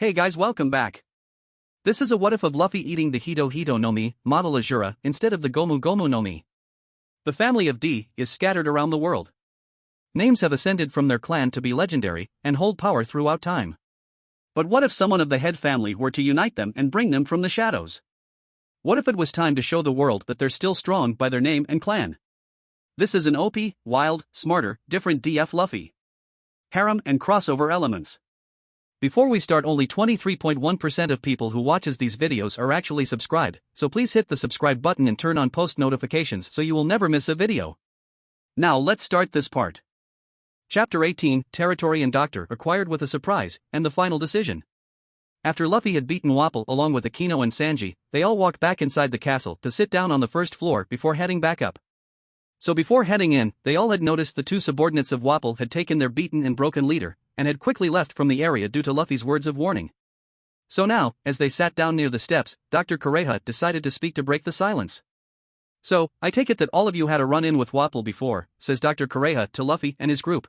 Hey guys, welcome back. This is a what if of Luffy eating the Hito no Mi, model Asura, instead of the Gomu no Mi. The family of D is scattered around the world. Names have ascended from their clan to be legendary and hold power throughout time. But what if someone of the head family were to unite them and bring them from the shadows? What if it was time to show the world that they're still strong by their name and clan? This is an OP, wild, smarter, different DF Luffy. Harem and crossover elements. Before we start, only 23.1% of people who watches these videos are actually subscribed, so please hit the subscribe button and turn on post notifications so you will never miss a video. Now let's start this part. Chapter 18, Territory and Doctor acquired with a surprise, and the final decision. After Luffy had beaten Wapol along with Akino and Sanji, they all walked back inside the castle to sit down on the first floor before heading back up. So before heading in, they all had noticed the two subordinates of Wapol had taken their beaten and broken leader, and had quickly left from the area due to Luffy's words of warning. So now, as they sat down near the steps, Dr. Kureha decided to speak to break the silence. So, I take it that all of you had a run-in with Wapol before, says Dr. Kureha to Luffy and his group.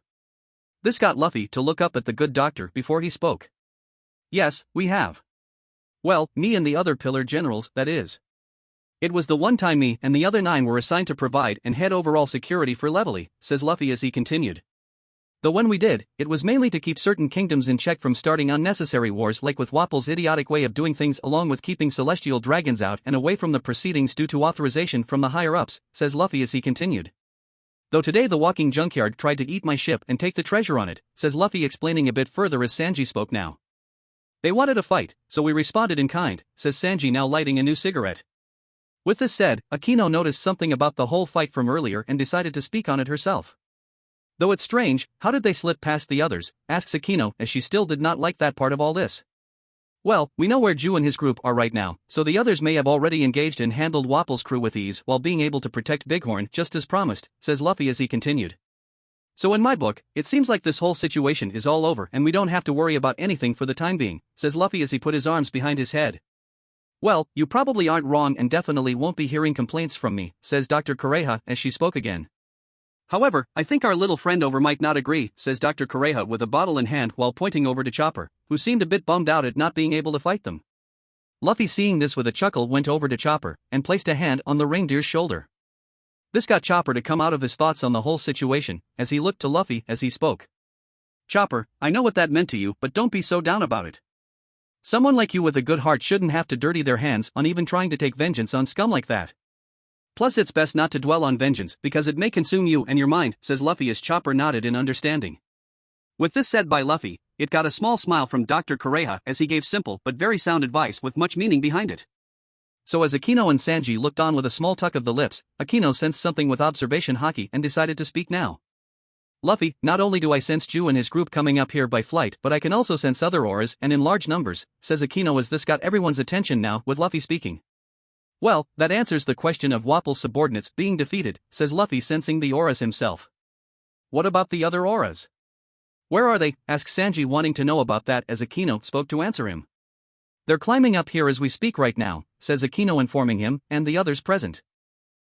This got Luffy to look up at the good doctor before he spoke. Yes, we have. Well, me and the other pillar generals, that is. It was the one time me and the other 9 were assigned to provide and head overall security for Levely, says Luffy as he continued. Though when we did, it was mainly to keep certain kingdoms in check from starting unnecessary wars like with Wapol's idiotic way of doing things, along with keeping celestial dragons out and away from the proceedings due to authorization from the higher-ups, says Luffy as he continued. Though today the walking junkyard tried to eat my ship and take the treasure on it, says Luffy explaining a bit further as Sanji spoke now. They wanted a fight, so we responded in kind, says Sanji now lighting a new cigarette. With this said, Akino noticed something about the whole fight from earlier and decided to speak on it herself. Though it's strange, how did they slip past the others, asks Akino as she still did not like that part of all this. Well, we know where Ju and his group are right now, so the others may have already engaged and handled Wapol's crew with ease while being able to protect Bighorn just as promised, says Luffy as he continued. So in my book, it seems like this whole situation is all over and we don't have to worry about anything for the time being, says Luffy as he put his arms behind his head. Well, you probably aren't wrong and definitely won't be hearing complaints from me, says Dr. Kureha as she spoke again. However, I think our little friend over might not agree, says Dr. Kureha with a bottle in hand while pointing over to Chopper, who seemed a bit bummed out at not being able to fight them. Luffy, seeing this with a chuckle, went over to Chopper and placed a hand on the reindeer's shoulder. This got Chopper to come out of his thoughts on the whole situation as he looked to Luffy as he spoke. Chopper, I know what that meant to you, but don't be so down about it. Someone like you with a good heart shouldn't have to dirty their hands on even trying to take vengeance on scum like that. Plus it's best not to dwell on vengeance because it may consume you and your mind, says Luffy as Chopper nodded in understanding. With this said by Luffy, it got a small smile from Dr. Kureha as he gave simple but very sound advice with much meaning behind it. So as Akino and Sanji looked on with a small tuck of the lips, Akino sensed something with observation haki and decided to speak now. Luffy, not only do I sense Ju and his group coming up here by flight, but I can also sense other auras and in large numbers, says Akino as this got everyone's attention now with Luffy speaking. Well, that answers the question of Wapol's subordinates being defeated, says Luffy sensing the auras himself. What about the other auras? Where are they, asks Sanji wanting to know about that as Akino spoke to answer him. They're climbing up here as we speak right now, says Akino informing him and the others present.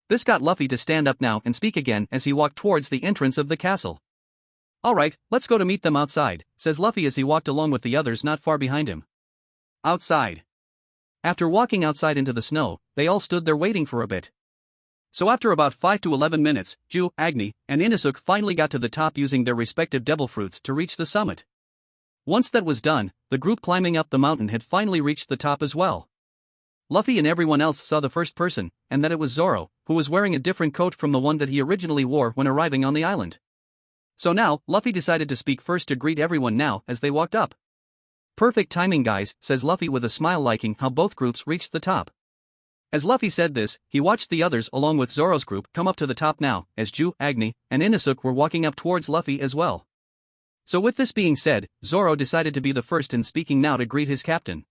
This got Luffy to stand up now and speak again as he walked towards the entrance of the castle. Alright, let's go to meet them outside, says Luffy as he walked along with the others not far behind him. Outside. After walking outside into the snow, they all stood there waiting for a bit. So after about 5 to 11 minutes, Ju, Agni, and Inosuke finally got to the top using their respective devil fruits to reach the summit. Once that was done, the group climbing up the mountain had finally reached the top as well. Luffy and everyone else saw the first person, and that it was Zoro, who was wearing a different coat from the one that he originally wore when arriving on the island. So now, Luffy decided to speak first to greet everyone now as they walked up. Perfect timing guys, says Luffy with a smile, liking how both groups reached the top. As Luffy said this, he watched the others along with Zoro's group come up to the top now, as Ju, Agni, and Inosuke were walking up towards Luffy as well. So with this being said, Zoro decided to be the first in speaking now to greet his captain.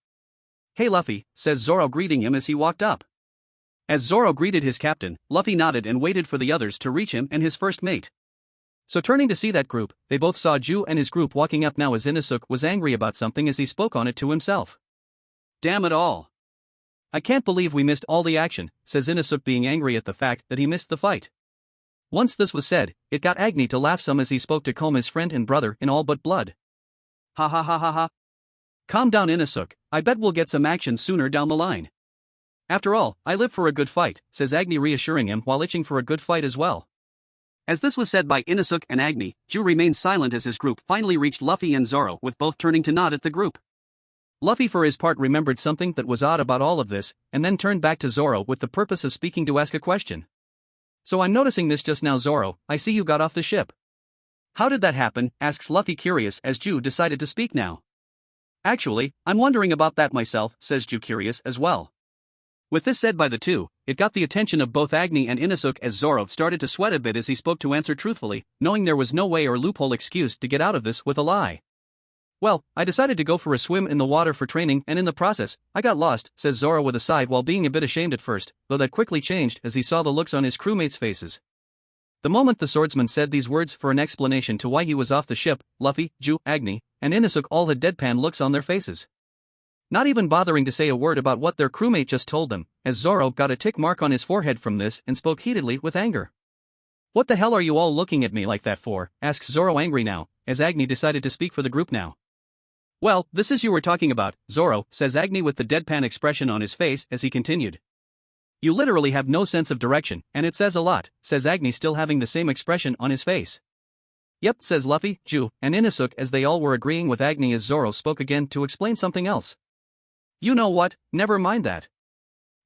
Hey Luffy, says Zoro greeting him as he walked up. As Zoro greeted his captain, Luffy nodded and waited for the others to reach him and his first mate. So turning to see that group, they both saw Ju and his group walking up now as Inosuke was angry about something as he spoke on it to himself. Damn it all. I can't believe we missed all the action, says Inosuke being angry at the fact that he missed the fight. Once this was said, it got Agni to laugh some as he spoke to comb his friend and brother in all but blood. Ha ha ha ha ha. Calm down Inosuke, I bet we'll get some action sooner down the line. After all, I live for a good fight, says Agni reassuring him while itching for a good fight as well. As this was said by Inosuke and Agni, Ju remained silent as his group finally reached Luffy and Zoro, with both turning to nod at the group. Luffy for his part remembered something that was odd about all of this, and then turned back to Zoro with the purpose of speaking to ask a question. So I'm noticing this just now Zoro, I see you got off the ship. How did that happen, asks Luffy curious as Ju decided to speak now. Actually, I'm wondering about that myself, says Ju curious as well. With this said by the two, it got the attention of both Agni and Inosuke as Zoro started to sweat a bit as he spoke to answer truthfully, knowing there was no way or loophole excuse to get out of this with a lie. Well, I decided to go for a swim in the water for training and in the process, I got lost, says Zoro with a sigh while being a bit ashamed at first, though that quickly changed as he saw the looks on his crewmates' faces. The moment the swordsman said these words for an explanation to why he was off the ship, Luffy, Ju, Agni, and Inosuke all had deadpan looks on their faces. Not even bothering to say a word about what their crewmate just told them, as Zoro got a tick mark on his forehead from this and spoke heatedly with anger. What the hell are you all looking at me like that for, asks Zoro angry now, as Agni decided to speak for the group now. Well, this is you we're talking about, Zoro, says Agni with the deadpan expression on his face as he continued. You literally have no sense of direction, and it says a lot, says Agni still having the same expression on his face. Yep, says Luffy, Ju, and Inosuke as they all were agreeing with Agni as Zoro spoke again to explain something else. You know what, never mind that.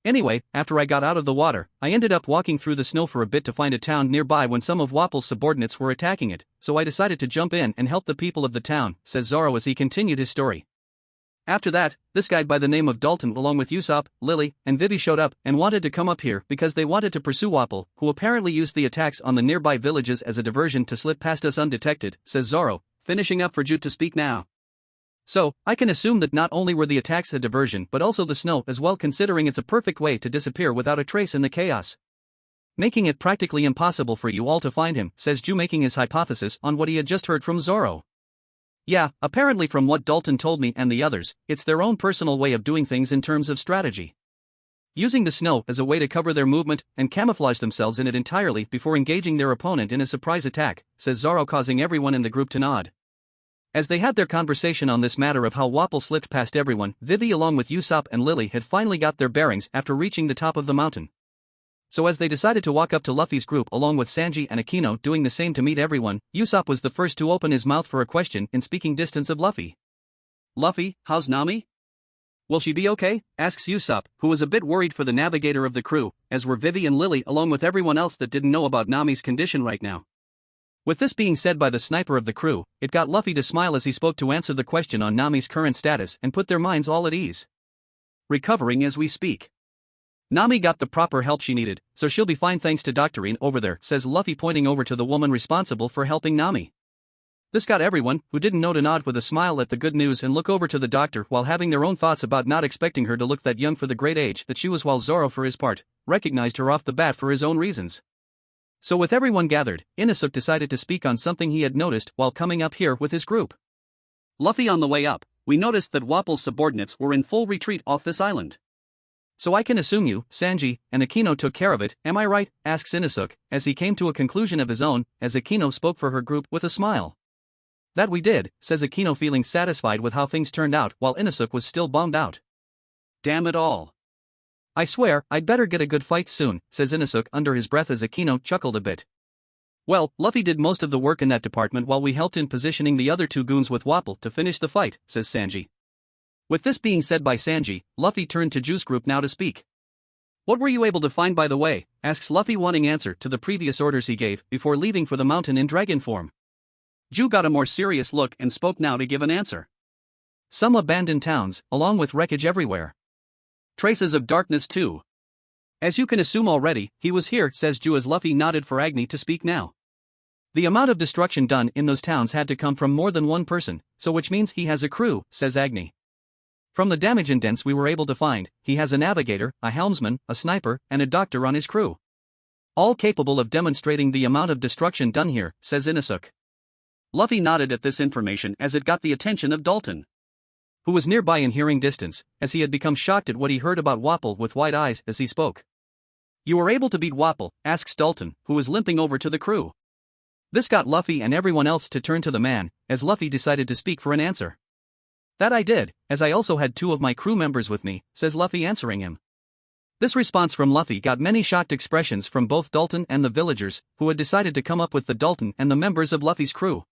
Anyway, after I got out of the water, I ended up walking through the snow for a bit to find a town nearby when some of Wapple's subordinates were attacking it, so I decided to jump in and help the people of the town, says Zoro as he continued his story. After that, this guy by the name of Dalton along with Usopp, Lily, and Vivi showed up and wanted to come up here because they wanted to pursue Wapple, who apparently used the attacks on the nearby villages as a diversion to slip past us undetected, says Zoro, finishing up for Ju to speak now. So, I can assume that not only were the attacks a diversion but also the snow as well, considering it's a perfect way to disappear without a trace in the chaos. Making it practically impossible for you all to find him, says Ju making his hypothesis on what he had just heard from Zoro. Yeah, apparently from what Dalton told me and the others, it's their own personal way of doing things in terms of strategy. Using the snow as a way to cover their movement and camouflage themselves in it entirely before engaging their opponent in a surprise attack, says Zoro, causing everyone in the group to nod. As they had their conversation on this matter of how Wapple slipped past everyone, Vivi along with Usopp and Lily had finally got their bearings after reaching the top of the mountain. So as they decided to walk up to Luffy's group along with Sanji and Akino doing the same to meet everyone, Usopp was the first to open his mouth for a question in speaking distance of Luffy. Luffy, how's Nami? Will she be okay? Asks Usopp, who was a bit worried for the navigator of the crew, as were Vivi and Lily along with everyone else that didn't know about Nami's condition right now. With this being said by the sniper of the crew, it got Luffy to smile as he spoke to answer the question on Nami's current status and put their minds all at ease. Recovering as we speak. Nami got the proper help she needed, so she'll be fine thanks to Doctorine over there, says Luffy pointing over to the woman responsible for helping Nami. This got everyone, who didn't know to nod with a smile at the good news and look over to the doctor while having their own thoughts about not expecting her to look that young for the great age that she was, while Zoro for his part, recognized her off the bat for his own reasons. So with everyone gathered, Inosuke decided to speak on something he had noticed while coming up here with his group. Luffy, on the way up, we noticed that Wapple's subordinates were in full retreat off this island. So I can assume you, Sanji, and Akino took care of it, am I right? Asks Inosuke, as he came to a conclusion of his own, as Akino spoke for her group with a smile. That we did, says Akino, feeling satisfied with how things turned out while Inosuke was still bummed out. Damn it all. I swear, I'd better get a good fight soon, says Inosuke under his breath as Akino chuckled a bit. Well, Luffy did most of the work in that department while we helped in positioning the other two goons with Wapple to finish the fight, says Sanji. With this being said by Sanji, Luffy turned to Ju's group now to speak. What were you able to find by the way? Asks Luffy, wanting answer to the previous orders he gave before leaving for the mountain in dragon form. Ju got a more serious look and spoke now to give an answer. Some abandoned towns, along with wreckage everywhere. Traces of darkness too. As you can assume already, he was here, says Ju as Luffy nodded for Agni to speak now. The amount of destruction done in those towns had to come from more than one person, so which means he has a crew, says Agni. From the damage indents we were able to find, he has a navigator, a helmsman, a sniper, and a doctor on his crew. All capable of demonstrating the amount of destruction done here, says Inosuke. Luffy nodded at this information as it got the attention of Dalton, who was nearby in hearing distance, as he had become shocked at what he heard about Wapple with wide eyes as he spoke. You were able to beat Wapple, asks Dalton, who was limping over to the crew. This got Luffy and everyone else to turn to the man, as Luffy decided to speak for an answer. That I did, as I also had 2 of my crew members with me, says Luffy answering him. This response from Luffy got many shocked expressions from both Dalton and the villagers, who had decided to come up with the Dalton and the members of Luffy's crew.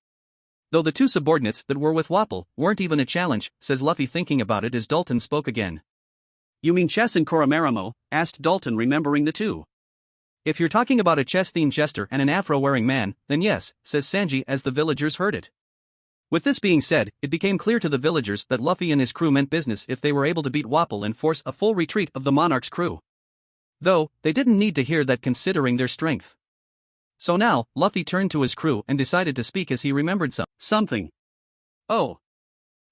Though the 2 subordinates that were with Wapol weren't even a challenge, says Luffy thinking about it as Dalton spoke again. You mean Chess and Koromaramo? Asked Dalton remembering the 2. If you're talking about a chess-themed jester and an afro-wearing man, then yes, says Sanji as the villagers heard it. With this being said, it became clear to the villagers that Luffy and his crew meant business if they were able to beat Wapol and force a full retreat of the Monarch's crew. Though, they didn't need to hear that considering their strength. So now, Luffy turned to his crew and decided to speak as he remembered something. Oh.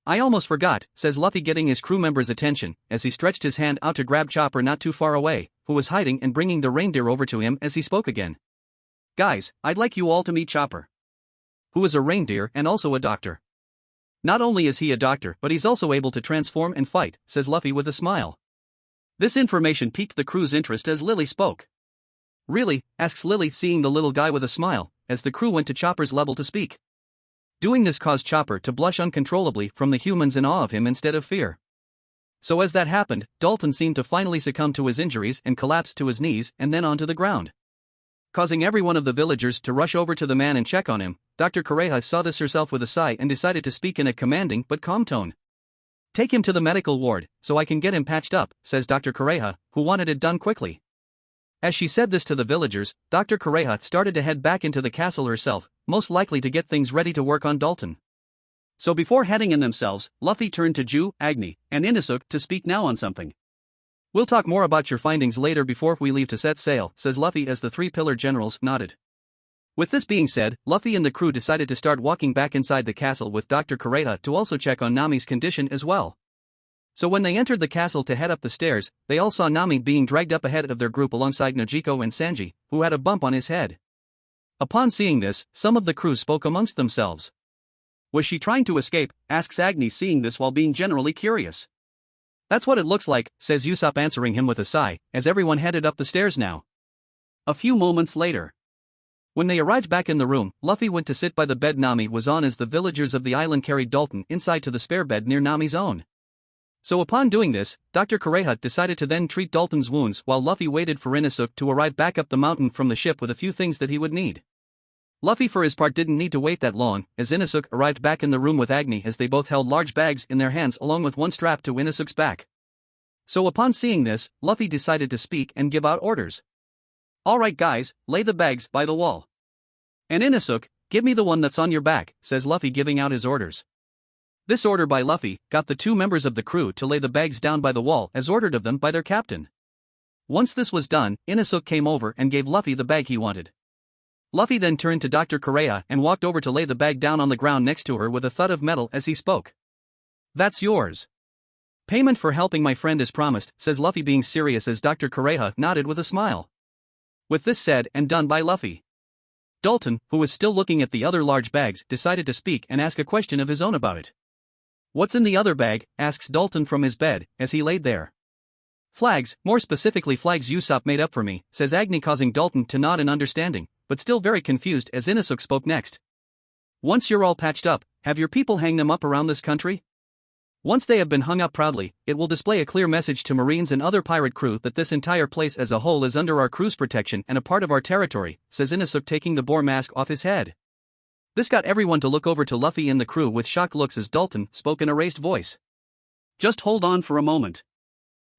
I almost forgot, says Luffy getting his crew members' attention, as he stretched his hand out to grab Chopper not too far away, who was hiding and bringing the reindeer over to him as he spoke again. Guys, I'd like you all to meet Chopper, who is a reindeer and also a doctor. Not only is he a doctor but he's also able to transform and fight, says Luffy with a smile. This information piqued the crew's interest as Lily spoke. Really? Asks Lily seeing the little guy with a smile, as the crew went to Chopper's level to speak. Doing this caused Chopper to blush uncontrollably from the humans in awe of him instead of fear. So as that happened, Dalton seemed to finally succumb to his injuries and collapsed to his knees and then onto the ground. Causing every one of the villagers to rush over to the man and check on him, Dr. Kureha saw this herself with a sigh and decided to speak in a commanding but calm tone. Take him to the medical ward, so I can get him patched up, says Dr. Kureha, who wanted it done quickly. As she said this to the villagers, Dr. Kureha started to head back into the castle herself, most likely to get things ready to work on Dalton. So before heading in themselves, Luffy turned to Ju, Agni, and Inosuke to speak now on something. We'll talk more about your findings later before we leave to set sail, says Luffy as the 3 pillar generals nodded. With this being said, Luffy and the crew decided to start walking back inside the castle with Dr. Kureha to also check on Nami's condition as well. So when they entered the castle to head up the stairs, they all saw Nami being dragged up ahead of their group alongside Nojiko and Sanji, who had a bump on his head. Upon seeing this, some of the crew spoke amongst themselves. Was she trying to escape? Asks Agni seeing this while being generally curious. That's what it looks like, says Usopp answering him with a sigh, as everyone headed up the stairs now. A few moments later. When they arrived back in the room, Luffy went to sit by the bed Nami was on as the villagers of the island carried Dalton inside to the spare bed near Nami's own. So upon doing this, Dr. Kureha decided to then treat Dalton's wounds while Luffy waited for Inosuke to arrive back up the mountain from the ship with a few things that he would need. Luffy for his part didn't need to wait that long, as Inosuke arrived back in the room with Agni as they both held large bags in their hands along with one strapped to Inosuke's back. So upon seeing this, Luffy decided to speak and give out orders. Alright guys, lay the bags by the wall. And Inosuke, give me the one that's on your back, says Luffy giving out his orders. This order by Luffy got the 2 members of the crew to lay the bags down by the wall as ordered of them by their captain. Once this was done, Inosuke came over and gave Luffy the bag he wanted. Luffy then turned to Dr. Kureha and walked over to lay the bag down on the ground next to her with a thud of metal as he spoke. That's yours. Payment for helping my friend is promised, says Luffy being serious as Dr. Kureha nodded with a smile. With this said and done by Luffy, Dalton, who was still looking at the other large bags, decided to speak and ask a question of his own about it. What's in the other bag? Asks Dalton from his bed, as he laid there. Flags, more specifically flags Usopp made up for me, says Agni causing Dalton to nod in understanding, but still very confused as Inosuke spoke next. Once you're all patched up, have your people hang them up around this country? Once they have been hung up proudly, it will display a clear message to Marines and other pirate crew that this entire place as a whole is under our crew's protection and a part of our territory, says Inosuke taking the boar mask off his head. This got everyone to look over to Luffy and the crew with shocked looks as Dalton spoke in a raised voice. Just hold on for a moment.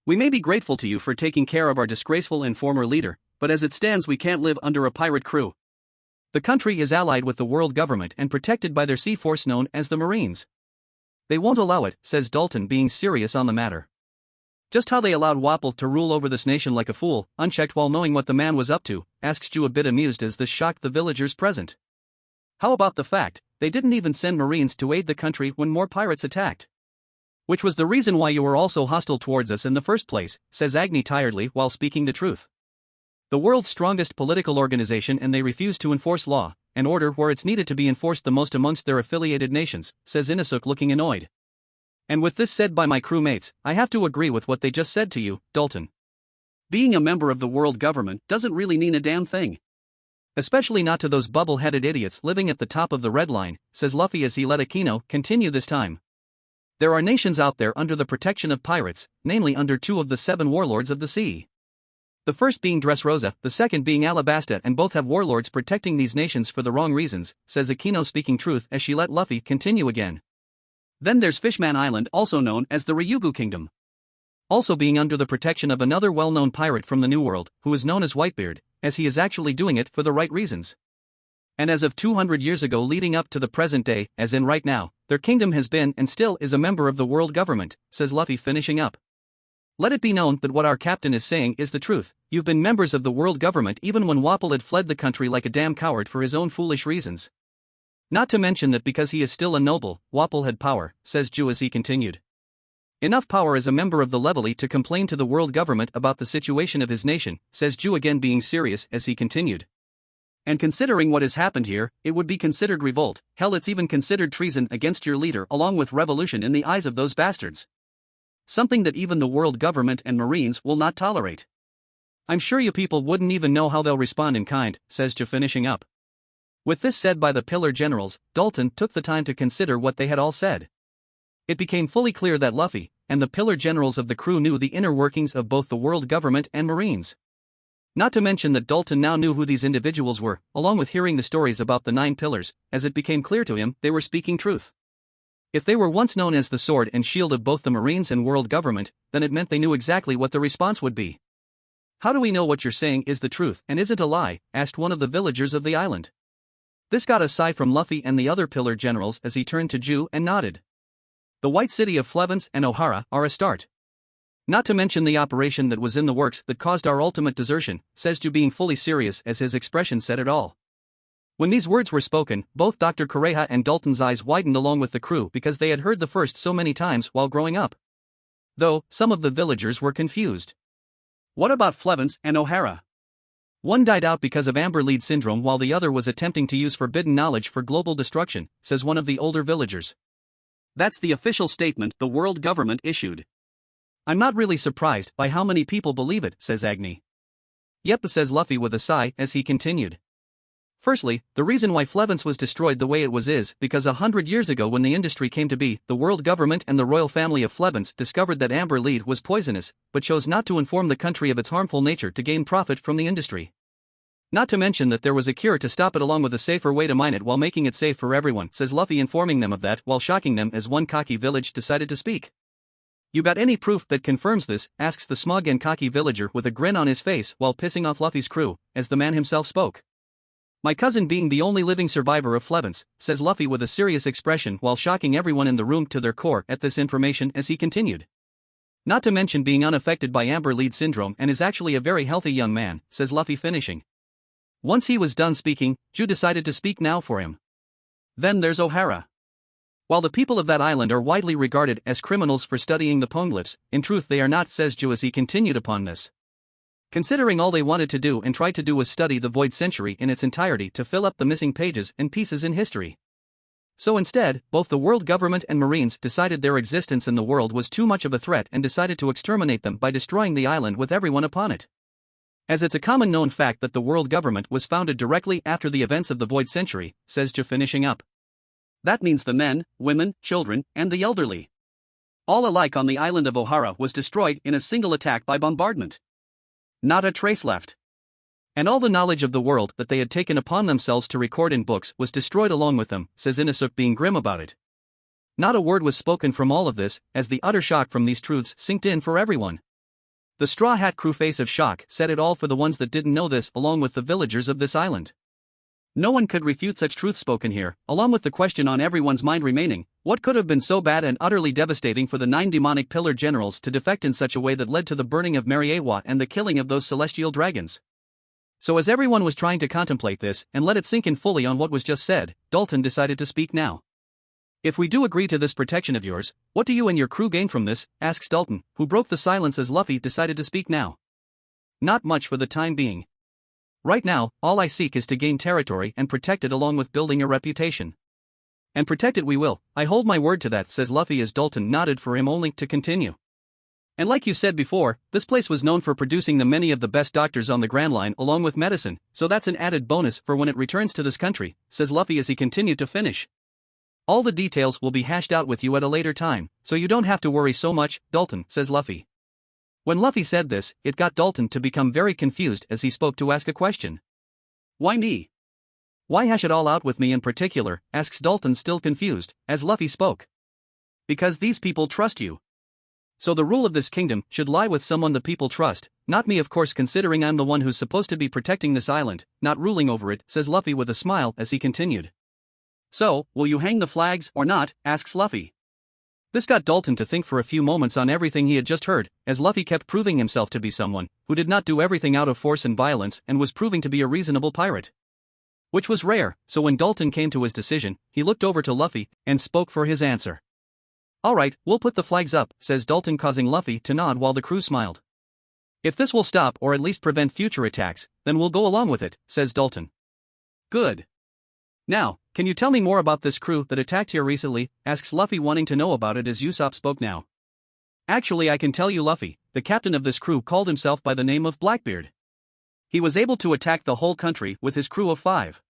We may be grateful to you for taking care of our disgraceful and former leader, but as it stands we can't live under a pirate crew. The country is allied with the world government and protected by their sea force known as the Marines. They won't allow it, says Dalton being serious on the matter. Just how they allowed Wapol to rule over this nation like a fool, unchecked while knowing what the man was up to, asks Ju a bit amused as this shocked the villagers present. How about the fact, they didn't even send Marines to aid the country when more pirates attacked? Which was the reason why you were all so hostile towards us in the first place, says Agni tiredly while speaking the truth. The world's strongest political organization and they refuse to enforce law and order where it's needed to be enforced the most amongst their affiliated nations, says Inosuke looking annoyed. And with this said by my crewmates, I have to agree with what they just said to you, Dalton. Being a member of the world government doesn't really mean a damn thing. Especially not to those bubble-headed idiots living at the top of the red line, says Luffy as he let Akino continue this time. There are nations out there under the protection of pirates, namely under 2 of the 7 warlords of the sea. The first being Dressrosa, the second being Alabasta, and both have warlords protecting these nations for the wrong reasons, says Akino, speaking truth as she let Luffy continue again. Then there's Fishman Island, also known as the Ryugu Kingdom, also being under the protection of another well-known pirate from the New World, who is known as Whitebeard, as he is actually doing it for the right reasons. And as of 200 years ago leading up to the present day, as in right now, their kingdom has been and still is a member of the world government, says Luffy, finishing up. Let it be known that what our captain is saying is the truth. You've been members of the world government even when Wapol had fled the country like a damn coward for his own foolish reasons. Not to mention that because he is still a noble, Wapol had power, says Ju as he continued. Enough power as a member of the Levely to complain to the world government about the situation of his nation, says Ju, again being serious as he continued. And considering what has happened here, it would be considered revolt, hell, it's even considered treason against your leader along with revolution in the eyes of those bastards. Something that even the world government and Marines will not tolerate. I'm sure you people wouldn't even know how they'll respond in kind, says Ju, finishing up. With this said by the Pillar Generals, Dalton took the time to consider what they had all said. It became fully clear that Luffy and the Pillar Generals of the crew knew the inner workings of both the world government and Marines. Not to mention that Dalton now knew who these individuals were, along with hearing the stories about the 9 pillars, as it became clear to him they were speaking truth. If they were once known as the sword and shield of both the Marines and world government, then it meant they knew exactly what the response would be. How do we know what you're saying is the truth and isn't a lie? Asked one of the villagers of the island. This got a sigh from Luffy and the other Pillar Generals as he turned to Ju and nodded. The White City of Flevance and Ohara are a start. Not to mention the operation that was in the works that caused our ultimate desertion, says Ju, being fully serious as his expression said it all. When these words were spoken, both Dr. Kureha and Dalton's eyes widened along with the crew because they had heard the first so many times while growing up. Though, some of the villagers were confused. What about Flevance and Ohara? One died out because of Amber Lead Syndrome while the other was attempting to use forbidden knowledge for global destruction, says one of the older villagers. That's the official statement the world government issued. I'm not really surprised by how many people believe it, says Agni. Yep, says Luffy with a sigh as he continued. Firstly, the reason why Flevance was destroyed the way it was is because 100 years ago when the industry came to be, the world government and the royal family of Flevance discovered that Amber Lead was poisonous, but chose not to inform the country of its harmful nature to gain profit from the industry. Not to mention that there was a cure to stop it along with a safer way to mine it while making it safe for everyone, says Luffy, informing them of that while shocking them as one cocky village decided to speak. You got any proof that confirms this? Asks the smug and cocky villager with a grin on his face while pissing off Luffy's crew, as the man himself spoke. My cousin being the only living survivor of Flevance, says Luffy with a serious expression while shocking everyone in the room to their core at this information as he continued. Not to mention being unaffected by Amber Lead Syndrome and is actually a very healthy young man, says Luffy, finishing. Once he was done speaking, Ju decided to speak now for him. Then there's Ohara. While the people of that island are widely regarded as criminals for studying the poneglyphs, in truth they are not, says Ju as he continued upon this. Considering all they wanted to do and tried to do was study the Void Century in its entirety to fill up the missing pages and pieces in history. So instead, both the world government and Marines decided their existence in the world was too much of a threat and decided to exterminate them by destroying the island with everyone upon it. As it's a common known fact that the world government was founded directly after the events of the Void Century, says Ju, finishing up. That means the men, women, children, and the elderly, all alike on the island of Ohara, was destroyed in a single attack by bombardment. Not a trace left. And all the knowledge of the world that they had taken upon themselves to record in books was destroyed along with them, says Inosuke, being grim about it. Not a word was spoken from all of this, as the utter shock from these truths sinked in for everyone. The Straw Hat crew face of shock said it all for the ones that didn't know this, along with the villagers of this island. No one could refute such truth spoken here, along with the question on everyone's mind remaining, what could have been so bad and utterly devastating for the 9 demonic Pillar Generals to defect in such a way that led to the burning of Mariewa and the killing of those celestial dragons? So as everyone was trying to contemplate this and let it sink in fully on what was just said, Dalton decided to speak now. If we do agree to this protection of yours, what do you and your crew gain from this? Asks Dalton, who broke the silence as Luffy decided to speak now. Not much for the time being. Right now, all I seek is to gain territory and protect it along with building a reputation. And protect it we will, I hold my word to that, says Luffy as Dalton nodded for him only to continue. And like you said before, this place was known for producing the many of the best doctors on the Grand Line along with medicine, so that's an added bonus for when it returns to this country, says Luffy as he continued to finish. All the details will be hashed out with you at a later time, so you don't have to worry so much, Dalton, says Luffy. When Luffy said this, it got Dalton to become very confused as he spoke to ask a question. Why me? Why hash it all out with me in particular, asks Dalton still confused, as Luffy spoke. Because these people trust you. So the rule of this kingdom should lie with someone the people trust, not me of course considering I'm the one who's supposed to be protecting this island, not ruling over it, says Luffy with a smile as he continued. So, will you hang the flags or not, asks Luffy. This got Dalton to think for a few moments on everything he had just heard, as Luffy kept proving himself to be someone who did not do everything out of force and violence and was proving to be a reasonable pirate. Which was rare, so when Dalton came to his decision, he looked over to Luffy and spoke for his answer. Alright, we'll put the flags up, says Dalton, causing Luffy to nod while the crew smiled. If this will stop or at least prevent future attacks, then we'll go along with it, says Dalton. Good. Now, can you tell me more about this crew that attacked here recently, asks Luffy wanting to know about it as Usopp spoke now. Actually I can tell you Luffy, the captain of this crew called himself by the name of Blackbeard. He was able to attack the whole country with his crew of 5.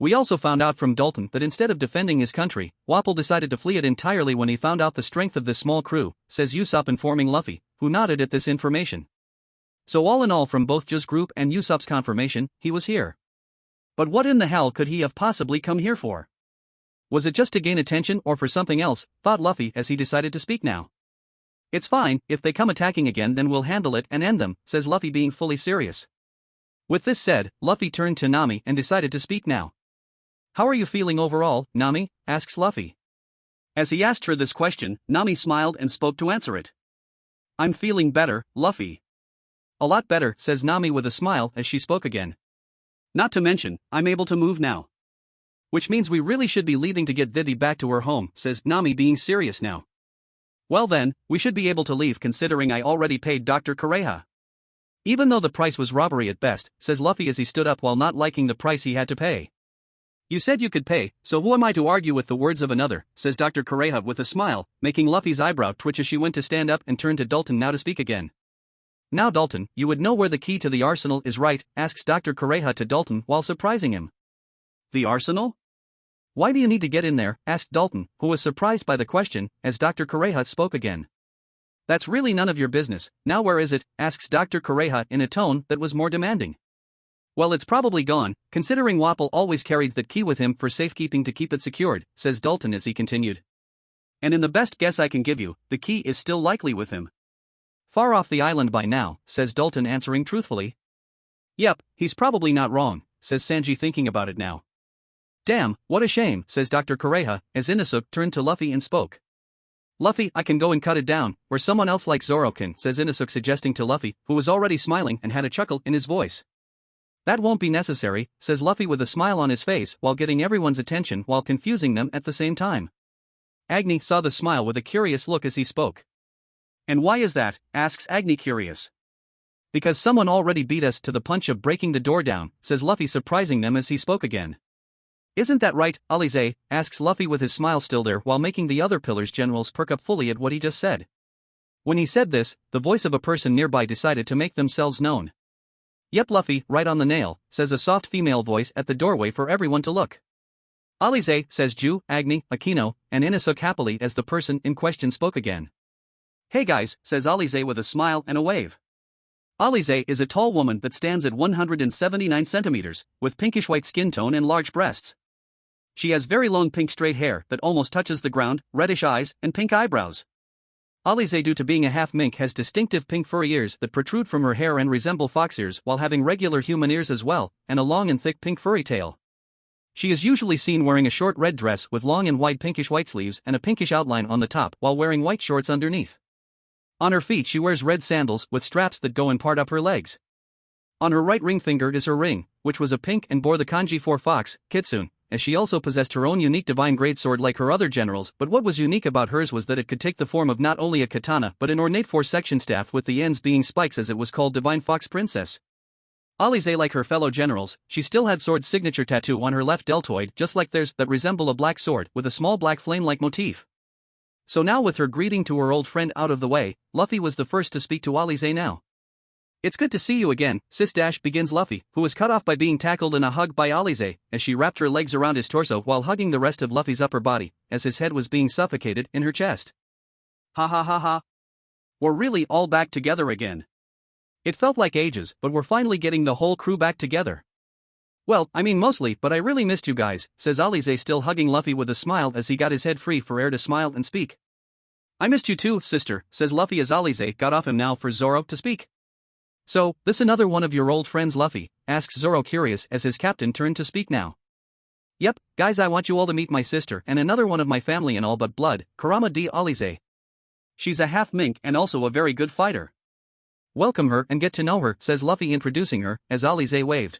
We also found out from Dalton that instead of defending his country, Wapol decided to flee it entirely when he found out the strength of this small crew, says Usopp informing Luffy, who nodded at this information. So all in all from both Juz's group and Usopp's confirmation, he was here. But what in the hell could he have possibly come here for? Was it just to gain attention or for something else, thought Luffy as he decided to speak now. It's fine, if they come attacking again then we'll handle it and end them, says Luffy being fully serious. With this said, Luffy turned to Nami and decided to speak now. How are you feeling overall, Nami? Asks Luffy. As he asked her this question, Nami smiled and spoke to answer it. I'm feeling better, Luffy. A lot better, says Nami with a smile as she spoke again. Not to mention, I'm able to move now. Which means we really should be leaving to get Vivi back to her home, says Nami being serious now. Well then, we should be able to leave considering I already paid Dr. Kureha. Even though the price was robbery at best, says Luffy as he stood up while not liking the price he had to pay. You said you could pay, so who am I to argue with the words of another, says Dr. Kureha with a smile, making Luffy's eyebrow twitch as she went to stand up and turn to Dalton now to speak again. Now Dalton, you would know where the key to the arsenal is, right? Asks Dr. Kureha to Dalton while surprising him. The arsenal? Why do you need to get in there? Asked Dalton, who was surprised by the question, as Dr. Kureha spoke again. That's really none of your business. Now where is it? Asks Dr. Kureha in a tone that was more demanding. Well, it's probably gone, considering Wapol always carried that key with him for safekeeping to keep it secured, says Dalton as he continued. And in the best guess I can give you, the key is still likely with him. Far off the island by now, says Dalton answering truthfully. Yep, he's probably not wrong, says Sanji thinking about it now. Damn, what a shame, says Dr. Kureha, as Inosuke turned to Luffy and spoke. Luffy, I can go and cut it down, or someone else like Zoro can, says Inosuke suggesting to Luffy, who was already smiling and had a chuckle in his voice. That won't be necessary, says Luffy with a smile on his face while getting everyone's attention while confusing them at the same time. Agni saw the smile with a curious look as he spoke. And why is that? Asks Agni curious. Because someone already beat us to the punch of breaking the door down, says Luffy surprising them as he spoke again. Isn't that right, Alize? Asks Luffy with his smile still there while making the other Pillars generals perk up fully at what he just said. When he said this, the voice of a person nearby decided to make themselves known. Yep Luffy, right on the nail, says a soft female voice at the doorway for everyone to look. Alize, says Ju, Agni, Akino, and Inosuke happily as the person in question spoke again. Hey guys, says Alize with a smile and a wave. Alize is a tall woman that stands at 179 centimeters, with pinkish white skin tone and large breasts. She has very long pink straight hair that almost touches the ground, reddish eyes, and pink eyebrows. Alize, due to being a half-mink, has distinctive pink furry ears that protrude from her hair and resemble fox ears while having regular human ears as well, and a long and thick pink furry tail. She is usually seen wearing a short red dress with long and wide pinkish white sleeves and a pinkish outline on the top while wearing white shorts underneath. On her feet she wears red sandals with straps that go in part up her legs. On her right ring finger is her ring, which was a pink and bore the kanji for fox, kitsune, as she also possessed her own unique divine grade sword like her other generals, but what was unique about hers was that it could take the form of not only a katana but an ornate 4-section staff with the ends being spikes, as it was called Divine Fox Princess. Alize, like her fellow generals, she still had sword signature tattoo on her left deltoid just like theirs that resemble a black sword with a small black flame-like motif. So now with her greeting to her old friend out of the way, Luffy was the first to speak to Alize now. It's good to see you again, sis dash begins Luffy, who was cut off by being tackled in a hug by Alize, as she wrapped her legs around his torso while hugging the rest of Luffy's upper body, as his head was being suffocated in her chest. Ha ha ha ha. We're really all back together again. It felt like ages, but we're finally getting the whole crew back together. Well, I mean mostly, but I really missed you guys, says Alize, still hugging Luffy with a smile as he got his head free for air to smile and speak. I missed you too, sister, says Luffy as Alize got off him now for Zoro to speak. So, this another one of your old friends Luffy, asks Zoro curious as his captain turned to speak now. Yep, guys, I want you all to meet my sister and another one of my family and all but blood, Kurama D. Alize. She's a half mink and also a very good fighter. Welcome her and get to know her, says Luffy introducing her, as Alize waved.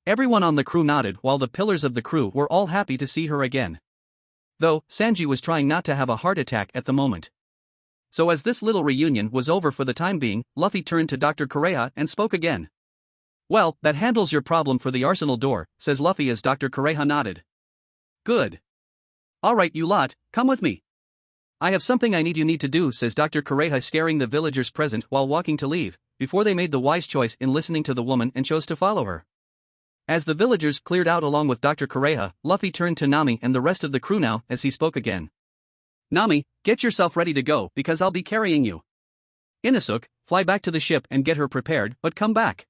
Everyone on the crew nodded while the pillars of the crew were all happy to see her again. Though, Sanji was trying not to have a heart attack at the moment. So as this little reunion was over for the time being, Luffy turned to Dr. Kureha and spoke again. Well, that handles your problem for the arsenal door, says Luffy as Dr. Kureha nodded. Good. Alright you lot, come with me. I have something I need to do, says Dr. Kureha, scaring the villagers present while walking to leave, before they made the wise choice in listening to the woman and chose to follow her. As the villagers cleared out along with Dr. Kureha, Luffy turned to Nami and the rest of the crew now as he spoke again. Nami, get yourself ready to go because I'll be carrying you. Inosuke, fly back to the ship and get her prepared, but come back.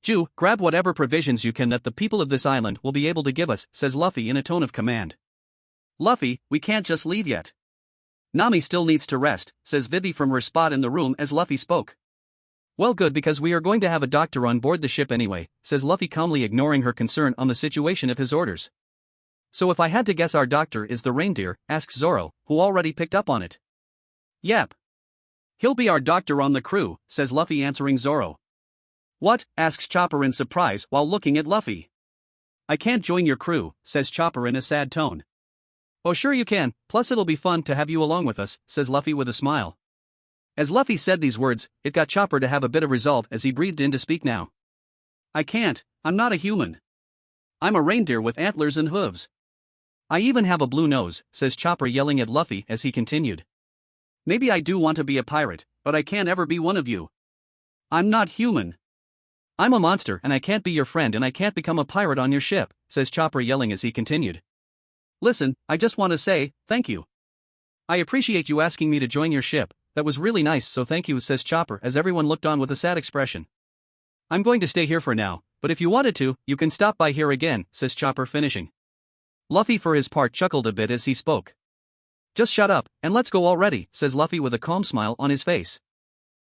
Ju, grab whatever provisions you can that the people of this island will be able to give us, says Luffy in a tone of command. Luffy, we can't just leave yet. Nami still needs to rest, says Vivi from her spot in the room as Luffy spoke. Well, good, because we are going to have a doctor on board the ship anyway, says Luffy, calmly ignoring her concern on the situation of his orders. So if I had to guess, our doctor is the reindeer, asks Zoro, who already picked up on it. Yep. He'll be our doctor on the crew, says Luffy, answering Zoro. What? Asks Chopper in surprise while looking at Luffy. I can't join your crew, says Chopper in a sad tone. Oh sure you can, plus it'll be fun to have you along with us, says Luffy with a smile. As Luffy said these words, it got Chopper to have a bit of resolve as he breathed in to speak now. I can't, I'm not a human. I'm a reindeer with antlers and hooves. I even have a blue nose, says Chopper, yelling at Luffy as he continued. Maybe I do want to be a pirate, but I can't ever be one of you. I'm not human. I'm a monster and I can't be your friend and I can't become a pirate on your ship, says Chopper, yelling as he continued. Listen, I just want to say, thank you. I appreciate you asking me to join your ship, that was really nice, so thank you, says Chopper as everyone looked on with a sad expression. I'm going to stay here for now, but if you wanted to, you can stop by here again, says Chopper, finishing. Luffy for his part chuckled a bit as he spoke. Just shut up, and let's go already, says Luffy with a calm smile on his face.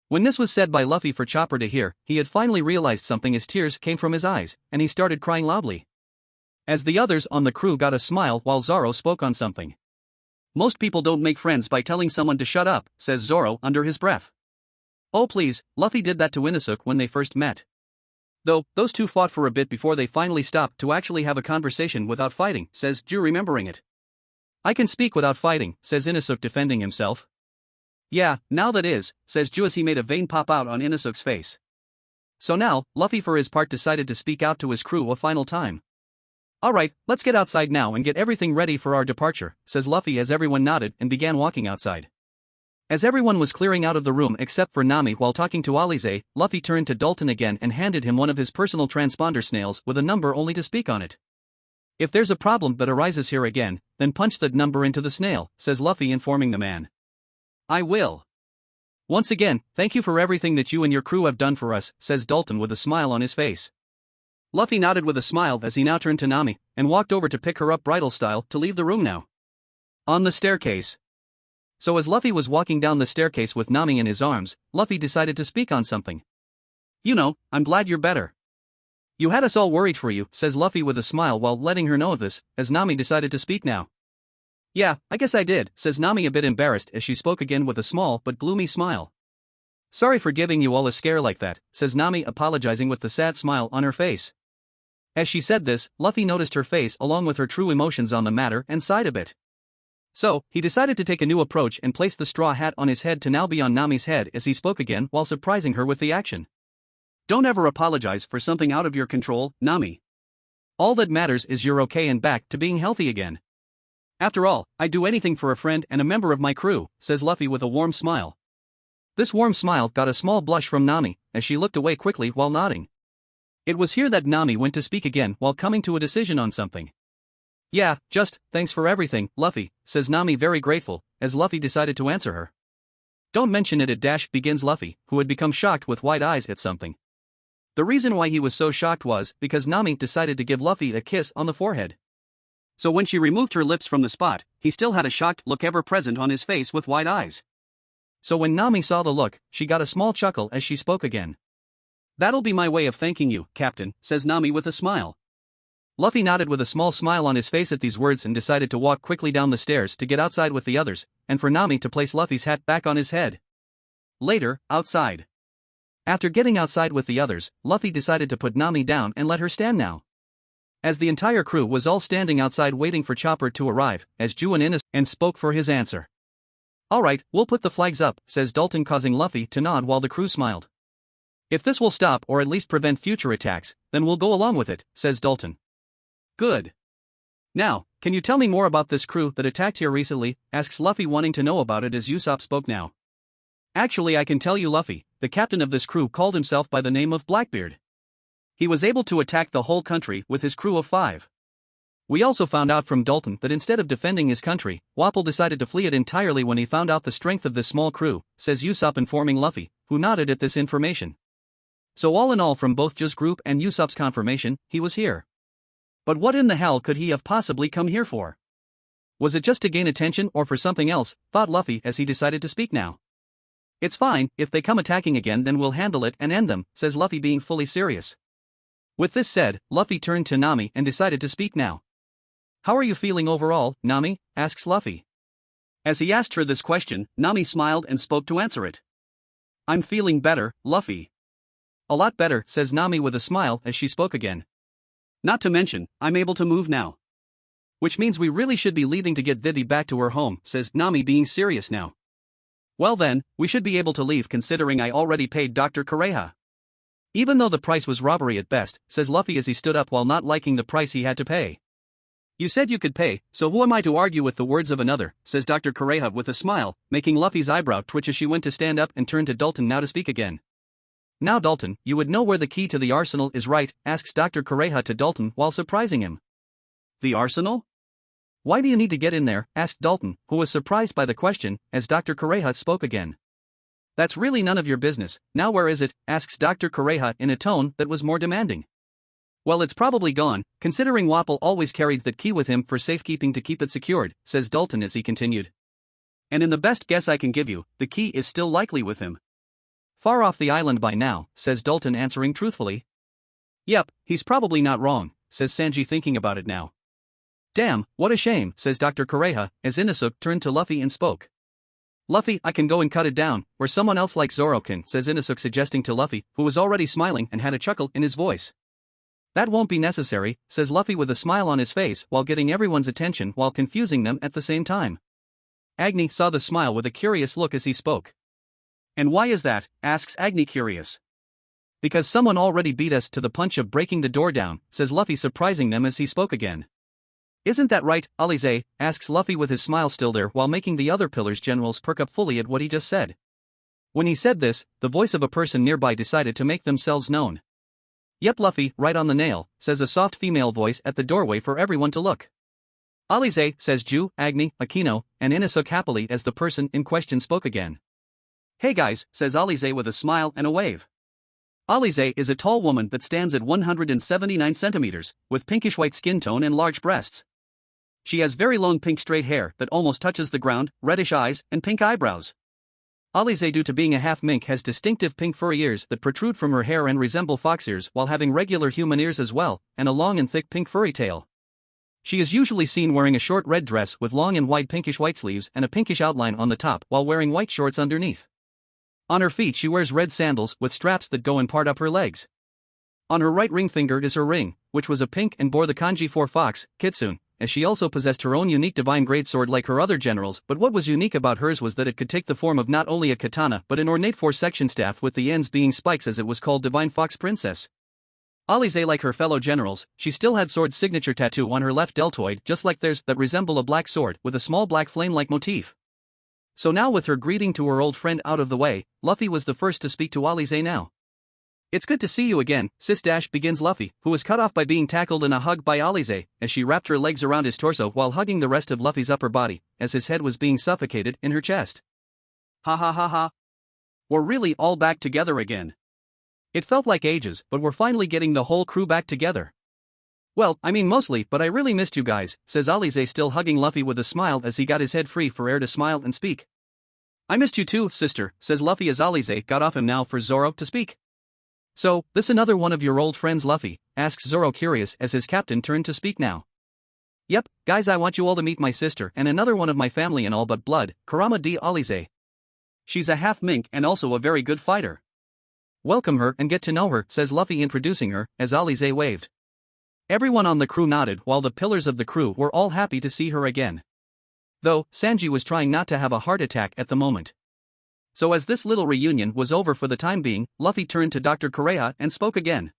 When this was said by Luffy for Chopper to hear, he had finally realized something as tears came from his eyes, and he started crying loudly. As the others on the crew got a smile while Zoro spoke on something. Most people don't make friends by telling someone to shut up, says Zoro under his breath. Oh please, Luffy did that to Inosuke when they first met. Though, those two fought for a bit before they finally stopped to actually have a conversation without fighting, says Ju, remembering it. I can speak without fighting, says Inosuke, defending himself. Yeah, now that is, says Ju as he made a vein pop out on Inosuke's face. So now, Luffy for his part decided to speak out to his crew a final time. Alright, let's get outside now and get everything ready for our departure, says Luffy as everyone nodded and began walking outside. As everyone was clearing out of the room except for Nami while talking to Alize, Luffy turned to Dalton again and handed him one of his personal transponder snails with a number only to speak on it. If there's a problem that arises here again, then punch that number into the snail, says Luffy, informing the man. I will. Once again, thank you for everything that you and your crew have done for us, says Dalton with a smile on his face. Luffy nodded with a smile as he now turned to Nami and walked over to pick her up bridal style to leave the room now. On the staircase. So as Luffy was walking down the staircase with Nami in his arms, Luffy decided to speak on something. You know, I'm glad you're better. You had us all worried for you, says Luffy with a smile while letting her know of this, as Nami decided to speak now. Yeah, I guess I did, says Nami, a bit embarrassed as she spoke again with a small but gloomy smile. Sorry for giving you all a scare like that, says Nami, apologizing with the sad smile on her face. As she said this, Luffy noticed her face along with her true emotions on the matter and sighed a bit. So, he decided to take a new approach and place the straw hat on his head to now be on Nami's head as he spoke again while surprising her with the action. Don't ever apologize for something out of your control, Nami. All that matters is you're okay and back to being healthy again. After all, I'd do anything for a friend and a member of my crew, says Luffy with a warm smile. This warm smile got a small blush from Nami, as she looked away quickly while nodding. It was here that Nami went to speak again while coming to a decision on something. Yeah, just, thanks for everything, Luffy, says Nami very grateful, as Luffy decided to answer her. Don't mention it begins Luffy, who had become shocked with wide eyes at something. The reason why he was so shocked was because Nami decided to give Luffy a kiss on the forehead. So when she removed her lips from the spot, he still had a shocked look ever present on his face with wide eyes. So when Nami saw the look, she got a small chuckle as she spoke again. That'll be my way of thanking you, Captain, says Nami with a smile. Luffy nodded with a small smile on his face at these words and decided to walk quickly down the stairs to get outside with the others, and for Nami to place Luffy's hat back on his head. Later, outside. After getting outside with the others, Luffy decided to put Nami down and let her stand now. As the entire crew was all standing outside waiting for Chopper to arrive, as Ju and Ines and spoke for his answer. Alright, we'll put the flags up, says Dalton, causing Luffy to nod while the crew smiled. If this will stop or at least prevent future attacks, then we'll go along with it, says Dalton. Good. Now, can you tell me more about this crew that attacked here recently, asks Luffy, wanting to know about it as Usopp spoke now. Actually, I can tell you, Luffy, the captain of this crew called himself by the name of Blackbeard. He was able to attack the whole country with his crew of 5. We also found out from Dalton that instead of defending his country, Wapol decided to flee it entirely when he found out the strength of this small crew, says Usopp, informing Luffy, who nodded at this information. So all in all, from both Ju's group and Usopp's confirmation, he was here. But what in the hell could he have possibly come here for? Was it just to gain attention or for something else, thought Luffy as he decided to speak now. It's fine, if they come attacking again then we'll handle it and end them, says Luffy, being fully serious. With this said, Luffy turned to Nami and decided to speak now. How are you feeling overall, Nami? Asks Luffy. As he asked her this question, Nami smiled and spoke to answer it. I'm feeling better, Luffy. A lot better, says Nami with a smile as she spoke again. Not to mention, I'm able to move now. Which means we really should be leaving to get Vivi back to her home, says Nami, being serious now. Well then, we should be able to leave considering I already paid Dr. Kureha. Even though the price was robbery at best, says Luffy as he stood up while not liking the price he had to pay. You said you could pay, so who am I to argue with the words of another, says Dr. Kureha with a smile, making Luffy's eyebrow twitch as she went to stand up and turn to Dalton now to speak again. Now Dalton, you would know where the key to the arsenal is, right? Asks Dr. Kureha to Dalton while surprising him. The arsenal? Why do you need to get in there? Asked Dalton, who was surprised by the question, as Dr. Kureha spoke again. That's really none of your business. Now where is it? Asks Dr. Kureha in a tone that was more demanding. Well, it's probably gone, considering Wapol always carried that key with him for safekeeping to keep it secured, says Dalton as he continued. And in the best guess I can give you, the key is still likely with him. Far off the island by now, says Dalton, answering truthfully. Yep, he's probably not wrong, says Sanji, thinking about it now. Damn, what a shame, says Dr. Kureha, as Inosuke turned to Luffy and spoke. Luffy, I can go and cut it down, or someone else like Zoro can, says Inosuke, suggesting to Luffy, who was already smiling and had a chuckle in his voice. That won't be necessary, says Luffy with a smile on his face while getting everyone's attention while confusing them at the same time. Agni saw the smile with a curious look as he spoke. And why is that? Asks Agni, curious. Because someone already beat us to the punch of breaking the door down, says Luffy, surprising them as he spoke again. Isn't that right, Alize? Asks Luffy with his smile still there while making the other Pillars generals perk up fully at what he just said. When he said this, the voice of a person nearby decided to make themselves known. Yep, Luffy, right on the nail, says a soft female voice at the doorway for everyone to look. Alize, says Ju, Agni, Akino, and Inosuke happily as the person in question spoke again. Hey guys, says Alize with a smile and a wave. Alize is a tall woman that stands at 179 centimeters, with pinkish white skin tone and large breasts. She has very long pink straight hair that almost touches the ground, reddish eyes, and pink eyebrows. Alize, due to being a half mink, has distinctive pink furry ears that protrude from her hair and resemble fox ears while having regular human ears as well, and a long and thick pink furry tail. She is usually seen wearing a short red dress with long and wide pinkish white sleeves and a pinkish outline on the top while wearing white shorts underneath. On her feet she wears red sandals with straps that go in part up her legs. On her right ring finger is her ring, which was a pink and bore the kanji for fox, kitsune, as she also possessed her own unique divine grade sword like her other generals, but what was unique about hers was that it could take the form of not only a katana but an ornate 4-section staff with the ends being spikes, as it was called Divine Fox Princess. Alize, like her fellow generals, she still had sword signature tattoo on her left deltoid just like theirs that resemble a black sword with a small black flame-like motif. So now with her greeting to her old friend out of the way, Luffy was the first to speak to Alize now. It's good to see you again, sis dash begins Luffy, who was cut off by being tackled in a hug by Alize, as she wrapped her legs around his torso while hugging the rest of Luffy's upper body, as his head was being suffocated in her chest. Ha ha ha ha. We're really all back together again. It felt like ages, but we're finally getting the whole crew back together. Well, I mean mostly, but I really missed you guys, says Alize still hugging Luffy with a smile as he got his head free for air to smile and speak. I missed you too, sister, says Luffy as Alize got off him now for Zoro to speak. So, this another one of your old friends Luffy, asks Zoro curious as his captain turned to speak now. Yep, guys, I want you all to meet my sister and another one of my family and all but blood, Kurama D. Alize. She's a half mink and also a very good fighter. Welcome her and get to know her, says Luffy introducing her, as Alize waved. Everyone on the crew nodded while the pillars of the crew were all happy to see her again. Though, Sanji was trying not to have a heart attack at the moment. So as this little reunion was over for the time being, Luffy turned to Dr. Kureha and spoke again.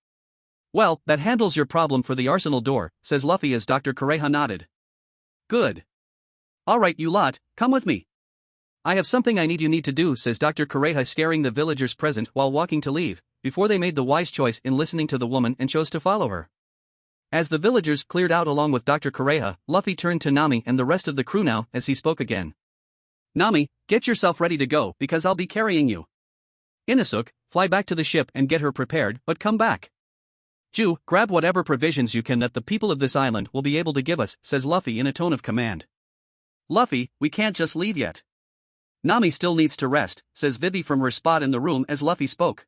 Well, that handles your problem for the arsenal door, says Luffy as Dr. Kureha nodded. Good. Alright you lot, come with me. I have something I need to do, says Dr. Kureha scaring the villagers present while walking to leave, before they made the wise choice in listening to the woman and chose to follow her. As the villagers cleared out along with Dr. Kureha, Luffy turned to Nami and the rest of the crew now as he spoke again. Nami, get yourself ready to go because I'll be carrying you. Inosuke, fly back to the ship and get her prepared, but come back. Ju, grab whatever provisions you can that the people of this island will be able to give us, says Luffy in a tone of command. Luffy, we can't just leave yet. Nami still needs to rest, says Vivi from her spot in the room as Luffy spoke.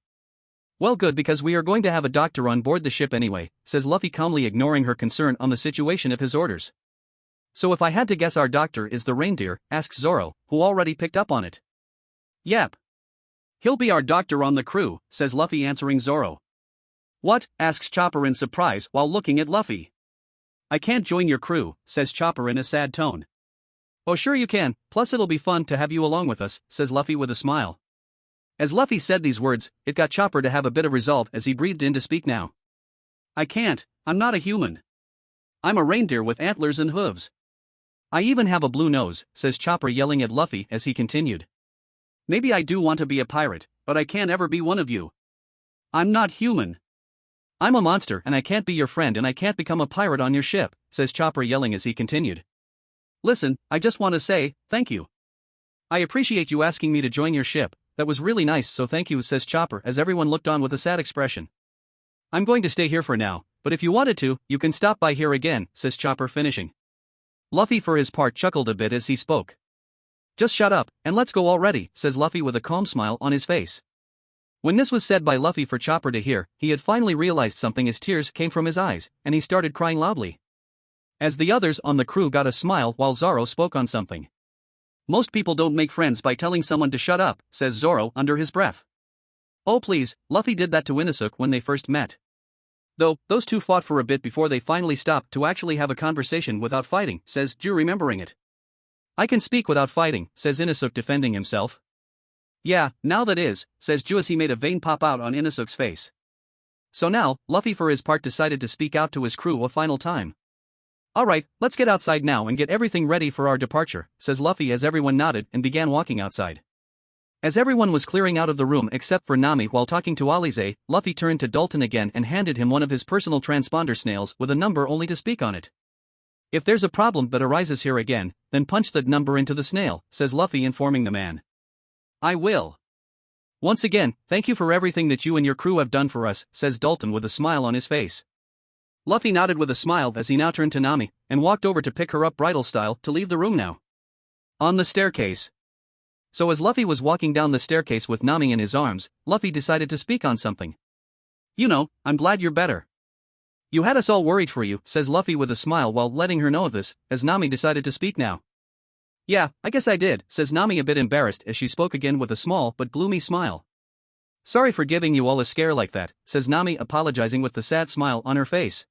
Well good because we are going to have a doctor on board the ship anyway, says Luffy calmly ignoring her concern on the situation of his orders. So if I had to guess our doctor is the reindeer, asks Zoro, who already picked up on it. Yep. He'll be our doctor on the crew, says Luffy answering Zoro. What, asks Chopper in surprise while looking at Luffy. I can't join your crew, says Chopper in a sad tone. Oh sure you can, plus it'll be fun to have you along with us, says Luffy with a smile. As Luffy said these words, it got Chopper to have a bit of resolve as he breathed in to speak now. I can't, I'm not a human. I'm a reindeer with antlers and hooves. I even have a blue nose, says Chopper yelling at Luffy as he continued. Maybe I do want to be a pirate, but I can't ever be one of you. I'm not human. I'm a monster and I can't be your friend and I can't become a pirate on your ship, says Chopper yelling as he continued. Listen, I just want to say, thank you. I appreciate you asking me to join your ship, that was really nice so thank you, says Chopper as everyone looked on with a sad expression. I'm going to stay here for now, but if you wanted to, you can stop by here again, says Chopper finishing. Luffy for his part chuckled a bit as he spoke. Just shut up, and let's go already, says Luffy with a calm smile on his face. When this was said by Luffy for Chopper to hear, he had finally realized something as tears came from his eyes, and he started crying loudly. As the others on the crew got a smile while Zoro spoke on something. Most people don't make friends by telling someone to shut up, says Zoro under his breath. Oh please, Luffy did that to Inosuke when they first met. Though, those two fought for a bit before they finally stopped to actually have a conversation without fighting, says Ju remembering it. I can speak without fighting, says Inosuke defending himself. Yeah, now that is, says Ju as he made a vein pop out on Inosuke's face. So now, Luffy for his part decided to speak out to his crew a final time. Alright, let's get outside now and get everything ready for our departure, says Luffy as everyone nodded and began walking outside. As everyone was clearing out of the room except for Nami while talking to Alize, Luffy turned to Dalton again and handed him one of his personal transponder snails with a number only to speak on it. If there's a problem that arises here again, then punch that number into the snail, says Luffy informing the man. I will. Once again, thank you for everything that you and your crew have done for us, says Dalton with a smile on his face. Luffy nodded with a smile as he now turned to Nami, and walked over to pick her up bridal style to leave the room now. On the staircase. So as Luffy was walking down the staircase with Nami in his arms, Luffy decided to speak on something. You know, I'm glad you're better. You had us all worried for you, says Luffy with a smile while letting her know of this, as Nami decided to speak now. Yeah, I guess I did, says Nami a bit embarrassed as she spoke again with a small but gloomy smile. Sorry for giving you all a scare like that, says Nami apologizing with the sad smile on her face.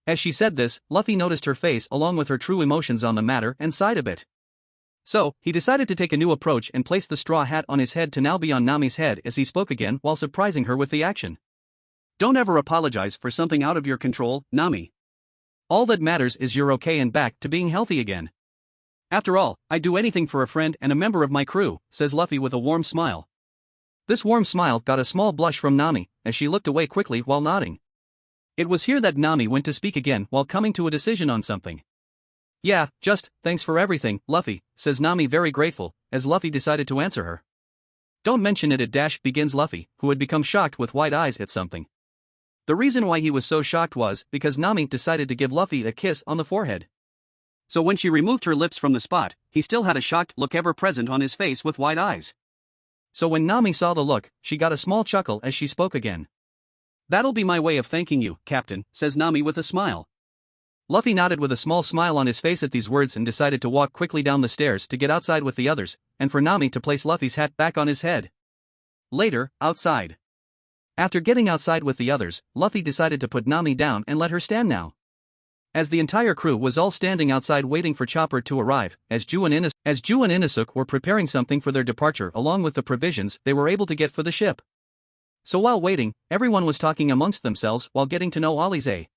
As she said this, Luffy noticed her face along with her true emotions on the matter and sighed a bit. So, he decided to take a new approach and place the straw hat on his head to now be on Nami's head as he spoke again while surprising her with the action. Don't ever apologize for something out of your control, Nami. All that matters is you're okay and back to being healthy again. After all, I'd do anything for a friend and a member of my crew, says Luffy with a warm smile. This warm smile got a small blush from Nami, as she looked away quickly while nodding. It was here that Nami went to speak again while coming to a decision on something. Yeah, just, thanks for everything, Luffy, says Nami very grateful, as Luffy decided to answer her. Don't mention it begins Luffy, who had become shocked with wide eyes at something. The reason why he was so shocked was because Nami decided to give Luffy a kiss on the forehead. So when she removed her lips from the spot, he still had a shocked look ever present on his face with wide eyes. So when Nami saw the look, she got a small chuckle as she spoke again. That'll be my way of thanking you, Captain, says Nami with a smile. Luffy nodded with a small smile on his face at these words and decided to walk quickly down the stairs to get outside with the others, and for Nami to place Luffy's hat back on his head. Later, outside. After getting outside with the others, Luffy decided to put Nami down and let her stand now. As the entire crew was all standing outside waiting for Chopper to arrive, as Ju and Inosuke were preparing something for their departure along with the provisions they were able to get for the ship. So while waiting, everyone was talking amongst themselves while getting to know Alize.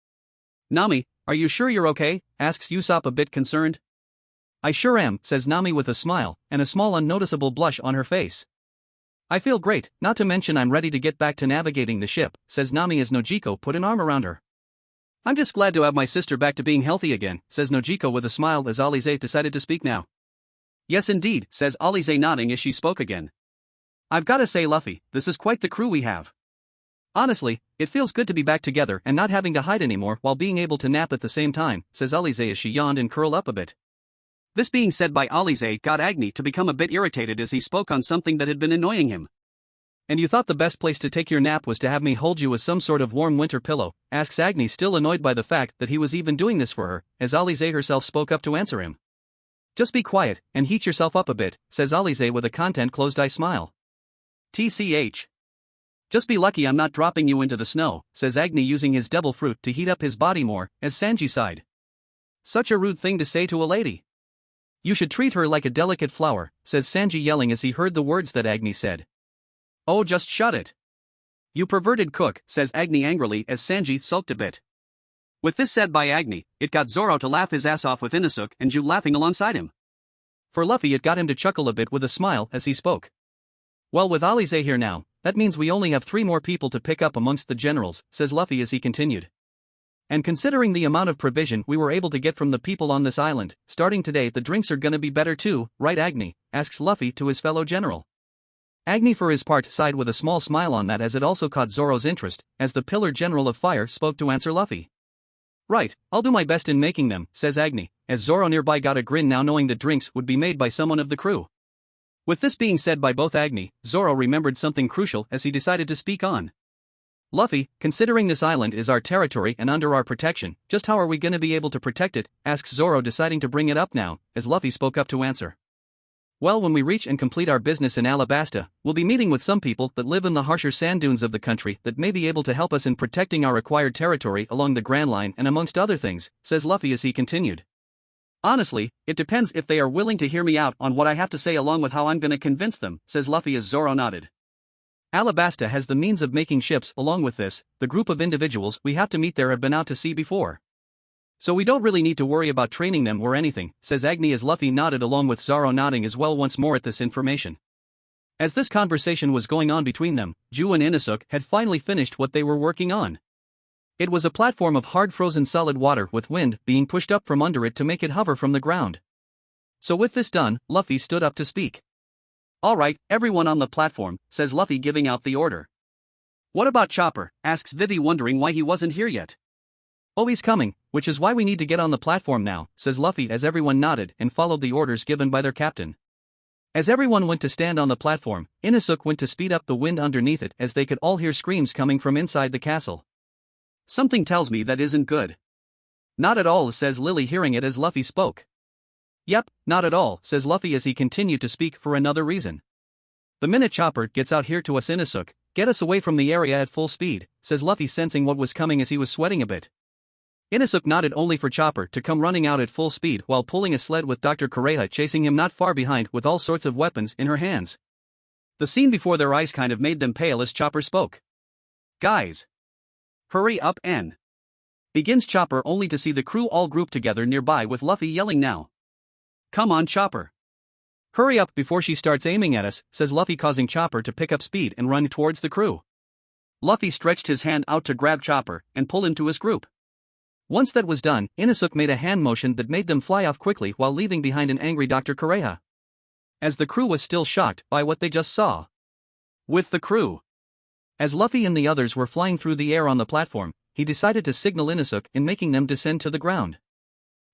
Nami, are you sure you're okay? Asks Usopp a bit concerned. I sure am, says Nami with a smile, and a small unnoticeable blush on her face. I feel great, not to mention I'm ready to get back to navigating the ship, says Nami as Nojiko put an arm around her. I'm just glad to have my sister back to being healthy again, says Nojiko with a smile as Alize decided to speak now. Yes indeed, says Alize nodding as she spoke again. I've gotta say Luffy, this is quite the crew we have. Honestly, it feels good to be back together and not having to hide anymore while being able to nap at the same time, says Alize as she yawned and curled up a bit. This being said by Alize got Agni to become a bit irritated as he spoke on something that had been annoying him. And you thought the best place to take your nap was to have me hold you as some sort of warm winter pillow, asks Agni, still annoyed by the fact that he was even doing this for her, as Alize herself spoke up to answer him. Just be quiet and heat yourself up a bit, says Alize with a content closed eye smile. TCH. Just be lucky I'm not dropping you into the snow, says Agni using his devil fruit to heat up his body more, as Sanji sighed. Such a rude thing to say to a lady. You should treat her like a delicate flower, says Sanji yelling as he heard the words that Agni said. Oh just shut it. You perverted cook, says Agni angrily as Sanji sulked a bit. With this said by Agni, it got Zoro to laugh his ass off with Inosuke and Ju laughing alongside him. For Luffy it got him to chuckle a bit with a smile as he spoke. Well with Alize here now, that means we only have 3 more people to pick up amongst the generals, says Luffy as he continued. And considering the amount of provision we were able to get from the people on this island, starting today the drinks are gonna be better too, right Agni, asks Luffy to his fellow general. Agni for his part sighed with a small smile on that as it also caught Zoro's interest, as the Pillar General of Fire spoke to answer Luffy. Right, I'll do my best in making them, says Agni, as Zoro nearby got a grin now knowing that drinks would be made by someone of the crew. With this being said by both Agni, Zoro remembered something crucial as he decided to speak on. Luffy, considering this island is our territory and under our protection, just how are we gonna be able to protect it, asks Zoro deciding to bring it up now, as Luffy spoke up to answer. Well when we reach and complete our business in Alabasta, we'll be meeting with some people that live in the harsher sand dunes of the country that may be able to help us in protecting our acquired territory along the Grand Line and amongst other things, says Luffy as he continued. Honestly, it depends if they are willing to hear me out on what I have to say along with how I'm gonna convince them, says Luffy as Zoro nodded. Alabasta has the means of making ships. Along with this, the group of individuals we have to meet there have been out to sea before. So we don't really need to worry about training them or anything, says Agni as Luffy nodded along with Zoro nodding as well once more at this information. As this conversation was going on between them, Ju and Inosuke had finally finished what they were working on. It was a platform of hard frozen solid water with wind being pushed up from under it to make it hover from the ground. So with this done, Luffy stood up to speak. Alright, everyone on the platform, says Luffy giving out the order. What about Chopper, asks Vivi wondering why he wasn't here yet. Oh he's coming, which is why we need to get on the platform now, says Luffy as everyone nodded and followed the orders given by their captain. As everyone went to stand on the platform, Inosuke went to speed up the wind underneath it as they could all hear screams coming from inside the castle. Something tells me that isn't good. Not at all, says Lily hearing it as Luffy spoke. Yep, not at all, says Luffy as he continued to speak for another reason. The minute Chopper gets out here to us Inosuke, get us away from the area at full speed, says Luffy sensing what was coming as he was sweating a bit. Inosuke nodded only for Chopper to come running out at full speed while pulling a sled with Dr. Kureha chasing him not far behind with all sorts of weapons in her hands. The scene before their eyes kind of made them pale as Chopper spoke. Guys! Hurry up and... Begins Chopper only to see the crew all grouped together nearby with Luffy yelling now. Come on, Chopper. Hurry up before she starts aiming at us, says Luffy, causing Chopper to pick up speed and run towards the crew. Luffy stretched his hand out to grab Chopper and pull into his group. Once that was done, Inosuke made a hand motion that made them fly off quickly while leaving behind an angry Dr. Kureha. As the crew was still shocked by what they just saw. With the crew. As Luffy and the others were flying through the air on the platform, he decided to signal Inosuke in making them descend to the ground.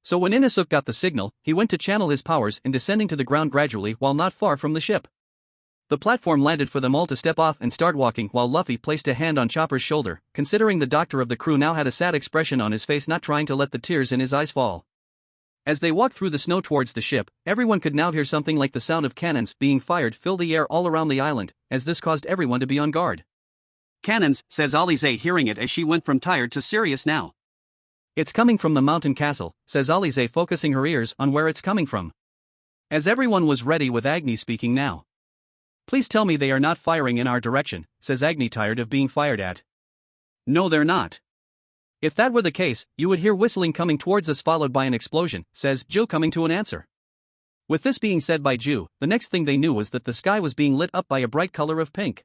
So when Inosuke got the signal, he went to channel his powers in descending to the ground gradually while not far from the ship. The platform landed for them all to step off and start walking while Luffy placed a hand on Chopper's shoulder, considering the doctor of the crew now had a sad expression on his face, not trying to let the tears in his eyes fall. As they walked through the snow towards the ship, everyone could now hear something like the sound of cannons being fired fill the air all around the island, as this caused everyone to be on guard. Cannons, says Alize, hearing it as she went from tired to serious now. It's coming from the mountain castle, says Alize, focusing her ears on where it's coming from. As everyone was ready with Agni speaking now. Please tell me they are not firing in our direction, says Agni, tired of being fired at. No, they're not. If that were the case, you would hear whistling coming towards us followed by an explosion, says Joe, coming to an answer. With this being said by Joe, the next thing they knew was that the sky was being lit up by a bright color of pink.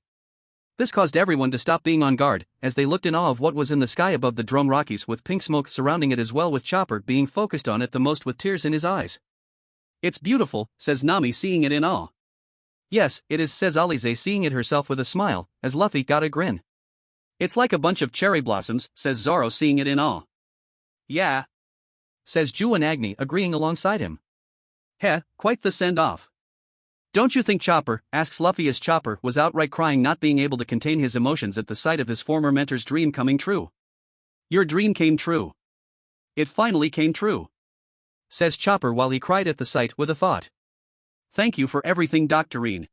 This caused everyone to stop being on guard, as they looked in awe of what was in the sky above the Drum Rockies, with pink smoke surrounding it, as well with Chopper being focused on it the most with tears in his eyes. It's beautiful, says Nami, seeing it in awe. Yes, it is, says Alize, seeing it herself with a smile, as Luffy got a grin. It's like a bunch of cherry blossoms, says Zoro, seeing it in awe. Yeah, says Ju and Agni, agreeing alongside him. Heh, quite the send-off. Don't you think, Chopper, asks Luffy as Chopper was outright crying, not being able to contain his emotions at the sight of his former mentor's dream coming true. Your dream came true. It finally came true, says Chopper while he cried at the sight with a thought. Thank you for everything, Doctorine.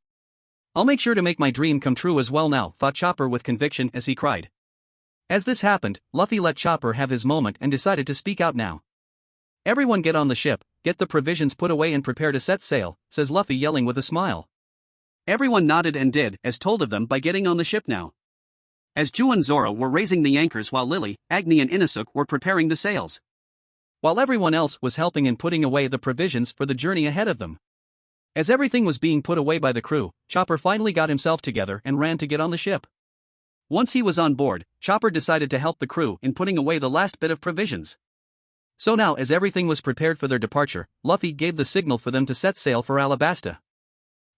I'll make sure to make my dream come true as well now, thought Chopper with conviction as he cried. As this happened, Luffy let Chopper have his moment and decided to speak out now. Everyone get on the ship, get the provisions put away and prepare to set sail, says Luffy, yelling with a smile. Everyone nodded and did as told of them by getting on the ship now. As Ju and Zoro were raising the anchors while Lily, Agni and Inosuke were preparing the sails. While everyone else was helping in putting away the provisions for the journey ahead of them. As everything was being put away by the crew, Chopper finally got himself together and ran to get on the ship. Once he was on board, Chopper decided to help the crew in putting away the last bit of provisions. So now, as everything was prepared for their departure, Luffy gave the signal for them to set sail for Alabasta.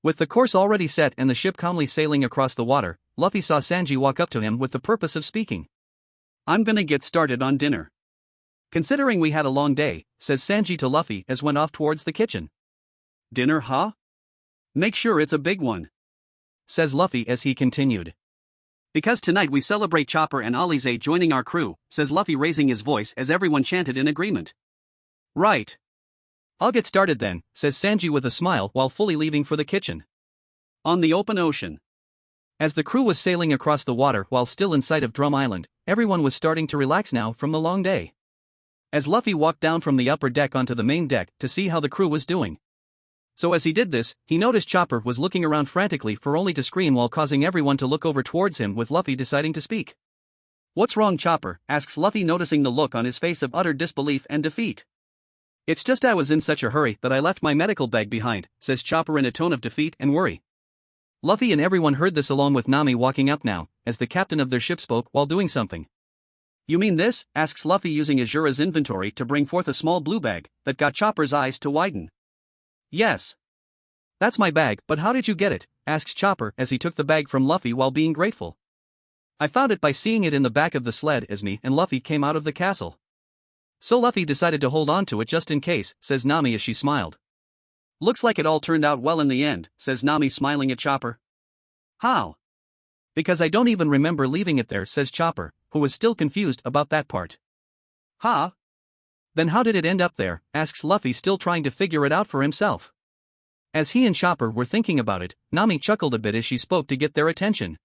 With the course already set and the ship calmly sailing across the water, Luffy saw Sanji walk up to him with the purpose of speaking. I'm gonna get started on dinner. Considering we had a long day, says Sanji to Luffy as went off towards the kitchen. Dinner, huh? Make sure it's a big one, says Luffy as he continued. Because tonight we celebrate Chopper and Alize joining our crew, says Luffy, raising his voice as everyone chanted in agreement. Right. I'll get started then, says Sanji with a smile while fully leaving for the kitchen. On the open ocean. As the crew was sailing across the water while still in sight of Drum Island, everyone was starting to relax now from the long day. As Luffy walked down from the upper deck onto the main deck to see how the crew was doing. So as he did this, he noticed Chopper was looking around frantically for only to scream while causing everyone to look over towards him, with Luffy deciding to speak. What's wrong, Chopper? Asks Luffy, noticing the look on his face of utter disbelief and defeat. It's just I was in such a hurry that I left my medical bag behind, says Chopper in a tone of defeat and worry. Luffy and everyone heard this along with Nami walking up now, as the captain of their ship spoke while doing something. You mean this? Asks Luffy, using Asura's inventory to bring forth a small blue bag that got Chopper's eyes to widen. Yes. That's my bag, but how did you get it? Asks Chopper as he took the bag from Luffy while being grateful. I found it by seeing it in the back of the sled as me and Luffy came out of the castle. So Luffy decided to hold on to it just in case, says Nami as she smiled. Looks like it all turned out well in the end, says Nami, smiling at Chopper. How? Because I don't even remember leaving it there, says Chopper, who was still confused about that part. Huh? Then how did it end up there? Asks Luffy, still trying to figure it out for himself. As he and Chopper were thinking about it, Nami chuckled a bit as she spoke to get their attention.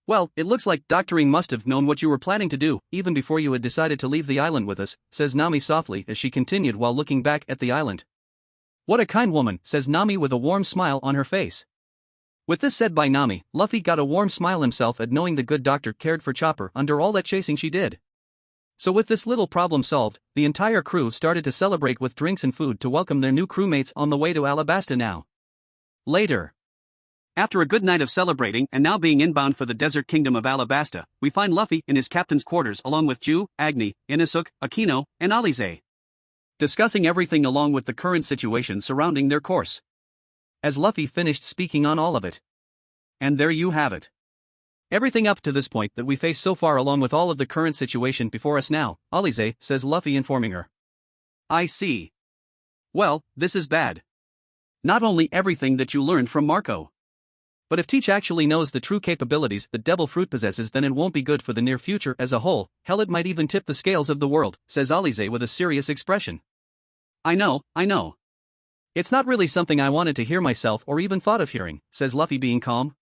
Well, it looks like Doctoring must have known what you were planning to do, even before you had decided to leave the island with us, says Nami softly as she continued while looking back at the island. What a kind woman, says Nami with a warm smile on her face. With this said by Nami, Luffy got a warm smile himself at knowing the good doctor cared for Chopper under all that chasing she did. So with this little problem solved, the entire crew started to celebrate with drinks and food to welcome their new crewmates on the way to Alabasta now. Later. After a good night of celebrating and now being inbound for the desert kingdom of Alabasta, we find Luffy in his captain's quarters along with Ju, Agni, Inosuke, Akino, and Alize, discussing everything along with the current situation surrounding their course. As Luffy finished speaking on all of it. And there you have it. Everything up to this point that we face so far along with all of the current situation before us now, Alize, says Luffy informing her. I see. Well, this is bad. Not only everything that you learned from Marco. But if Teach actually knows the true capabilities that Devil Fruit possesses, then it won't be good for the near future as a whole. Hell, it might even tip the scales of the world, says Alize with a serious expression. I know. It's not really something I wanted to hear myself or even thought of hearing, says Luffy being calm.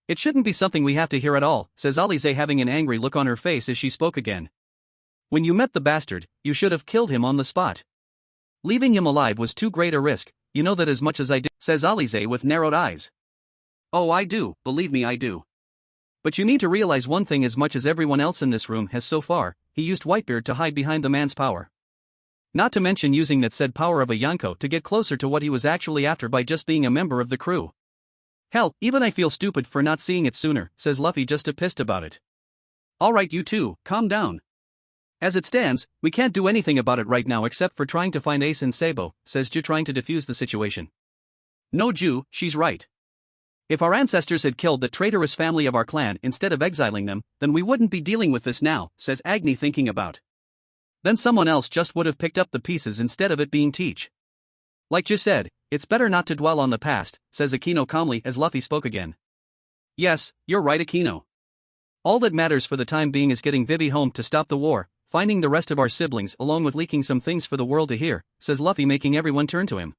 It shouldn't be something we have to hear at all, says Alize having an angry look on her face as she spoke again. When you met the bastard, you should have killed him on the spot. Leaving him alive was too great a risk, you know that as much as I do, says Alize with narrowed eyes. Oh, I do, believe me, I do. But you need to realize one thing: as much as everyone else in this room has so far, he used Whitebeard to hide behind the man's power. Not to mention using that said power of a Yonko to get closer to what he was actually after by just being a member of the crew. Hell, even I feel stupid for not seeing it sooner, says Luffy just a pissed about it. Alright, you two, calm down. As it stands, we can't do anything about it right now except for trying to find Ace and Sabo, says Ju, trying to defuse the situation. No, Ju, she's right. If our ancestors had killed the traitorous family of our clan instead of exiling them, then we wouldn't be dealing with this now, says Agni thinking about. Then someone else just would have picked up the pieces instead of it being Teach. Like you said, it's better not to dwell on the past, says Akino calmly as Luffy spoke again. Yes, you're right, Akino. All that matters for the time being is getting Vivi home to stop the war, finding the rest of our siblings along with leaking some things for the world to hear, says Luffy, making everyone turn to him.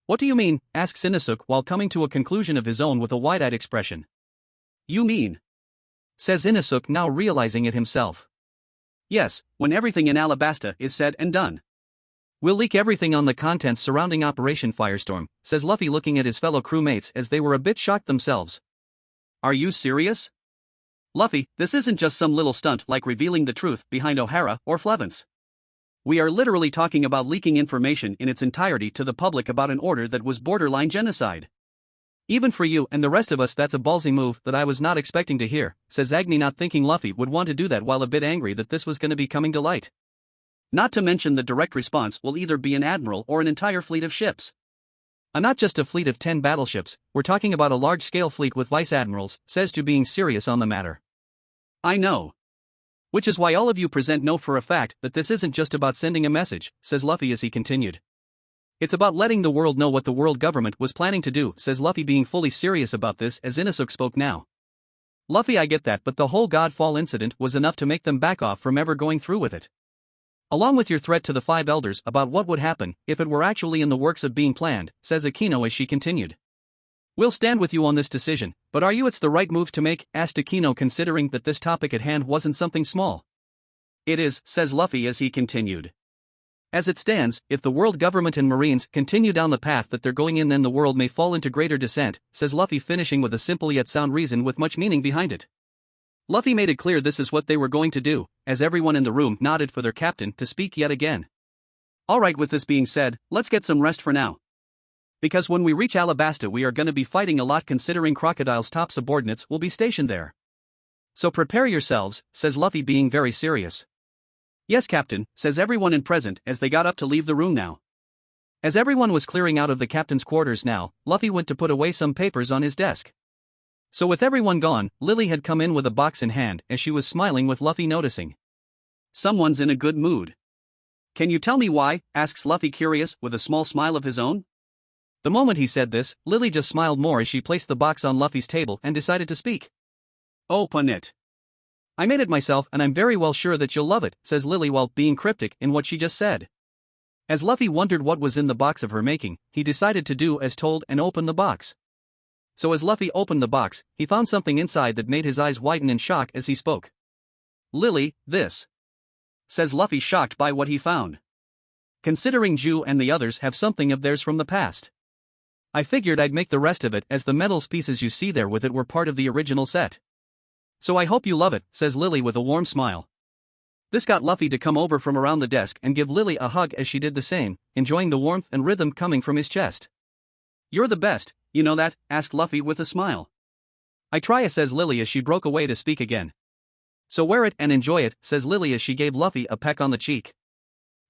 What do you mean? Asks Inosuke while coming to a conclusion of his own with a wide-eyed expression. You mean? Says Inosuke, now realizing it himself. Yes, when everything in Alabasta is said and done. We'll leak everything on the contents surrounding Operation Firestorm, says Luffy, looking at his fellow crewmates as they were a bit shocked themselves. Are you serious? Luffy, this isn't just some little stunt like revealing the truth behind O'Hara or Flevance. We are literally talking about leaking information in its entirety to the public about an order that was borderline genocide. Even for you and the rest of us, that's a ballsy move that I was not expecting to hear, says Agni, not thinking Luffy would want to do that while a bit angry that this was going to be coming to light. Not to mention the direct response will either be an admiral or an entire fleet of ships. Not just a fleet of 10 battleships, we're talking about a large-scale fleet with vice admirals, says Ju, being serious on the matter. I know. Which is why all of you present know for a fact that this isn't just about sending a message, says Luffy as he continued. It's about letting the world know what the world government was planning to do, says Luffy, being fully serious about this as Inosuke spoke now. Luffy, I get that, but the whole Godfall incident was enough to make them back off from ever going through with it. Along with your threat to the 5 elders about what would happen if it were actually in the works of being planned, says Akino as she continued. We'll stand with you on this decision, but are you it's the right move to make, asked Akino, considering that this topic at hand wasn't something small. It is, says Luffy as he continued. As it stands, if the world government and marines continue down the path that they're going in, then the world may fall into greater descent, says Luffy, finishing with a simple yet sound reason with much meaning behind it. Luffy made it clear this is what they were going to do, as everyone in the room nodded for their captain to speak yet again. Alright, with this being said, let's get some rest for now. Because when we reach Alabasta we are gonna be fighting a lot, considering Crocodile's top subordinates will be stationed there. So prepare yourselves, says Luffy, being very serious. Yes, Captain, says everyone in present as they got up to leave the room now. As everyone was clearing out of the captain's quarters now, Luffy went to put away some papers on his desk. So with everyone gone, Lily had come in with a box in hand as she was smiling, with Luffy noticing. Someone's in a good mood. Can you tell me why? Asks Luffy, curious, with a small smile of his own. The moment he said this, Lily just smiled more as she placed the box on Luffy's table and decided to speak. Open it. I made it myself and I'm very well sure that you'll love it, says Lily while being cryptic in what she just said. As Luffy wondered what was in the box of her making, he decided to do as told and open the box. So as Luffy opened the box, he found something inside that made his eyes widen in shock as he spoke. Lily, this. Says Luffy, shocked by what he found. Considering Ju and the others have something of theirs from the past. I figured I'd make the rest of it, as the metals pieces you see there with it were part of the original set. So I hope you love it, says Lily with a warm smile. This got Luffy to come over from around the desk and give Lily a hug as she did the same, enjoying the warmth and rhythm coming from his chest. "You're the best, you know that?" asked Luffy with a smile. "I try," says Lily as she broke away to speak again. "So wear it and enjoy it," says Lily as she gave Luffy a peck on the cheek.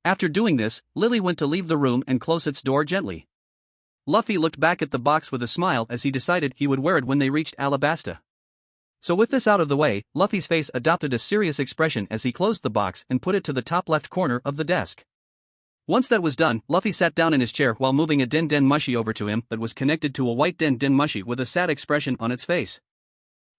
After doing this, Lily went to leave the room and close its door gently. Luffy looked back at the box with a smile as he decided he would wear it when they reached Alabasta. So with this out of the way, Luffy's face adopted a serious expression as he closed the box and put it to the top left corner of the desk. Once that was done, Luffy sat down in his chair while moving a Den Den mushie over to him that was connected to a white Den Den mushie with a sad expression on its face.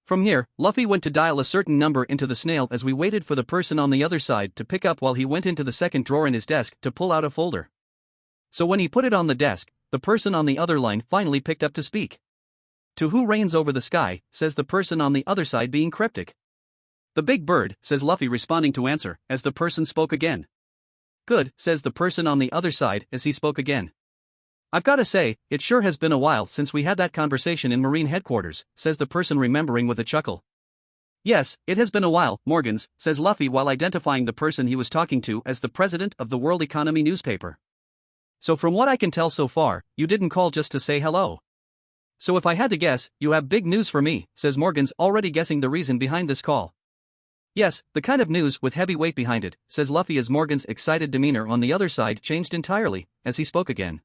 From here, Luffy went to dial a certain number into the snail as we waited for the person on the other side to pick up while he went into the second drawer in his desk to pull out a folder. So when he put it on the desk, the person on the other line finally picked up to speak. "To who reigns over the sky," says the person on the other side being cryptic. "The big bird," says Luffy responding to answer, as the person spoke again. "Good," says the person on the other side as he spoke again. "I've gotta say, it sure has been a while since we had that conversation in Marine headquarters," says the person remembering with a chuckle. "Yes, it has been a while, Morgans," says Luffy while identifying the person he was talking to as the president of the World Economy newspaper. "So from what I can tell so far, you didn't call just to say hello. So if I had to guess, you have big news for me," says Morgans, already guessing the reason behind this call. "Yes, the kind of news with heavy weight behind it," says Luffy as Morgan's excited demeanor on the other side changed entirely as he spoke again.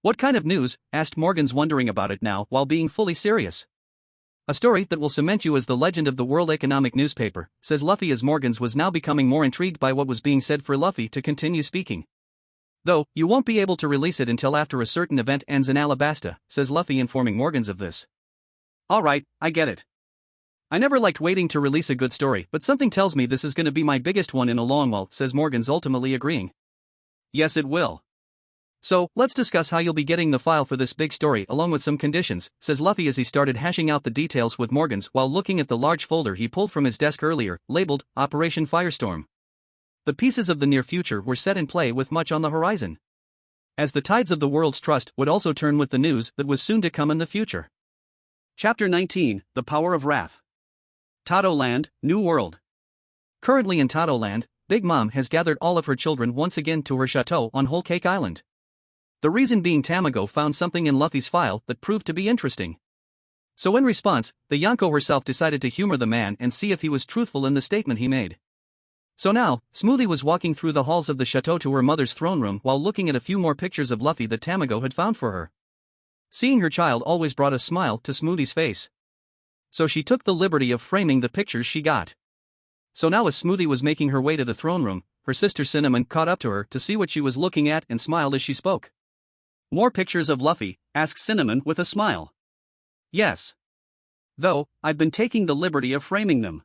"What kind of news?" asked Morgans, wondering about it now while being fully serious. "A story that will cement you as the legend of the World Economic newspaper," says Luffy as Morgans was now becoming more intrigued by what was being said for Luffy to continue speaking. "Though, you won't be able to release it until after a certain event ends in Alabasta," says Luffy, informing Morgans of this. "Alright, I get it. I never liked waiting to release a good story, but something tells me this is gonna be my biggest one in a long while," says Morgans, ultimately agreeing. "Yes, it will. So, let's discuss how you'll be getting the file for this big story along with some conditions," says Luffy as he started hashing out the details with Morgans while looking at the large folder he pulled from his desk earlier, labeled Operation Firestorm. The pieces of the near future were set in play with much on the horizon, as the tides of the world's trust would also turn with the news that was soon to come in the future. Chapter 19, The Power of Wrath. Tato Land, New World. Currently in Tato Land, Big Mom has gathered all of her children once again to her chateau on Whole Cake Island. The reason being Tamago found something in Luffy's file that proved to be interesting. So in response, the Yonko herself decided to humor the man and see if he was truthful in the statement he made. So now, Smoothie was walking through the halls of the chateau to her mother's throne room while looking at a few more pictures of Luffy that Tamago had found for her. Seeing her child always brought a smile to Smoothie's face. So she took the liberty of framing the pictures she got. So now as Smoothie was making her way to the throne room, her sister Cinnamon caught up to her to see what she was looking at and smiled as she spoke. "More pictures of Luffy?" asked Cinnamon with a smile. "Yes. Though, I've been taking the liberty of framing them.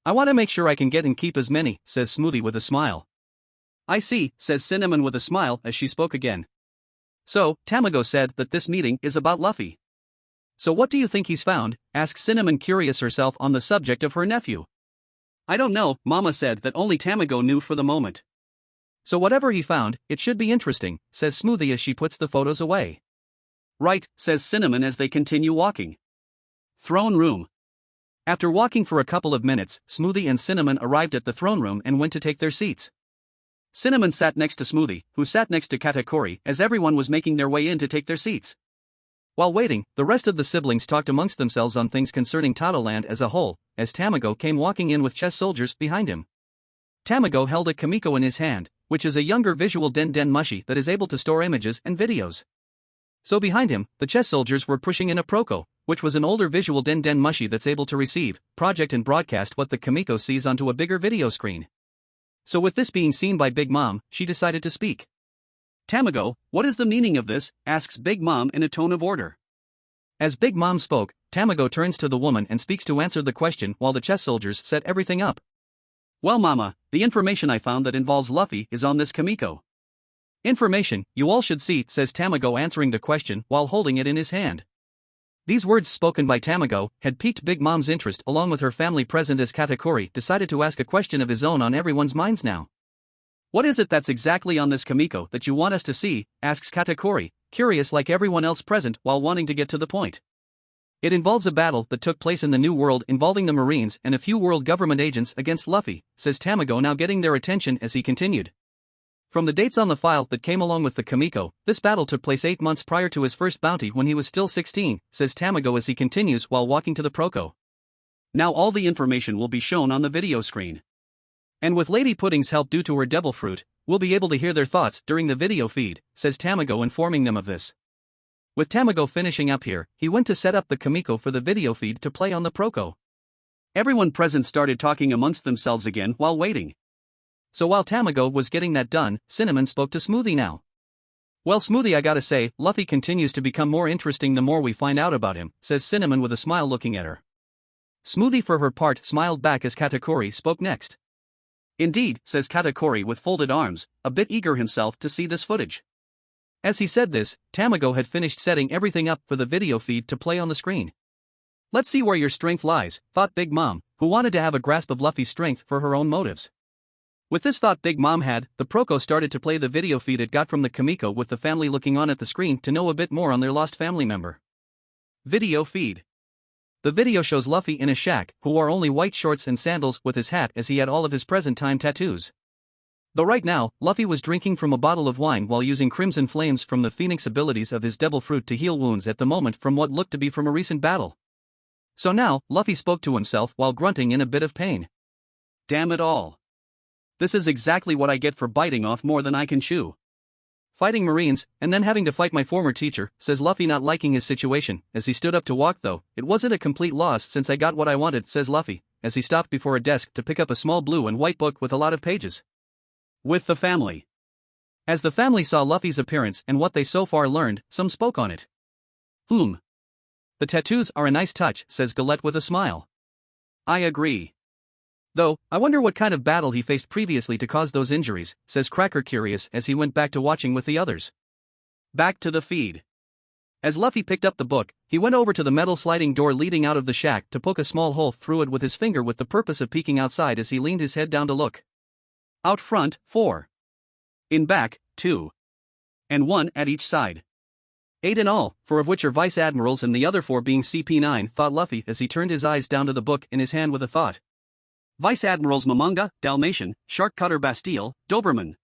I want to make sure I can get and keep as many," says Smoothie with a smile. "I see," says Cinnamon with a smile as she spoke again. "So, Tamago said that this meeting is about Luffy. So what do you think he's found?" asks Cinnamon, curious herself on the subject of her nephew. "I don't know, Mama said that only Tamago knew for the moment. So whatever he found, it should be interesting," says Smoothie as she puts the photos away. "Right," says Cinnamon as they continue walking. Throne room. After walking for a couple of minutes, Smoothie and Cinnamon arrived at the throne room and went to take their seats. Cinnamon sat next to Smoothie, who sat next to Katakuri as everyone was making their way in to take their seats. While waiting, the rest of the siblings talked amongst themselves on things concerning Totoland as a whole, as Tamago came walking in with chess soldiers behind him. Tamago held a Kamiko in his hand, which is a younger visual Den Den mushie that is able to store images and videos. So behind him, the chess soldiers were pushing in a Proko, which was an older visual Den Den mushie that's able to receive, project and broadcast what the Kamiko sees onto a bigger video screen. So with this being seen by Big Mom, she decided to speak. "Tamago, what is the meaning of this?" asks Big Mom in a tone of order. As Big Mom spoke, Tamago turns to the woman and speaks to answer the question while the chess soldiers set everything up. "Well, Mama, the information I found that involves Luffy is on this Kamiko." "Information you all should see," says Tamago, answering the question while holding it in his hand. These words spoken by Tamago had piqued Big Mom's interest, along with her family present as Katakuri decided to ask a question of his own on everyone's minds now. "What is it that's exactly on this Kamiko that you want us to see?" asks Katakuri, curious like everyone else present while wanting to get to the point. It involves a battle that took place in the New World involving the Marines and a few world government agents against Luffy, says Tamago, now getting their attention as he continued. From the dates on the file that came along with the Kamiko, this battle took place 8 months prior to his first bounty when he was still 16, says Tamago as he continues while walking to the Proco. Now all the information will be shown on the video screen. And with Lady Pudding's help due to her devil fruit, we'll be able to hear their thoughts during the video feed, says Tamago, informing them of this. With Tamago finishing up here, he went to set up the Kamiko for the video feed to play on the Proco. Everyone present started talking amongst themselves again while waiting. So while Tamago was getting that done, Cinnamon spoke to Smoothie now. Well, Smoothie, I gotta say, Luffy continues to become more interesting the more we find out about him, says Cinnamon with a smile looking at her. Smoothie for her part smiled back as Katakuri spoke next. Indeed, says Katakuri with folded arms, a bit eager himself to see this footage. As he said this, Tamago had finished setting everything up for the video feed to play on the screen. Let's see where your strength lies, thought Big Mom, who wanted to have a grasp of Luffy's strength for her own motives. With this thought Big Mom had, the Proco started to play the video feed it got from the Kamiko with the family looking on at the screen to know a bit more on their lost family member. Video feed. The video shows Luffy in a shack, who wore only white shorts and sandals with his hat as he had all of his present time tattoos. Though right now, Luffy was drinking from a bottle of wine while using crimson flames from the phoenix abilities of his devil fruit to heal wounds at the moment from what looked to be from a recent battle. So now, Luffy spoke to himself while grunting in a bit of pain. Damn it all. This is exactly what I get for biting off more than I can chew. Fighting Marines, and then having to fight my former teacher, says Luffy, not liking his situation. As he stood up to walk though, it wasn't a complete loss since I got what I wanted, says Luffy, as he stopped before a desk to pick up a small blue and white book with a lot of pages. With the family. As the family saw Luffy's appearance and what they so far learned, some spoke on it. The tattoos are a nice touch, says Galette with a smile. I agree. Though, I wonder what kind of battle he faced previously to cause those injuries, says Cracker curious as he went back to watching with the others. Back to the feed. As Luffy picked up the book, he went over to the metal sliding door leading out of the shack to poke a small hole through it with his finger with the purpose of peeking outside as he leaned his head down to look. Out front, 4. In back, 2. And 1 at each side. 8 in all, 4 of which are vice admirals and the other 4 being CP9, thought Luffy as he turned his eyes down to the book in his hand with a thought. Vice Admirals Momonga, Dalmatian, Shark Cutter Bastille, Doberman.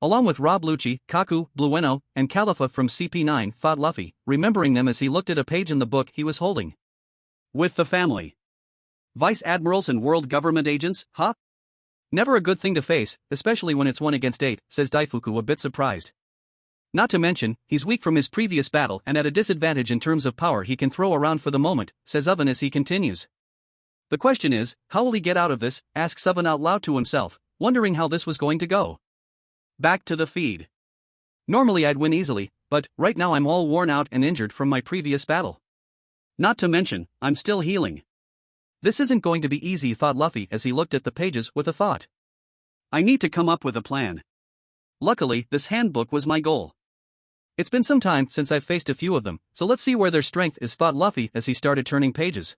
Along with Rob Lucci, Kaku, Blueno, and Califa from CP9, thought Luffy, remembering them as he looked at a page in the book he was holding. With the family. Vice Admirals and World Government agents, huh? Never a good thing to face, especially when it's 1 against 8, says Daifuku a bit surprised. Not to mention, he's weak from his previous battle and at a disadvantage in terms of power he can throw around for the moment, says Oven as he continues. The question is, how will he get out of this, asks Oven out loud to himself, wondering how this was going to go. Back to the feed. Normally I'd win easily, but right now I'm all worn out and injured from my previous battle. Not to mention, I'm still healing. This isn't going to be easy, thought Luffy as he looked at the pages with a thought. I need to come up with a plan. Luckily, this handbook was my goal. It's been some time since I've faced a few of them, so let's see where their strength is, thought Luffy as he started turning pages.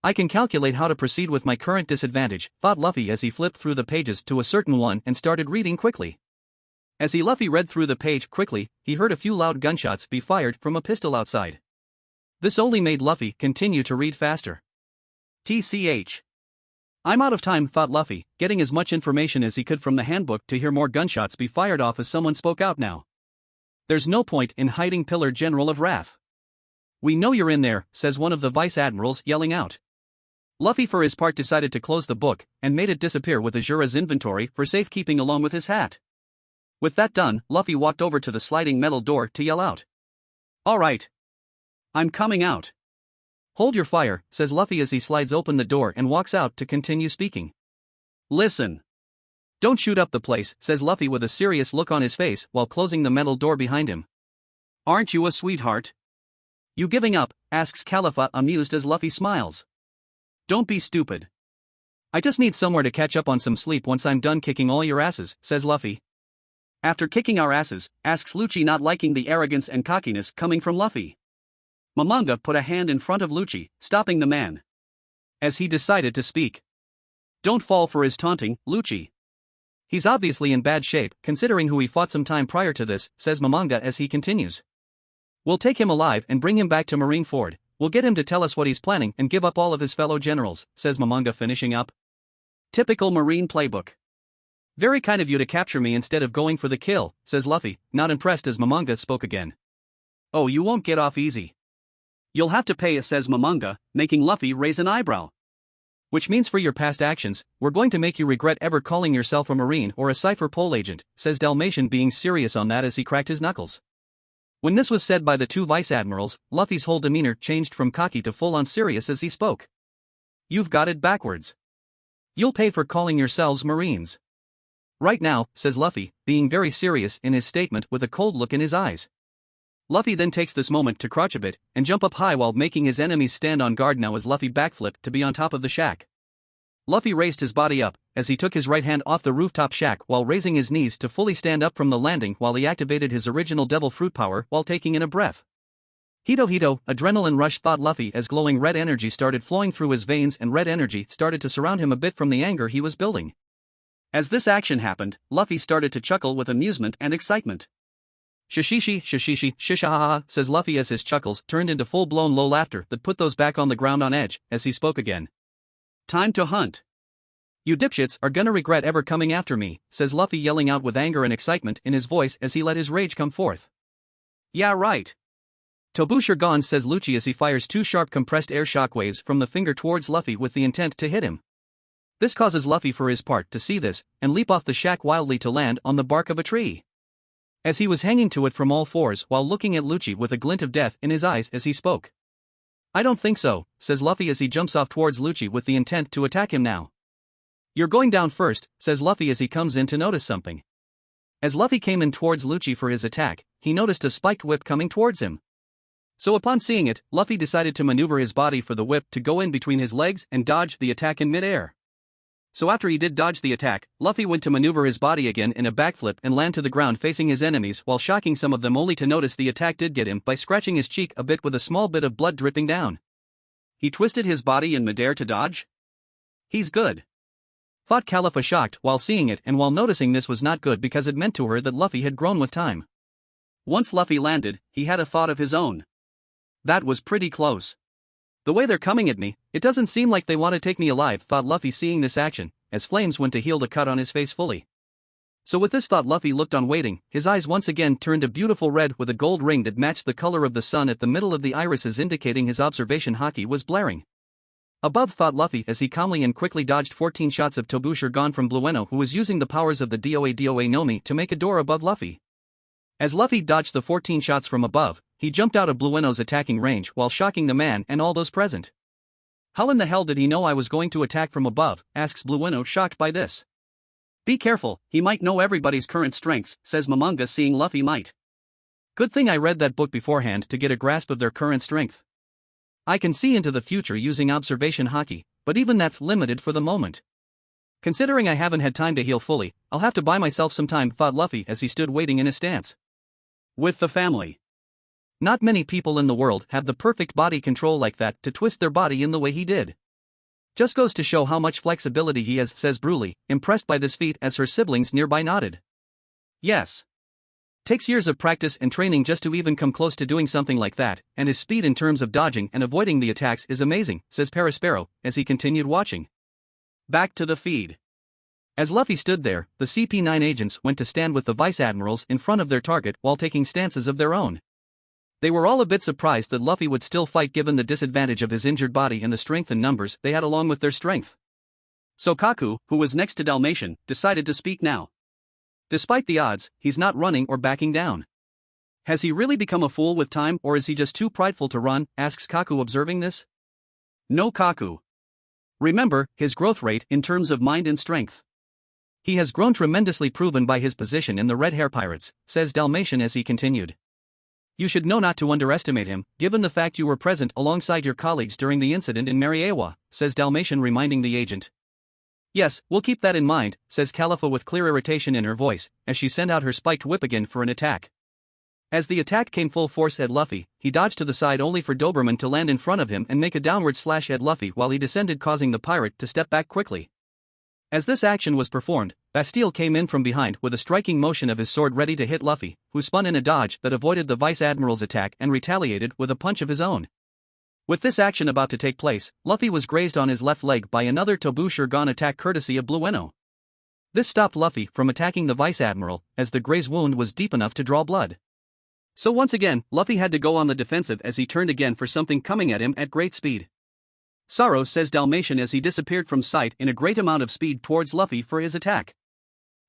I can calculate how to proceed with my current disadvantage, thought Luffy as he flipped through the pages to a certain one and started reading quickly. As Luffy read through the page quickly, he heard a few loud gunshots be fired from a pistol outside. This only made Luffy continue to read faster. TCH. I'm out of time, thought Luffy, getting as much information as he could from the handbook to hear more gunshots be fired off as someone spoke out now. There's no point in hiding, Pillar General of Wrath. We know you're in there, says one of the vice admirals, yelling out. Luffy for his part decided to close the book and made it disappear with Asura's inventory for safekeeping along with his hat. With that done, Luffy walked over to the sliding metal door to yell out. All right. I'm coming out. Hold your fire, says Luffy as he slides open the door and walks out to continue speaking. Listen. Don't shoot up the place, says Luffy with a serious look on his face while closing the metal door behind him. Aren't you a sweetheart? You giving up, asks Califa amused as Luffy smiles. Don't be stupid. I just need somewhere to catch up on some sleep once I'm done kicking all your asses, says Luffy. After kicking our asses, asks Lucci, not liking the arrogance and cockiness coming from Luffy. Momonga put a hand in front of Lucci, stopping the man. As he decided to speak. Don't fall for his taunting, Lucci. He's obviously in bad shape, considering who he fought some time prior to this, says Momonga as he continues. We'll take him alive and bring him back to Marineford, we'll get him to tell us what he's planning and give up all of his fellow generals, says Momonga, finishing up. Typical Marine playbook. Very kind of you to capture me instead of going for the kill, says Luffy, not impressed as Momonga spoke again. Oh, you won't get off easy. You'll have to pay us, says Momonga, making Luffy raise an eyebrow. Which means for your past actions, we're going to make you regret ever calling yourself a Marine or a Cypher Pole agent, says Dalmatian, being serious on that as he cracked his knuckles. When this was said by the two vice admirals, Luffy's whole demeanor changed from cocky to full-on serious as he spoke. You've got it backwards. You'll pay for calling yourselves Marines. Right now, says Luffy, being very serious in his statement with a cold look in his eyes. Luffy then takes this moment to crouch a bit and jump up high while making his enemies stand on guard now as Luffy backflipped to be on top of the shack. Luffy raised his body up as he took his right hand off the rooftop shack while raising his knees to fully stand up from the landing while he activated his original devil fruit power while taking in a breath. Hito, adrenaline rush, thought Luffy as glowing red energy started flowing through his veins and red energy started to surround him a bit from the anger he was building. As this action happened, Luffy started to chuckle with amusement and excitement. Shishishi, shishahaha, says Luffy as his chuckles turned into full-blown low laughter that put those back on the ground on edge as he spoke again. Time to hunt. You dipshits are gonna regret ever coming after me, says Luffy, yelling out with anger and excitement in his voice as he let his rage come forth. Yeah, right. Tobushir gone, says Lucci as he fires two sharp compressed air shockwaves from the finger towards Luffy with the intent to hit him. This causes Luffy for his part to see this and leap off the shack wildly to land on the bark of a tree. As he was hanging to it from all fours while looking at Lucci with a glint of death in his eyes as he spoke. I don't think so, says Luffy as he jumps off towards Lucci with the intent to attack him now. You're going down first, says Luffy as he comes in to notice something. As Luffy came in towards Lucci for his attack, he noticed a spiked whip coming towards him. So upon seeing it, Luffy decided to maneuver his body for the whip to go in between his legs and dodge the attack in mid-air. So after he did dodge the attack, Luffy went to maneuver his body again in a backflip and land to the ground facing his enemies while shocking some of them only to notice the attack did get him by scratching his cheek a bit with a small bit of blood dripping down. He twisted his body in midair to dodge? He's good. Thought Califa, shocked while seeing it and while noticing this was not good because it meant to her that Luffy had grown with time. Once Luffy landed, he had a thought of his own. That was pretty close. The way they're coming at me, it doesn't seem like they want to take me alive, thought Luffy, seeing this action, as flames went to heal the cut on his face fully. So with this thought, Luffy looked on waiting, his eyes once again turned a beautiful red with a gold ring that matched the color of the sun at the middle of the irises, indicating his observation haki was blaring. Above, thought Luffy as he calmly and quickly dodged 14 shots of Tobushir gone from Blueno, who was using the powers of the DOA no Mi to make a door above Luffy. As Luffy dodged the 14 shots from above, he jumped out of Blueno's attacking range while shocking the man and all those present. How in the hell did he know I was going to attack from above, asks Blueno, shocked by this. Be careful, he might know everybody's current strengths, says Momonga, seeing Luffy might. Good thing I read that book beforehand to get a grasp of their current strength. I can see into the future using observation haki, but even that's limited for the moment. Considering I haven't had time to heal fully, I'll have to buy myself some time, thought Luffy as he stood waiting in his stance. With the family. Not many people in the world have the perfect body control like that to twist their body in the way he did. Just goes to show how much flexibility he has, says Bruley, impressed by this feat as her siblings nearby nodded. Yes. Takes years of practice and training just to even come close to doing something like that, and his speed in terms of dodging and avoiding the attacks is amazing, says Paraspero, as he continued watching. Back to the feed. As Luffy stood there, the CP9 agents went to stand with the vice admirals in front of their target while taking stances of their own. They were all a bit surprised that Luffy would still fight given the disadvantage of his injured body and the strength and numbers they had along with their strength. So Kaku, who was next to Dalmatian, decided to speak now. Despite the odds, he's not running or backing down. Has he really become a fool with time, or is he just too prideful to run, asks Kaku, observing this. No, Kaku. Remember his growth rate in terms of mind and strength. He has grown tremendously, proven by his position in the Red Hair Pirates, says Dalmatian as he continued. You should know not to underestimate him, given the fact you were present alongside your colleagues during the incident in Mariewa, says Dalmatian, reminding the agent. Yes, we'll keep that in mind, says Califa with clear irritation in her voice, as she sent out her spiked whip again for an attack. As the attack came full force at Luffy, he dodged to the side only for Doberman to land in front of him and make a downward slash at Luffy while he descended, causing the pirate to step back quickly. As this action was performed, Bastille came in from behind with a striking motion of his sword ready to hit Luffy, who spun in a dodge that avoided the Vice Admiral's attack and retaliated with a punch of his own. With this action about to take place, Luffy was grazed on his left leg by another Tobusher attack courtesy of Blueno. This stopped Luffy from attacking the Vice Admiral, as the graze wound was deep enough to draw blood. So once again, Luffy had to go on the defensive as he turned again for something coming at him at great speed. Sorrow, says Dalmatian as he disappeared from sight in a great amount of speed towards Luffy for his attack.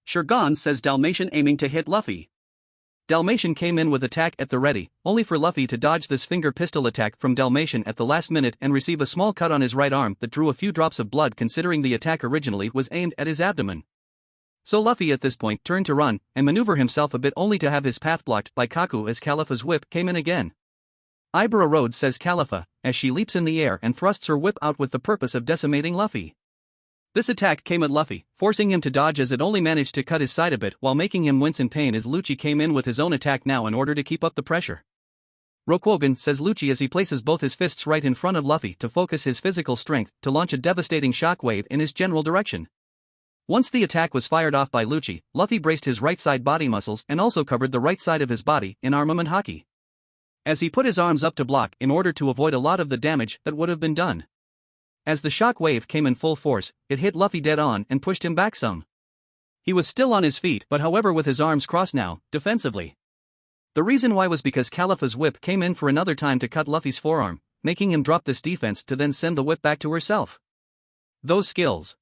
Sure gone, says Dalmatian, aiming to hit Luffy. Dalmatian came in with attack at the ready, only for Luffy to dodge this finger pistol attack from Dalmatian at the last minute and receive a small cut on his right arm that drew a few drops of blood considering the attack originally was aimed at his abdomen. So Luffy at this point turned to run and maneuver himself a bit only to have his path blocked by Kaku as Califa's whip came in again. Ibera Road, says Califa, as she leaps in the air and thrusts her whip out with the purpose of decimating Luffy. This attack came at Luffy, forcing him to dodge as it only managed to cut his side a bit while making him wince in pain as Lucci came in with his own attack now in order to keep up the pressure. Rokuogan, says Lucci as he places both his fists right in front of Luffy to focus his physical strength to launch a devastating shockwave in his general direction. Once the attack was fired off by Lucci, Luffy braced his right side body muscles and also covered the right side of his body in armament haki, as he put his arms up to block in order to avoid a lot of the damage that would have been done. As the shock wave came in full force, it hit Luffy dead on and pushed him back some. He was still on his feet but however with his arms crossed now, defensively. The reason why was because Califa's whip came in for another time to cut Luffy's forearm, making him drop this defense to then send the whip back to herself. Those skills.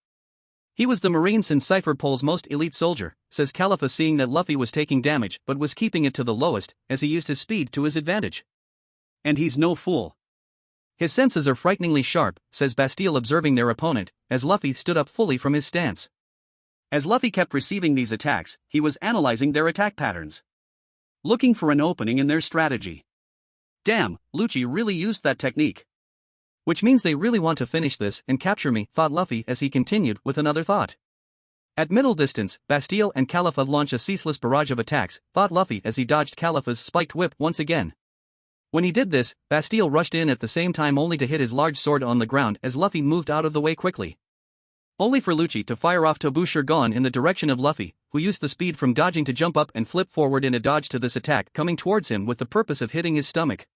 He was the Marine Cipher Pole's most elite soldier, says Califa, seeing that Luffy was taking damage but was keeping it to the lowest as he used his speed to his advantage. And he's no fool. His senses are frighteningly sharp, says Bastille, observing their opponent, as Luffy stood up fully from his stance. As Luffy kept receiving these attacks, he was analyzing their attack patterns, looking for an opening in their strategy. Damn, Lucci really used that technique. Which means they really want to finish this and capture me, thought Luffy as he continued with another thought. At middle distance, Bastille and Califa launch a ceaseless barrage of attacks, thought Luffy as he dodged Califa's spiked whip once again. When he did this, Bastille rushed in at the same time only to hit his large sword on the ground as Luffy moved out of the way quickly. Only for Lucci to fire off Tobusher in the direction of Luffy, who used the speed from dodging to jump up and flip forward in a dodge to this attack coming towards him with the purpose of hitting his stomach.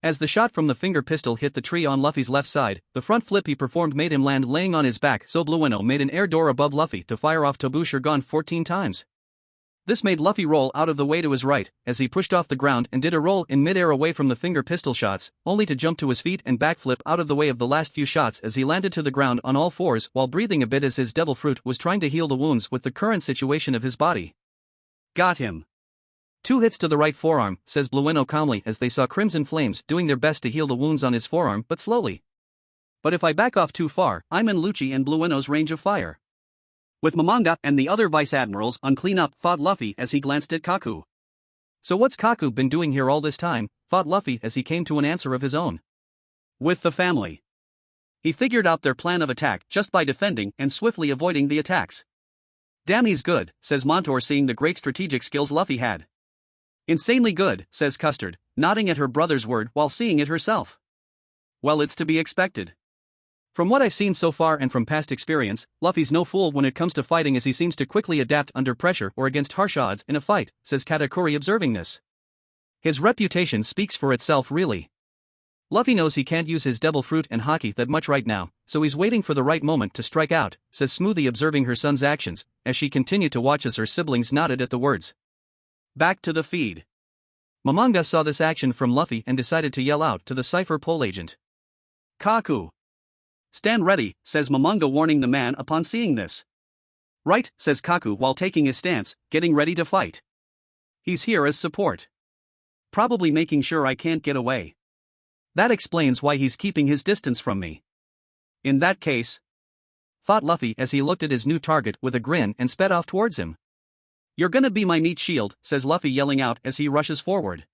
As the shot from the finger pistol hit the tree on Luffy's left side, the front flip he performed made him land laying on his back, so Blueno made an air door above Luffy to fire off Tobusher 14 times. This made Luffy roll out of the way to his right, as he pushed off the ground and did a roll in midair away from the finger pistol shots, only to jump to his feet and backflip out of the way of the last few shots as he landed to the ground on all fours while breathing a bit as his devil fruit was trying to heal the wounds with the current situation of his body. Got him. 2 hits to the right forearm, says Blueno calmly as they saw Crimson Flames doing their best to heal the wounds on his forearm but slowly. But if I back off too far, I'm in Lucci and Blueno's range of fire. With Momonga and the other Vice Admirals on cleanup, thought Luffy as he glanced at Kaku. So what's Kaku been doing here all this time, thought Luffy as he came to an answer of his own. With the family. He figured out their plan of attack just by defending and swiftly avoiding the attacks. Damn, he's good, says Montour, seeing the great strategic skills Luffy had. Insanely good, says Custard, nodding at her brother's word while seeing it herself. Well, it's to be expected. From what I've seen so far and from past experience, Luffy's no fool when it comes to fighting as he seems to quickly adapt under pressure or against harsh odds in a fight, says Katakuri, observing this. His reputation speaks for itself really. Luffy knows he can't use his devil fruit and haki that much right now, so he's waiting for the right moment to strike out, says Smoothie, observing her son's actions, as she continued to watch as her siblings nodded at the words. Back to the feed. Momonga saw this action from Luffy and decided to yell out to the Cipher Pole agent. Kaku. Stand ready, says Momonga, warning the man upon seeing this. Right, says Kaku while taking his stance, getting ready to fight. He's here as support. Probably making sure I can't get away. That explains why he's keeping his distance from me. In that case, thought Luffy as he looked at his new target with a grin and sped off towards him. You're gonna be my meat shield, says Luffy, yelling out as he rushes forward.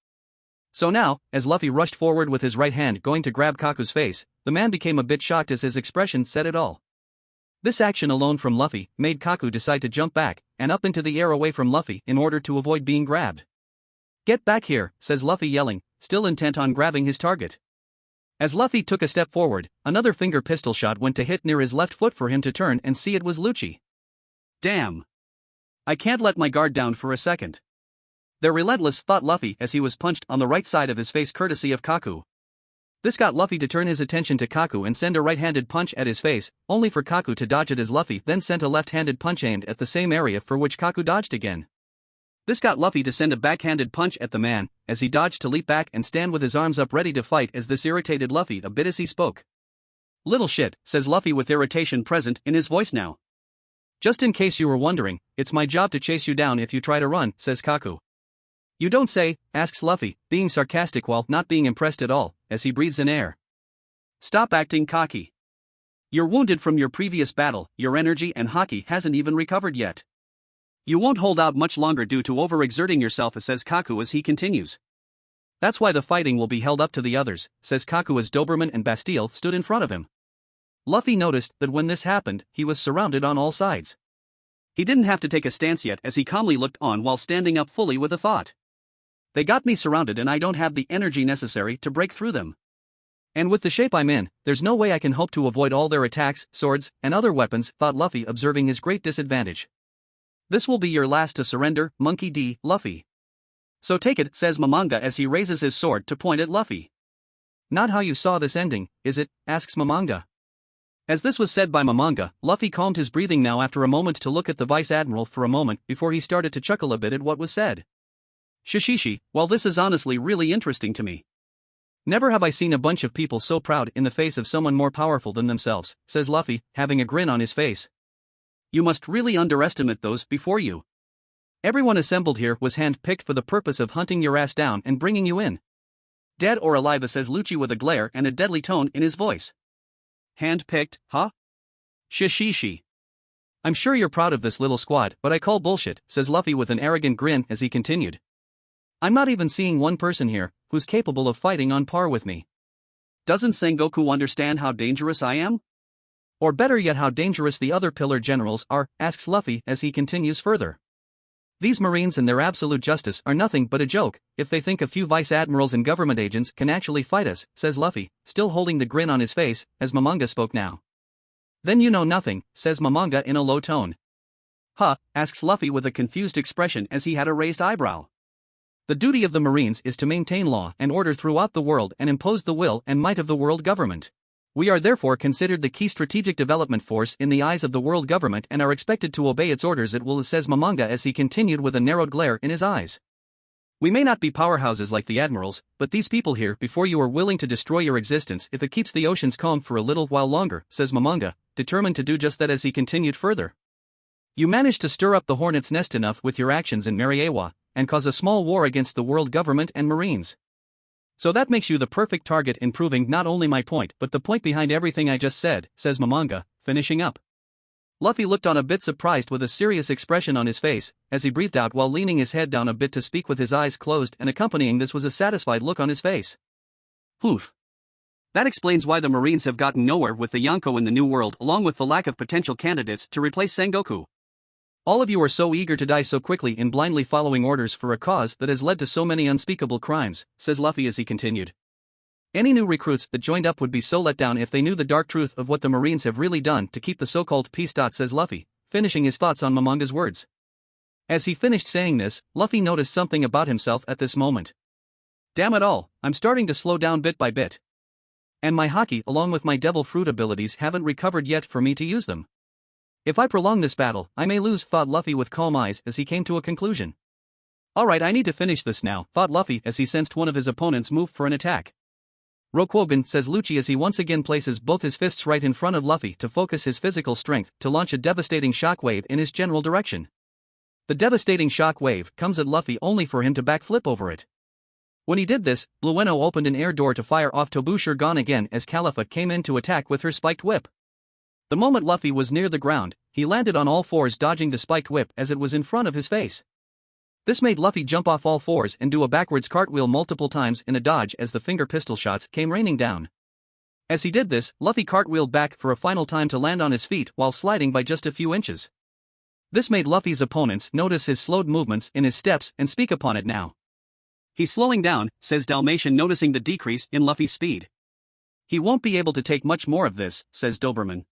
So now, as Luffy rushed forward with his right hand going to grab Kaku's face, the man became a bit shocked as his expression said it all. This action alone from Luffy made Kaku decide to jump back and up into the air away from Luffy in order to avoid being grabbed. Get back here, says Luffy, yelling, still intent on grabbing his target. As Luffy took a step forward, another finger pistol shot went to hit near his left foot for him to turn and see it was Lucci. Damn. I can't let my guard down for a second. They're relentless, thought Luffy as he was punched on the right side of his face courtesy of Kaku. This got Luffy to turn his attention to Kaku and send a right-handed punch at his face, only for Kaku to dodge it as Luffy then sent a left-handed punch aimed at the same area for which Kaku dodged again. This got Luffy to send a backhanded punch at the man, as he dodged to leap back and stand with his arms up ready to fight as this irritated Luffy a bit as he spoke. "Little shit," says Luffy with irritation present in his voice now. "Just in case you were wondering, it's my job to chase you down if you try to run," says Kaku. "You don't say," asks Luffy, being sarcastic while not being impressed at all, as he breathes in air. "Stop acting cocky. You're wounded from your previous battle, your energy and haki hasn't even recovered yet. You won't hold out much longer due to overexerting yourself," says Kaku as he continues. "That's why the fighting will be held up to the others," says Kaku as Doberman and Bastille stood in front of him. Luffy noticed that when this happened, he was surrounded on all sides. He didn't have to take a stance yet as he calmly looked on while standing up fully with a thought. "They got me surrounded and I don't have the energy necessary to break through them. And with the shape I'm in, there's no way I can hope to avoid all their attacks, swords, and other weapons," thought Luffy, observing his great disadvantage. "This will be your last to surrender, Monkey D. Luffy. So take it," says Momonga as he raises his sword to point at Luffy. "Not how you saw this ending, is it?" asks Momonga. As this was said by Momonga, Luffy calmed his breathing now after a moment to look at the Vice Admiral for a moment before he started to chuckle a bit at what was said. "Shishishi, well, this is honestly really interesting to me. Never have I seen a bunch of people so proud in the face of someone more powerful than themselves," says Luffy, having a grin on his face. "You must really underestimate those before you. Everyone assembled here was hand-picked for the purpose of hunting your ass down and bringing you in. Dead or alive," says Lucci with a glare and a deadly tone in his voice. "Hand-picked, huh? Shishishi. I'm sure you're proud of this little squad, but I call bullshit," says Luffy with an arrogant grin as he continued. "I'm not even seeing one person here who's capable of fighting on par with me. Doesn't Sengoku understand how dangerous I am? Or better yet, how dangerous the other pillar generals are?" asks Luffy as he continues further. "These Marines and their absolute justice are nothing but a joke if they think a few vice admirals and government agents can actually fight us," says Luffy, still holding the grin on his face, as Momonga spoke now. "Then you know nothing," says Momonga in a low tone. "Huh?" asks Luffy with a confused expression as he had a raised eyebrow. "The duty of the Marines is to maintain law and order throughout the world and impose the will and might of the world government. We are therefore considered the key strategic development force in the eyes of the world government and are expected to obey its orders at will," says Momonga as he continued with a narrowed glare in his eyes. "We may not be powerhouses like the admirals, but these people here before you are willing to destroy your existence if it keeps the oceans calm for a little while longer," says Momonga, determined to do just that as he continued further. "You managed to stir up the hornet's nest enough with your actions in Mariewa, and cause a small war against the world government and Marines. So that makes you the perfect target in proving not only my point but the point behind everything I just said," says Momonga, finishing up. Luffy looked on a bit surprised with a serious expression on his face, as he breathed out while leaning his head down a bit to speak with his eyes closed, and accompanying this was a satisfied look on his face. "Oof. That explains why the Marines have gotten nowhere with the Yonko in the New World, along with the lack of potential candidates to replace Sengoku. All of you are so eager to die so quickly in blindly following orders for a cause that has led to so many unspeakable crimes," says Luffy as he continued. "Any new recruits that joined up would be so let down if they knew the dark truth of what the Marines have really done to keep the so-called peace." Says Luffy, finishing his thoughts on Momonga's words. As he finished saying this, Luffy noticed something about himself at this moment. "Damn it all, I'm starting to slow down bit by bit. And my haki along with my devil fruit abilities haven't recovered yet for me to use them. If I prolong this battle, I may lose," thought Luffy with calm eyes as he came to a conclusion. "Alright, I need to finish this now," thought Luffy as he sensed one of his opponents move for an attack. "Rokugan," says Lucci as he once again places both his fists right in front of Luffy to focus his physical strength to launch a devastating shockwave in his general direction. The devastating shockwave comes at Luffy only for him to backflip over it. When he did this, Blueno opened an air door to fire off Tobu Shurgon again as Califa came in to attack with her spiked whip. The moment Luffy was near the ground, he landed on all fours, dodging the spiked whip as it was in front of his face. This made Luffy jump off all fours and do a backwards cartwheel multiple times in a dodge as the finger pistol shots came raining down. As he did this, Luffy cartwheeled back for a final time to land on his feet while sliding by just a few inches. This made Luffy's opponents notice his slowed movements in his steps and speak upon it now. "He's slowing down," says Dalmatian, noticing the decrease in Luffy's speed. "He won't be able to take much more of this," says Doberman.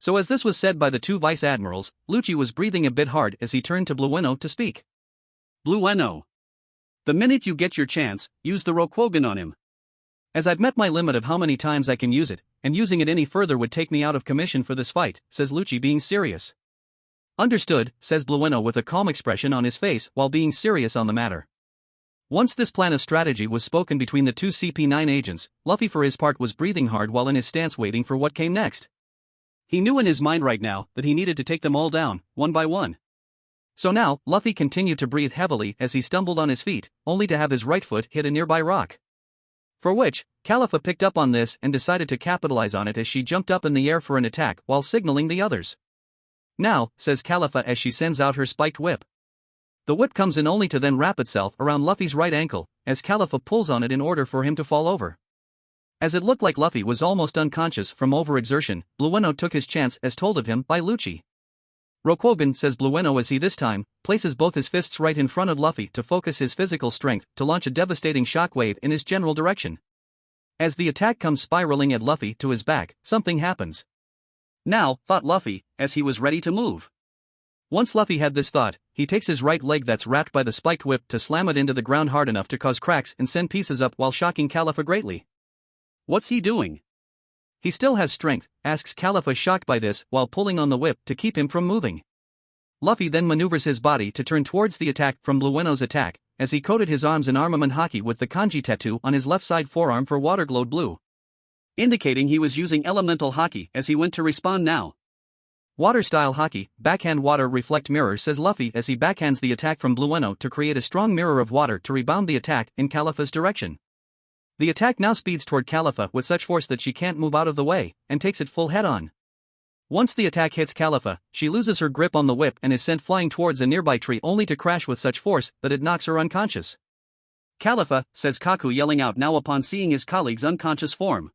So as this was said by the two vice admirals, Lucci was breathing a bit hard as he turned to Blueno to speak. "Blueno. The minute you get your chance, use the Rokugan on him. As I've met my limit of how many times I can use it, and using it any further would take me out of commission for this fight, says Lucci being serious. Understood, says Blueno with a calm expression on his face while being serious on the matter. Once this plan of strategy was spoken between the two CP9 agents, Luffy for his part was breathing hard while in his stance waiting for what came next. He knew in his mind right now that he needed to take them all down, one by one. So now, Luffy continued to breathe heavily as he stumbled on his feet, only to have his right foot hit a nearby rock. For which, Califa picked up on this and decided to capitalize on it as she jumped up in the air for an attack while signaling the others. Now, says Califa as she sends out her spiked whip. The whip comes in only to then wrap itself around Luffy's right ankle, as Califa pulls on it in order for him to fall over. As it looked like Luffy was almost unconscious from overexertion, Blueno took his chance as told of him by Lucci. Roquoben, says Blueno as he this time places both his fists right in front of Luffy to focus his physical strength to launch a devastating shockwave in his general direction. As the attack comes spiraling at Luffy to his back, something happens. Now, thought Luffy, as he was ready to move. Once Luffy had this thought, he takes his right leg that's wrapped by the spiked whip to slam it into the ground hard enough to cause cracks and send pieces up while shocking Califa greatly. What's he doing? He still has strength, asks Califa shocked by this while pulling on the whip to keep him from moving. Luffy then maneuvers his body to turn towards the attack from Blueno's attack, as he coated his arms in armament haki with the kanji tattoo on his left side forearm for water glowed blue, indicating he was using elemental haki as he went to respond now. Water style haki, backhand water reflect mirror, says Luffy as he backhands the attack from Blueno to create a strong mirror of water to rebound the attack in Califa's direction. The attack now speeds toward Califa with such force that she can't move out of the way, and takes it full head-on. Once the attack hits Califa, she loses her grip on the whip and is sent flying towards a nearby tree only to crash with such force that it knocks her unconscious. Califa, says Kaku yelling out now upon seeing his colleague's unconscious form.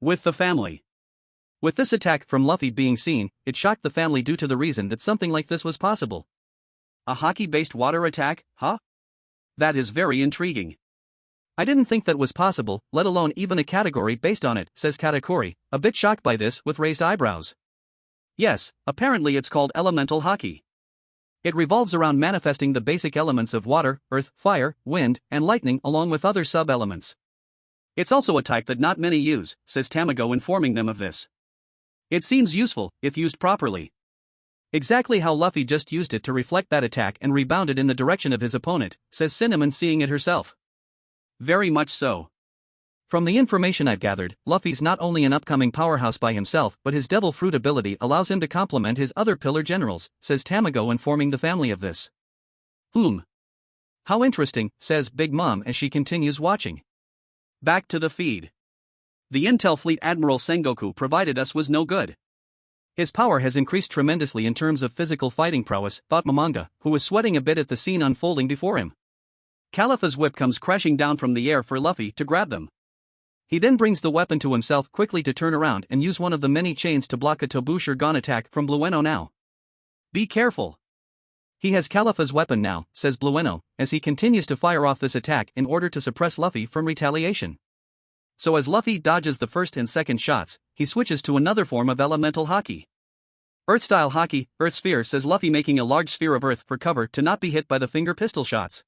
With the family. With this attack from Luffy being seen, it shocked the family due to the reason that something like this was possible. A haki-based water attack, huh? That is very intriguing. I didn't think that was possible, let alone even a category based on it, says Katakuri, a bit shocked by this with raised eyebrows. Yes, apparently it's called elemental haki. It revolves around manifesting the basic elements of water, earth, fire, wind, and lightning along with other sub-elements. It's also a type that not many use, says Tamago informing them of this. It seems useful, if used properly. Exactly how Luffy just used it to reflect that attack and rebound it in the direction of his opponent, says Cinnamon seeing it herself. Very much so. From the information I've gathered, Luffy's not only an upcoming powerhouse by himself but his devil fruit ability allows him to complement his other pillar generals, says Tamago informing the family of this. How interesting, says Big Mom as she continues watching. Back to the feed. The intel fleet Admiral Sengoku provided us was no good. His power has increased tremendously in terms of physical fighting prowess, thought Momonga, who was sweating a bit at the scene unfolding before him. Califa's whip comes crashing down from the air for Luffy to grab them. He then brings the weapon to himself quickly to turn around and use one of the many chains to block a Tobu Gun attack from Blueno now. Be careful. He has Califa's weapon now, says Blueno, as he continues to fire off this attack in order to suppress Luffy from retaliation. So as Luffy dodges the first and second shots, he switches to another form of elemental haki. Earth-style haki, Earth Sphere, says Luffy, making a large sphere of earth for cover to not be hit by the finger pistol shots.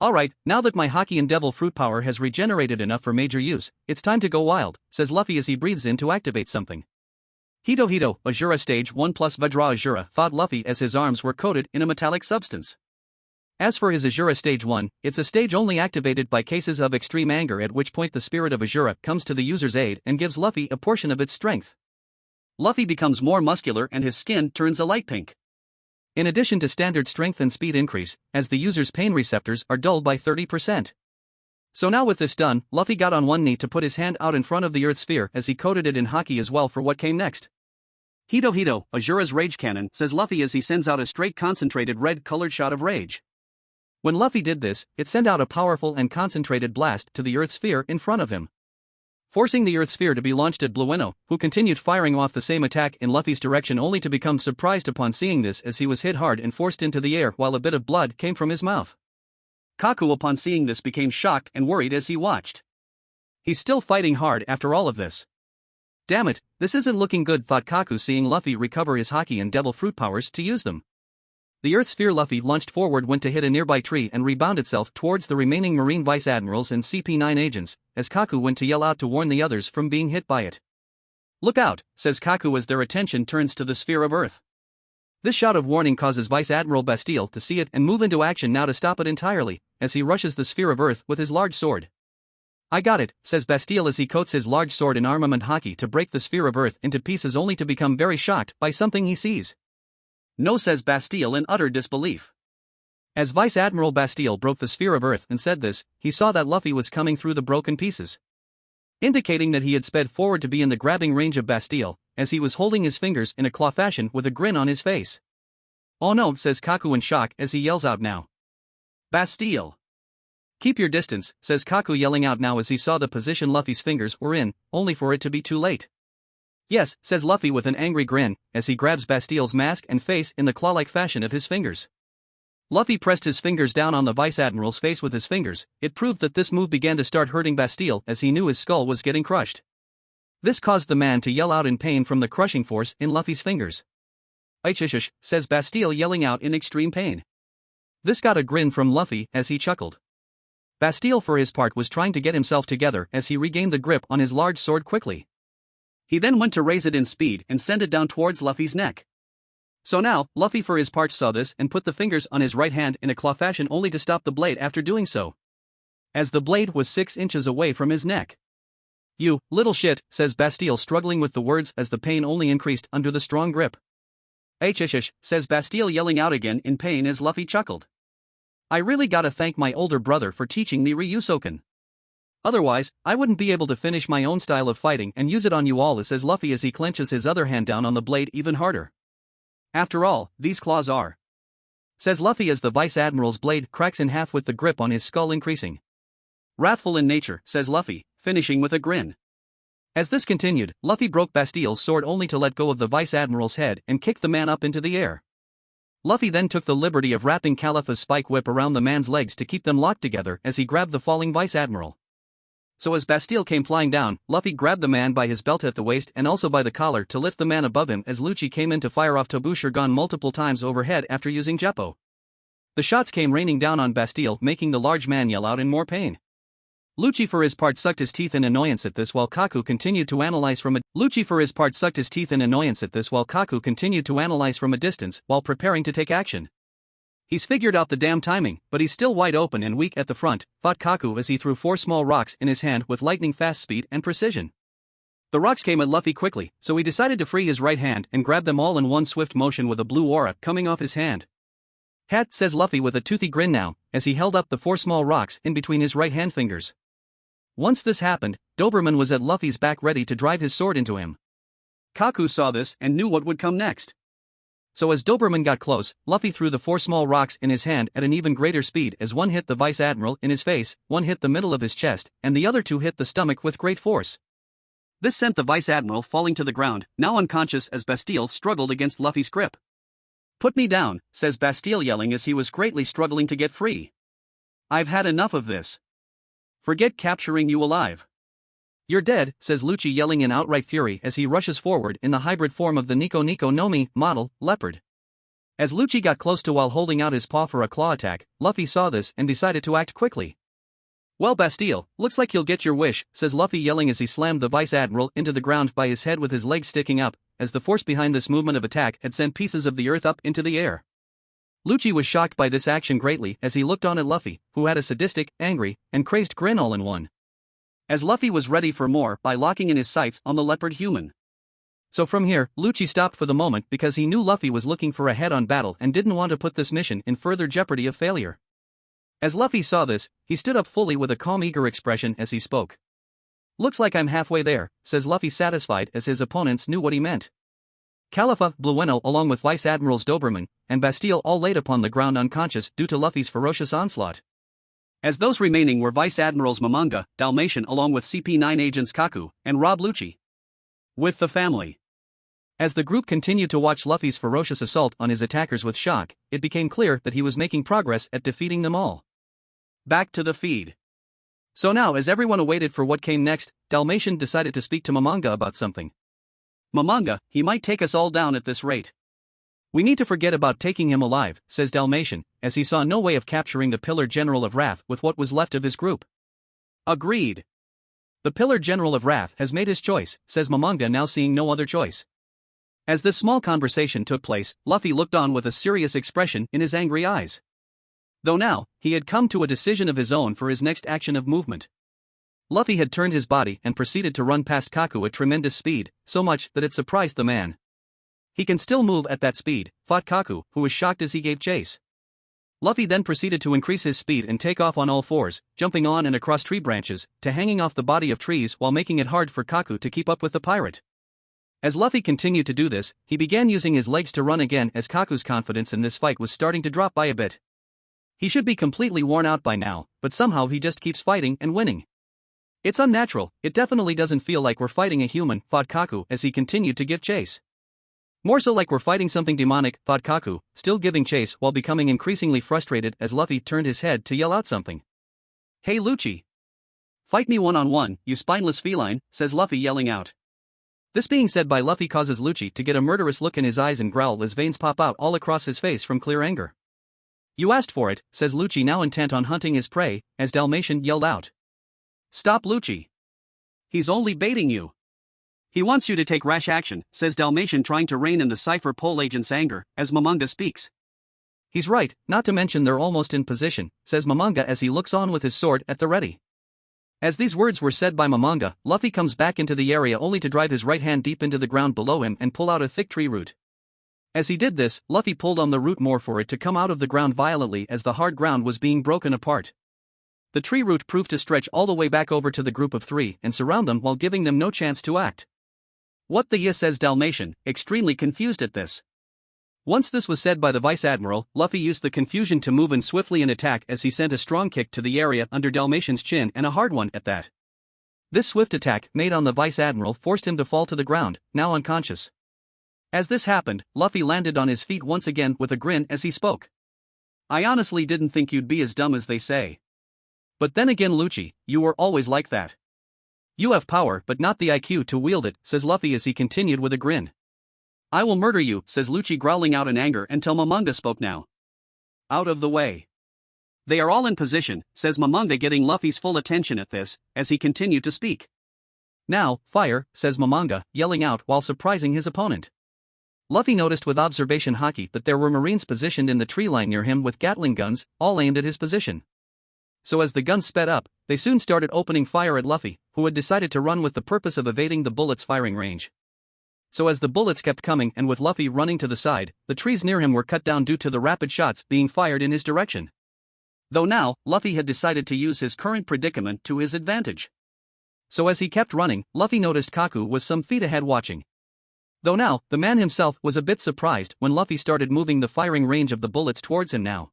Alright, now that my haki and devil fruit power has regenerated enough for major use, it's time to go wild, says Luffy as he breathes in to activate something. Hito Asura Stage 1 plus Vajra Asura, thought Luffy as his arms were coated in a metallic substance. As for his Asura Stage 1, it's a stage only activated by cases of extreme anger, at which point the spirit of Asura comes to the user's aid and gives Luffy a portion of its strength. Luffy becomes more muscular and his skin turns a light pink. In addition to standard strength and speed increase, as the user's pain receptors are dulled by 30%. So now with this done, Luffy got on one knee to put his hand out in front of the Earth Sphere as he coated it in haki as well for what came next. Hito, Asura's Rage Cannon, says Luffy as he sends out a straight concentrated red-colored shot of rage. When Luffy did this, it sent out a powerful and concentrated blast to the Earth Sphere in front of him, forcing the Earth Sphere to be launched at Blueno, who continued firing off the same attack in Luffy's direction only to become surprised upon seeing this as he was hit hard and forced into the air while a bit of blood came from his mouth. Kaku upon seeing this became shocked and worried as he watched. He's still fighting hard after all of this. Damn it, this isn't looking good, thought Kaku seeing Luffy recover his haki and devil fruit powers to use them. the Earth sphere Luffy launched forward went to hit a nearby tree and rebound itself towards the remaining Marine Vice Admirals and CP9 agents, as Kaku went to yell out to warn the others from being hit by it. "Look out," says Kaku as their attention turns to the sphere of Earth. This shout of warning causes Vice Admiral Bastille to see it and move into action now to stop it entirely, as he rushes the sphere of Earth with his large sword. "I got it," says Bastille as he coats his large sword in armament hockey to break the sphere of Earth into pieces only to become very shocked by something he sees. "No," says Bastille in utter disbelief. As Vice Admiral Bastille broke the sphere of Earth and said this, he saw that Luffy was coming through the broken pieces, indicating that he had sped forward to be in the grabbing range of Bastille, as he was holding his fingers in a claw fashion with a grin on his face. "Oh no," says Kaku in shock as he yells out now. "Bastille! Keep your distance," says Kaku yelling out now as he saw the position Luffy's fingers were in, only for it to be too late. "Yes," says Luffy with an angry grin, as he grabs Bastille's mask and face in the claw-like fashion of his fingers. Luffy pressed his fingers down on the Vice Admiral's face with his fingers. It proved that this move began to start hurting Bastille as he knew his skull was getting crushed. This caused the man to yell out in pain from the crushing force in Luffy's fingers. "Ichish," says Bastille yelling out in extreme pain. This got a grin from Luffy as he chuckled. Bastille for his part was trying to get himself together as he regained the grip on his large sword quickly. He then went to raise it in speed and send it down towards Luffy's neck. So now, Luffy for his part saw this and put the fingers on his right hand in a claw fashion only to stop the blade after doing so, as the blade was 6 inches away from his neck. "You little shit," says Bastille struggling with the words as the pain only increased under the strong grip. "Ichish," says Bastille yelling out again in pain as Luffy chuckled. "I really gotta thank my older brother for teaching me Ryusoken. Otherwise, I wouldn't be able to finish my own style of fighting and use it on you all," says Luffy as he clenches his other hand down on the blade even harder. "After all, these claws are," says Luffy as the Vice Admiral's blade cracks in half with the grip on his skull increasing. "Wrathful in nature," says Luffy, finishing with a grin. As this continued, Luffy broke Bastille's sword only to let go of the Vice Admiral's head and kick the man up into the air. Luffy then took the liberty of wrapping Califa's spike whip around the man's legs to keep them locked together as he grabbed the falling Vice Admiral. So as Bastille came flying down, Luffy grabbed the man by his belt at the waist and also by the collar to lift the man above him as Lucci came in to fire off Tobusher multiple times overhead after using Jeppo. The shots came raining down on Bastille, making the large man yell out in more pain. Lucci for his part sucked his teeth in annoyance at this while Kaku continued to analyze from a distance while preparing to take action. "He's figured out the damn timing, but he's still wide open and weak at the front," thought Kaku as he threw 4 small rocks in his hand with lightning-fast speed and precision. The rocks came at Luffy quickly, so he decided to free his right hand and grab them all in one swift motion with a blue aura coming off his hand. "Hat," says Luffy with a toothy grin now, as he held up the 4 small rocks in between his right hand fingers. Once this happened, Doberman was at Luffy's back ready to drive his sword into him. Kaku saw this and knew what would come next. So as Doberman got close, Luffy threw the 4 small rocks in his hand at an even greater speed as one hit the Vice Admiral in his face, one hit the middle of his chest, and the other 2 hit the stomach with great force. This sent the Vice Admiral falling to the ground, now unconscious as Bastille struggled against Luffy's grip. "Put me down," says Bastille yelling as he was greatly struggling to get free. "I've had enough of this. Forget capturing you alive. You're dead," says Lucci yelling in outright fury as he rushes forward in the hybrid form of the Nico no MIModel leopard. As Lucci got close to while holding out his paw for a claw attack, Luffy saw this and decided to act quickly. "Well, Bastille, looks like you'll get your wish," says Luffy yelling as he slammed the Vice Admiral into the ground by his head with his legs sticking up, as the force behind this movement of attack had sent pieces of the earth up into the air. Lucci was shocked by this action greatly as he looked on at Luffy, who had a sadistic, angry, and crazed grin all in one. As Luffy was ready for more by locking in his sights on the leopard human. So from here, Lucci stopped for the moment because he knew Luffy was looking for a head-on battle and didn't want to put this mission in further jeopardy of failure. As Luffy saw this, he stood up fully with a calm eager expression as he spoke. "Looks like I'm halfway there," says Luffy satisfied as his opponents knew what he meant. Califa, Blueno along with Vice Admirals Doberman and Bastille all laid upon the ground unconscious due to Luffy's ferocious onslaught. As those remaining were Vice Admirals Momonga, Dalmatian along with CP9 agents Kaku and Rob Lucci. With the family. As the group continued to watch Luffy's ferocious assault on his attackers with shock, it became clear that he was making progress at defeating them all. Back to the feed. So now as everyone awaited for what came next, Dalmatian decided to speak to Momonga about something. "Momonga, he might take us all down at this rate. We need to forget about taking him alive, says Dalmatian, as he saw no way of capturing the Pillar General of Wrath with what was left of his group. Agreed. The Pillar General of Wrath has made his choice, says Momonga, now seeing no other choice. As this small conversation took place, Luffy looked on with a serious expression in his angry eyes. Though now, he had come to a decision of his own for his next action of movement. Luffy had turned his body and proceeded to run past Kaku at tremendous speed, so much that it surprised the man. He can still move at that speed, thought Kaku, who was shocked as he gave chase. Luffy then proceeded to increase his speed and take off on all fours, jumping on and across tree branches, to hanging off the body of trees while making it hard for Kaku to keep up with the pirate. As Luffy continued to do this, he began using his legs to run again as Kaku's confidence in this fight was starting to drop by a bit. He should be completely worn out by now, but somehow he just keeps fighting and winning. It's unnatural, it definitely doesn't feel like we're fighting a human, thought Kaku as he continued to give chase. More so like we're fighting something demonic, thought Kaku, still giving chase while becoming increasingly frustrated as Luffy turned his head to yell out something. Hey Lucci! Fight me one-on-one, you spineless feline, says Luffy yelling out. This being said by Luffy causes Lucci to get a murderous look in his eyes and growl as veins pop out all across his face from clear anger. You asked for it, says Lucci, now intent on hunting his prey, as Dalmatian yelled out. Stop Lucci! He's only baiting you. He wants you to take rash action, says Dalmatian, trying to rein in the Cypher Pole agent's anger, as Momonga speaks. He's right, not to mention they're almost in position, says Momonga as he looks on with his sword at the ready. As these words were said by Momonga, Luffy comes back into the area only to drive his right hand deep into the ground below him and pull out a thick tree root. As he did this, Luffy pulled on the root more for it to come out of the ground violently as the hard ground was being broken apart. The tree root proved to stretch all the way back over to the group of three and surround them while giving them no chance to act. What the yes, says Dalmatian, extremely confused at this. Once this was said by the Vice Admiral, Luffy used the confusion to move in swiftly and attack as he sent a strong kick to the area under Dalmatian's chin, and a hard one at that. This swift attack made on the Vice Admiral forced him to fall to the ground, now unconscious. As this happened, Luffy landed on his feet once again with a grin as he spoke. I honestly didn't think you'd be as dumb as they say. But then again Lucci, you were always like that. You have power but not the IQ to wield it, says Luffy as he continued with a grin. I will murder you, says Lucci, growling out in anger until Momonga spoke now. Out of the way. They are all in position, says Momonga, getting Luffy's full attention at this, as he continued to speak. Now, fire, says Momonga, yelling out while surprising his opponent. Luffy noticed with observation haki that there were Marines positioned in the tree line near him with Gatling guns, all aimed at his position. So as the guns sped up, they soon started opening fire at Luffy, who had decided to run with the purpose of evading the bullets' firing range. So as the bullets kept coming and with Luffy running to the side, the trees near him were cut down due to the rapid shots being fired in his direction. Though now, Luffy had decided to use his current predicament to his advantage. So as he kept running, Luffy noticed Kaku was some feet ahead watching. Though now, the man himself was a bit surprised when Luffy started moving the firing range of the bullets towards him now.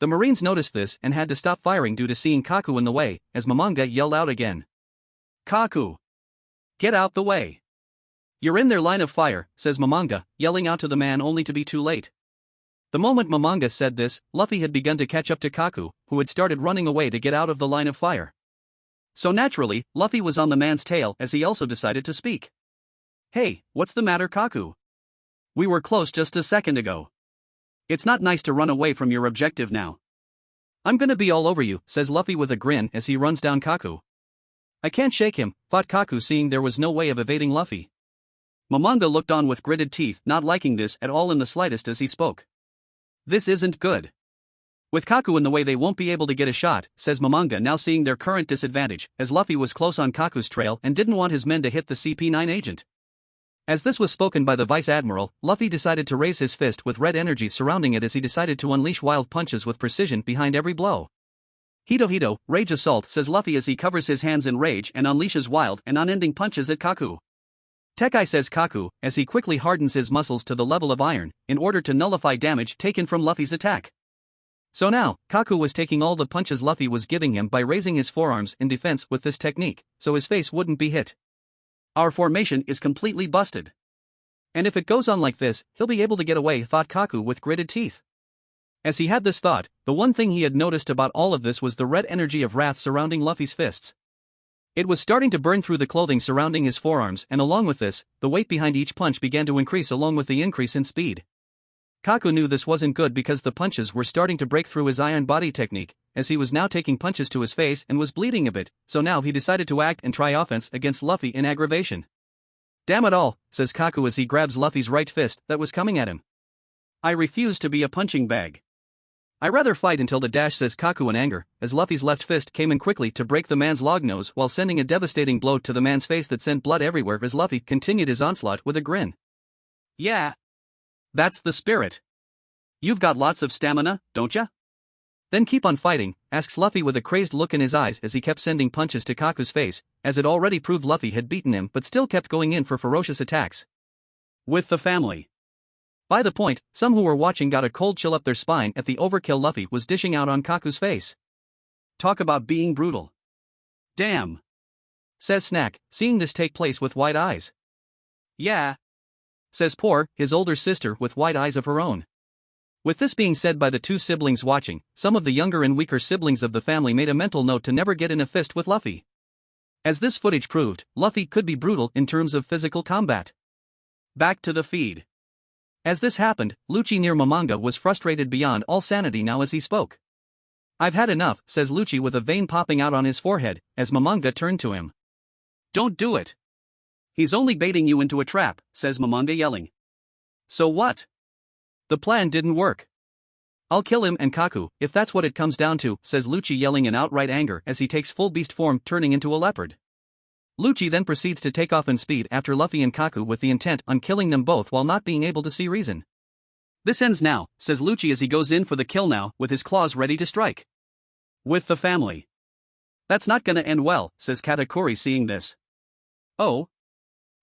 The Marines noticed this and had to stop firing due to seeing Kaku in the way, as Momonga yelled out again. Kaku! Get out the way! You're in their line of fire, says Momonga, yelling out to the man only to be too late. The moment Momonga said this, Luffy had begun to catch up to Kaku, who had started running away to get out of the line of fire. So naturally, Luffy was on the man's tail as he also decided to speak. Hey, what's the matter, Kaku? We were close just a second ago. It's not nice to run away from your objective now. I'm gonna be all over you, says Luffy with a grin as he runs down Kaku. I can't shake him, thought Kaku, seeing there was no way of evading Luffy. Momonga looked on with gritted teeth, not liking this at all in the slightest as he spoke. This isn't good. With Kaku in the way they won't be able to get a shot, says Momonga, now seeing their current disadvantage, as Luffy was close on Kaku's trail and didn't want his men to hit the CP9 agent. As this was spoken by the Vice Admiral, Luffy decided to raise his fist with red energy surrounding it as he decided to unleash wild punches with precision behind every blow. Hito, Rage Assault, says Luffy as he covers his hands in rage and unleashes wild and unending punches at Kaku. Tekai, says Kaku, as he quickly hardens his muscles to the level of iron, in order to nullify damage taken from Luffy's attack. So now, Kaku was taking all the punches Luffy was giving him by raising his forearms in defense with this technique, so his face wouldn't be hit. Our formation is completely busted. And if it goes on like this, he'll be able to get away, thought Kaku with gritted teeth. As he had this thought, the one thing he had noticed about all of this was the red energy of wrath surrounding Luffy's fists. It was starting to burn through the clothing surrounding his forearms, and along with this, the weight behind each punch began to increase along with the increase in speed. Kaku knew this wasn't good because the punches were starting to break through his iron body technique, as he was now taking punches to his face and was bleeding a bit, so now he decided to act and try offense against Luffy in aggravation. "Damn it all," says Kaku as he grabs Luffy's right fist that was coming at him. "I refuse to be a punching bag. I rather fight until the dash," says Kaku in anger, as Luffy's left fist came in quickly to break the man's long nose while sending a devastating blow to the man's face that sent blood everywhere as Luffy continued his onslaught with a grin. "Yeah. That's the spirit. You've got lots of stamina, don't ya? Then keep on fighting," asks Luffy with a crazed look in his eyes as he kept sending punches to Kaku's face, as it already proved Luffy had beaten him but still kept going in for ferocious attacks. With the family. By the point, some who were watching got a cold chill up their spine at the overkill Luffy was dishing out on Kaku's face. "Talk about being brutal. Damn," says Snack, seeing this take place with wide eyes. "Yeah," says Poor, his older sister with wide eyes of her own. With this being said by the two siblings watching, some of the younger and weaker siblings of the family made a mental note to never get in a fist with Luffy. As this footage proved, Luffy could be brutal in terms of physical combat. Back to the feed. As this happened, Lucci near Momonga was frustrated beyond all sanity now as he spoke. "I've had enough," says Lucci with a vein popping out on his forehead, as Momonga turned to him. "Don't do it. He's only baiting you into a trap," says Momonga yelling. "So what? The plan didn't work. I'll kill him and Kaku, if that's what it comes down to," says Lucci yelling in outright anger as he takes full beast form turning into a leopard. Lucci then proceeds to take off in speed after Luffy and Kaku with the intent on killing them both while not being able to see reason. "This ends now," says Lucci as he goes in for the kill now with his claws ready to strike. "With the family. That's not gonna end well," says Katakuri seeing this. "Oh?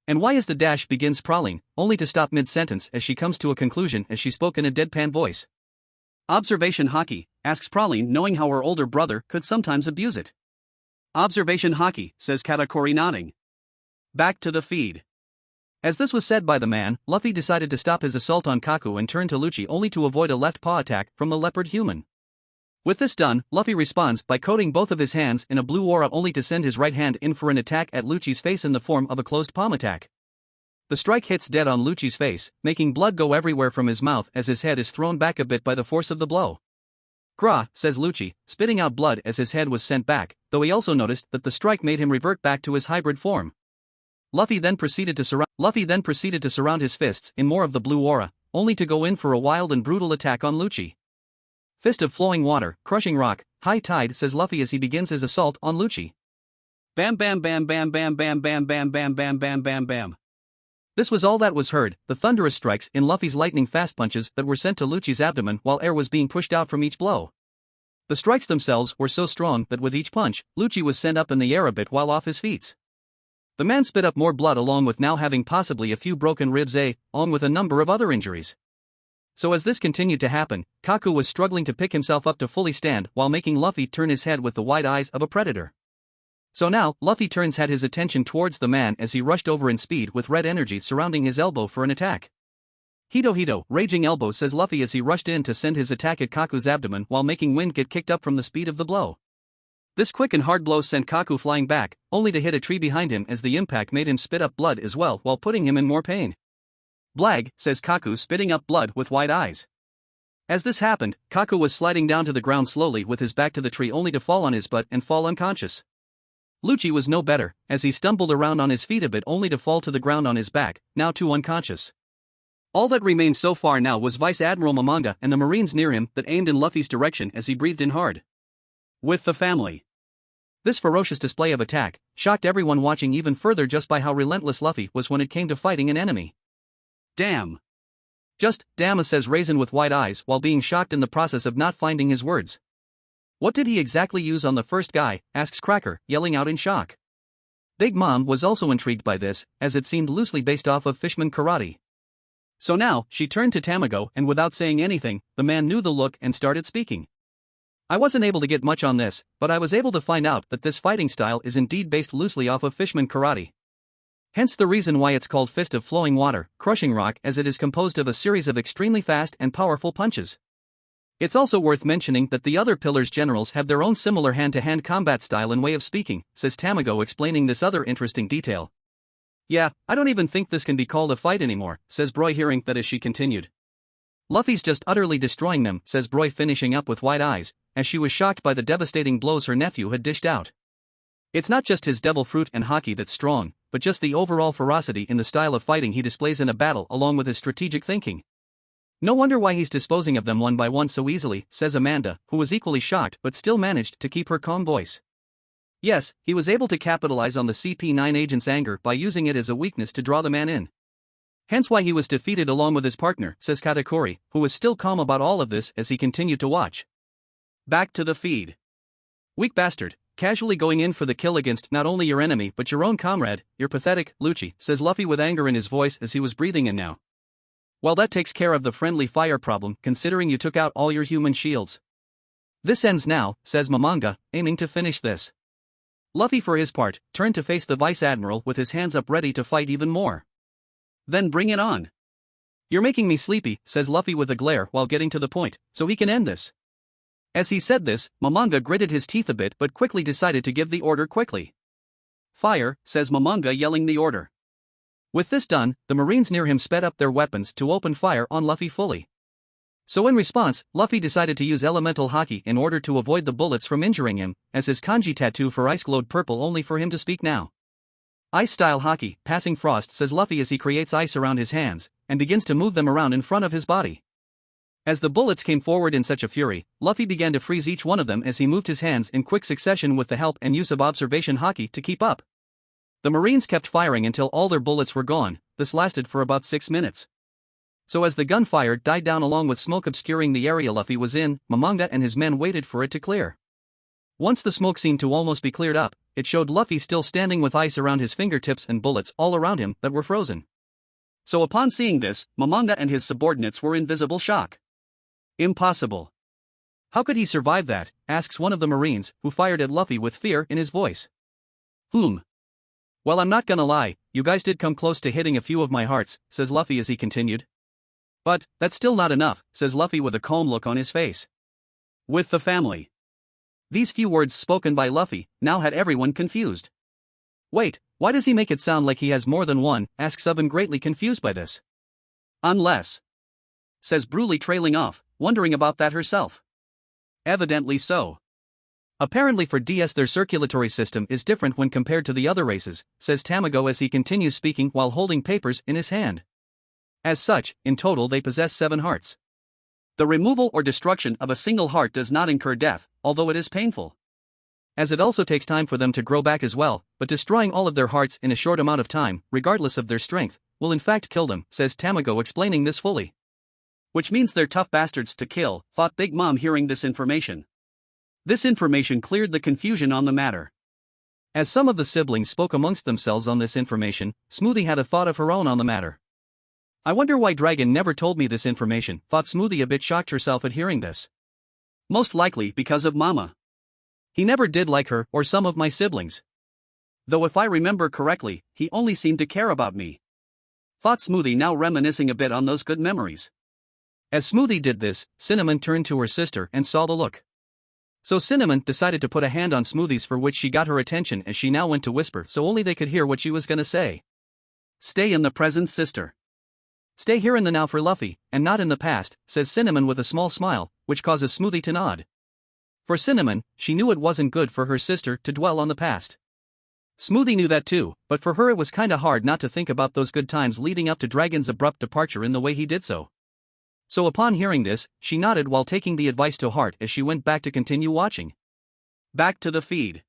And why?" as the dash begins prowling, only to stop mid-sentence as she comes to a conclusion as she spoke in a deadpan voice. "Observation Haki," asks Praline, knowing how her older brother could sometimes abuse it. "Observation Haki," says Katakuri nodding. Back to the feed. As this was said by the man, Luffy decided to stop his assault on Kaku and turn to Lucci only to avoid a left paw attack from the leopard human. With this done, Luffy responds by coating both of his hands in a blue aura only to send his right hand in for an attack at Lucci's face in the form of a closed palm attack. The strike hits dead on Lucci's face, making blood go everywhere from his mouth as his head is thrown back a bit by the force of the blow. "Gra," says Lucci, spitting out blood as his head was sent back, though he also noticed that the strike made him revert back to his hybrid form. Luffy then proceeded to surround his fists in more of the blue aura, only to go in for a wild and brutal attack on Lucci. "Fist of flowing water, crushing rock, high tide," says Luffy as he begins his assault on Lucci. Bam bam bam bam bam bam bam bam bam bam bam bam bam. This was all that was heard, the thunderous strikes in Luffy's lightning fast punches that were sent to Lucci's abdomen while air was being pushed out from each blow. The strikes themselves were so strong that with each punch, Lucci was sent up in the air a bit while off his feet. The man spit up more blood along with now having possibly a few broken ribs along with a number of other injuries. So as this continued to happen, Kaku was struggling to pick himself up to fully stand while making Luffy turn his head with the wide eyes of a predator. So now, Luffy had his attention towards the man as he rushed over in speed with red energy surrounding his elbow for an attack. Hito, raging elbow," says Luffy as he rushed in to send his attack at Kaku's abdomen while making wind get kicked up from the speed of the blow. This quick and hard blow sent Kaku flying back, only to hit a tree behind him as the impact made him spit up blood as well while putting him in more pain. "Blag," says Kaku spitting up blood with wide eyes. As this happened, Kaku was sliding down to the ground slowly with his back to the tree only to fall on his butt and fall unconscious. Lucci was no better, as he stumbled around on his feet a bit only to fall to the ground on his back, now too unconscious. All that remained so far now was Vice Admiral Momonga and the Marines near him that aimed in Luffy's direction as he breathed in hard. With the family. This ferocious display of attack shocked everyone watching even further just by how relentless Luffy was when it came to fighting an enemy. "Damn. Just damn," says Raisin with wide eyes while being shocked in the process of not finding his words. "What did he exactly use on the first guy?" asks Cracker, yelling out in shock. Big Mom was also intrigued by this, as it seemed loosely based off of Fishman karate. So now, she turned to Tamago and without saying anything, the man knew the look and started speaking. "I wasn't able to get much on this, but I was able to find out that this fighting style is indeed based loosely off of Fishman karate. Hence the reason why it's called Fist of Flowing Water, Crushing Rock, as it is composed of a series of extremely fast and powerful punches. It's also worth mentioning that the other Pillars generals have their own similar hand-to-hand combat style and way of speaking," says Tamago explaining this other interesting detail. "Yeah, I don't even think this can be called a fight anymore," says Broy hearing that as she continued. Luffy's just utterly destroying them, says Broy, finishing up with wide eyes, as she was shocked by the devastating blows her nephew had dished out. It's not just his devil fruit and haki that's strong, but just the overall ferocity in the style of fighting he displays in a battle along with his strategic thinking. No wonder why he's disposing of them one by one so easily, says Amanda, who was equally shocked but still managed to keep her calm voice. Yes, he was able to capitalize on the CP9 agent's anger by using it as a weakness to draw the man in. Hence why he was defeated along with his partner, says Katakuri, who was still calm about all of this as he continued to watch. Back to the feed. Weak bastard, casually going in for the kill against not only your enemy but your own comrade, you're pathetic, Lucci, says Luffy with anger in his voice as he was breathing in now. Well, that takes care of the friendly fire problem considering you took out all your human shields. This ends now, says Momonga, aiming to finish this. Luffy for his part, turned to face the Vice Admiral with his hands up ready to fight even more. Then bring it on. You're making me sleepy, says Luffy with a glare while getting to the point, so he can end this. As he said this, Momonga gritted his teeth a bit but quickly decided to give the order quickly. Fire, says Momonga, yelling the order. With this done, the Marines near him sped up their weapons to open fire on Luffy fully. So in response, Luffy decided to use elemental haki in order to avoid the bullets from injuring him, as his kanji tattoo for ice glowed purple only for him to speak now. Ice-style haki, passing frost, says Luffy as he creates ice around his hands, and begins to move them around in front of his body. As the bullets came forward in such a fury, Luffy began to freeze each one of them as he moved his hands in quick succession with the help and use of observation haki to keep up. The Marines kept firing until all their bullets were gone. This lasted for about 6 minutes. So as the gunfire died down along with smoke obscuring the area Luffy was in, Momonga and his men waited for it to clear. Once the smoke seemed to almost be cleared up, it showed Luffy still standing with ice around his fingertips and bullets all around him that were frozen. So upon seeing this, Momonga and his subordinates were in visible shock. Impossible. How could he survive that? Asks one of the Marines, who fired at Luffy with fear in his voice. Well, I'm not gonna lie, you guys did come close to hitting a few of my hearts, says Luffy as he continued. But, that's still not enough, says Luffy with a calm look on his face. With the family. These few words spoken by Luffy now had everyone confused. Wait, why does he make it sound like he has more than one? Asks Subin, greatly confused by this. Unless, says Broly, trailing off, wondering about that herself. Evidently so. Apparently for DS their circulatory system is different when compared to the other races, says Tamago as he continues speaking while holding papers in his hand. As such, in total they possess 7 hearts. The removal or destruction of a single heart does not incur death, although it is painful. As it also takes time for them to grow back as well, but destroying all of their hearts in a short amount of time, regardless of their strength, will in fact kill them, says Tamago, explaining this fully. Which means they're tough bastards to kill, thought Big Mom hearing this information. This information cleared the confusion on the matter. As some of the siblings spoke amongst themselves on this information, Smoothie had a thought of her own on the matter. I wonder why Dragon never told me this information, thought Smoothie, a bit shocked herself at hearing this. Most likely because of Mama. He never did like her or some of my siblings. Though if I remember correctly, he only seemed to care about me. Thought Smoothie, now reminiscing a bit on those good memories. As Smoothie did this, Cinnamon turned to her sister and saw the look. So Cinnamon decided to put a hand on Smoothie's, for which she got her attention as she now went to whisper so only they could hear what she was gonna say. Stay in the present, sister. Stay here in the now for Luffy, and not in the past, says Cinnamon with a small smile, which causes Smoothie to nod. For Cinnamon, she knew it wasn't good for her sister to dwell on the past. Smoothie knew that too, but for her it was kinda hard not to think about those good times leading up to Dragon's abrupt departure in the way he did so. So upon hearing this, she nodded while taking the advice to heart as she went back to continue watching. Back to the feed.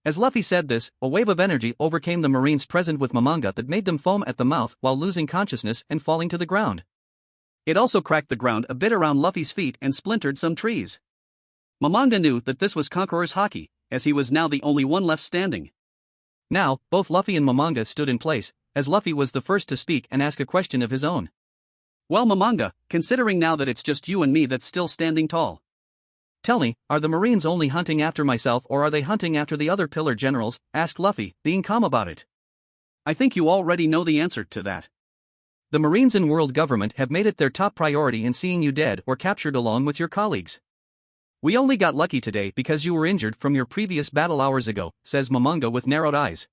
As Luffy said this, a wave of energy overcame the Marines present with Momonga that made them foam at the mouth while losing consciousness and falling to the ground. It also cracked the ground a bit around Luffy's feet and splintered some trees. Momonga knew that this was Conqueror's haki, as he was now the only one left standing. Now, both Luffy and Momonga stood in place, as Luffy was the first to speak and ask a question of his own. Well, Momonga, considering now that it's just you and me that's still standing tall. Tell me, are the Marines only hunting after myself or are they hunting after the other pillar generals? Asked Luffy, being calm about it. I think you already know the answer to that. The Marines and world government have made it their top priority in seeing you dead or captured along with your colleagues. We only got lucky today because you were injured from your previous battle hours ago, says Momonga with narrowed eyes.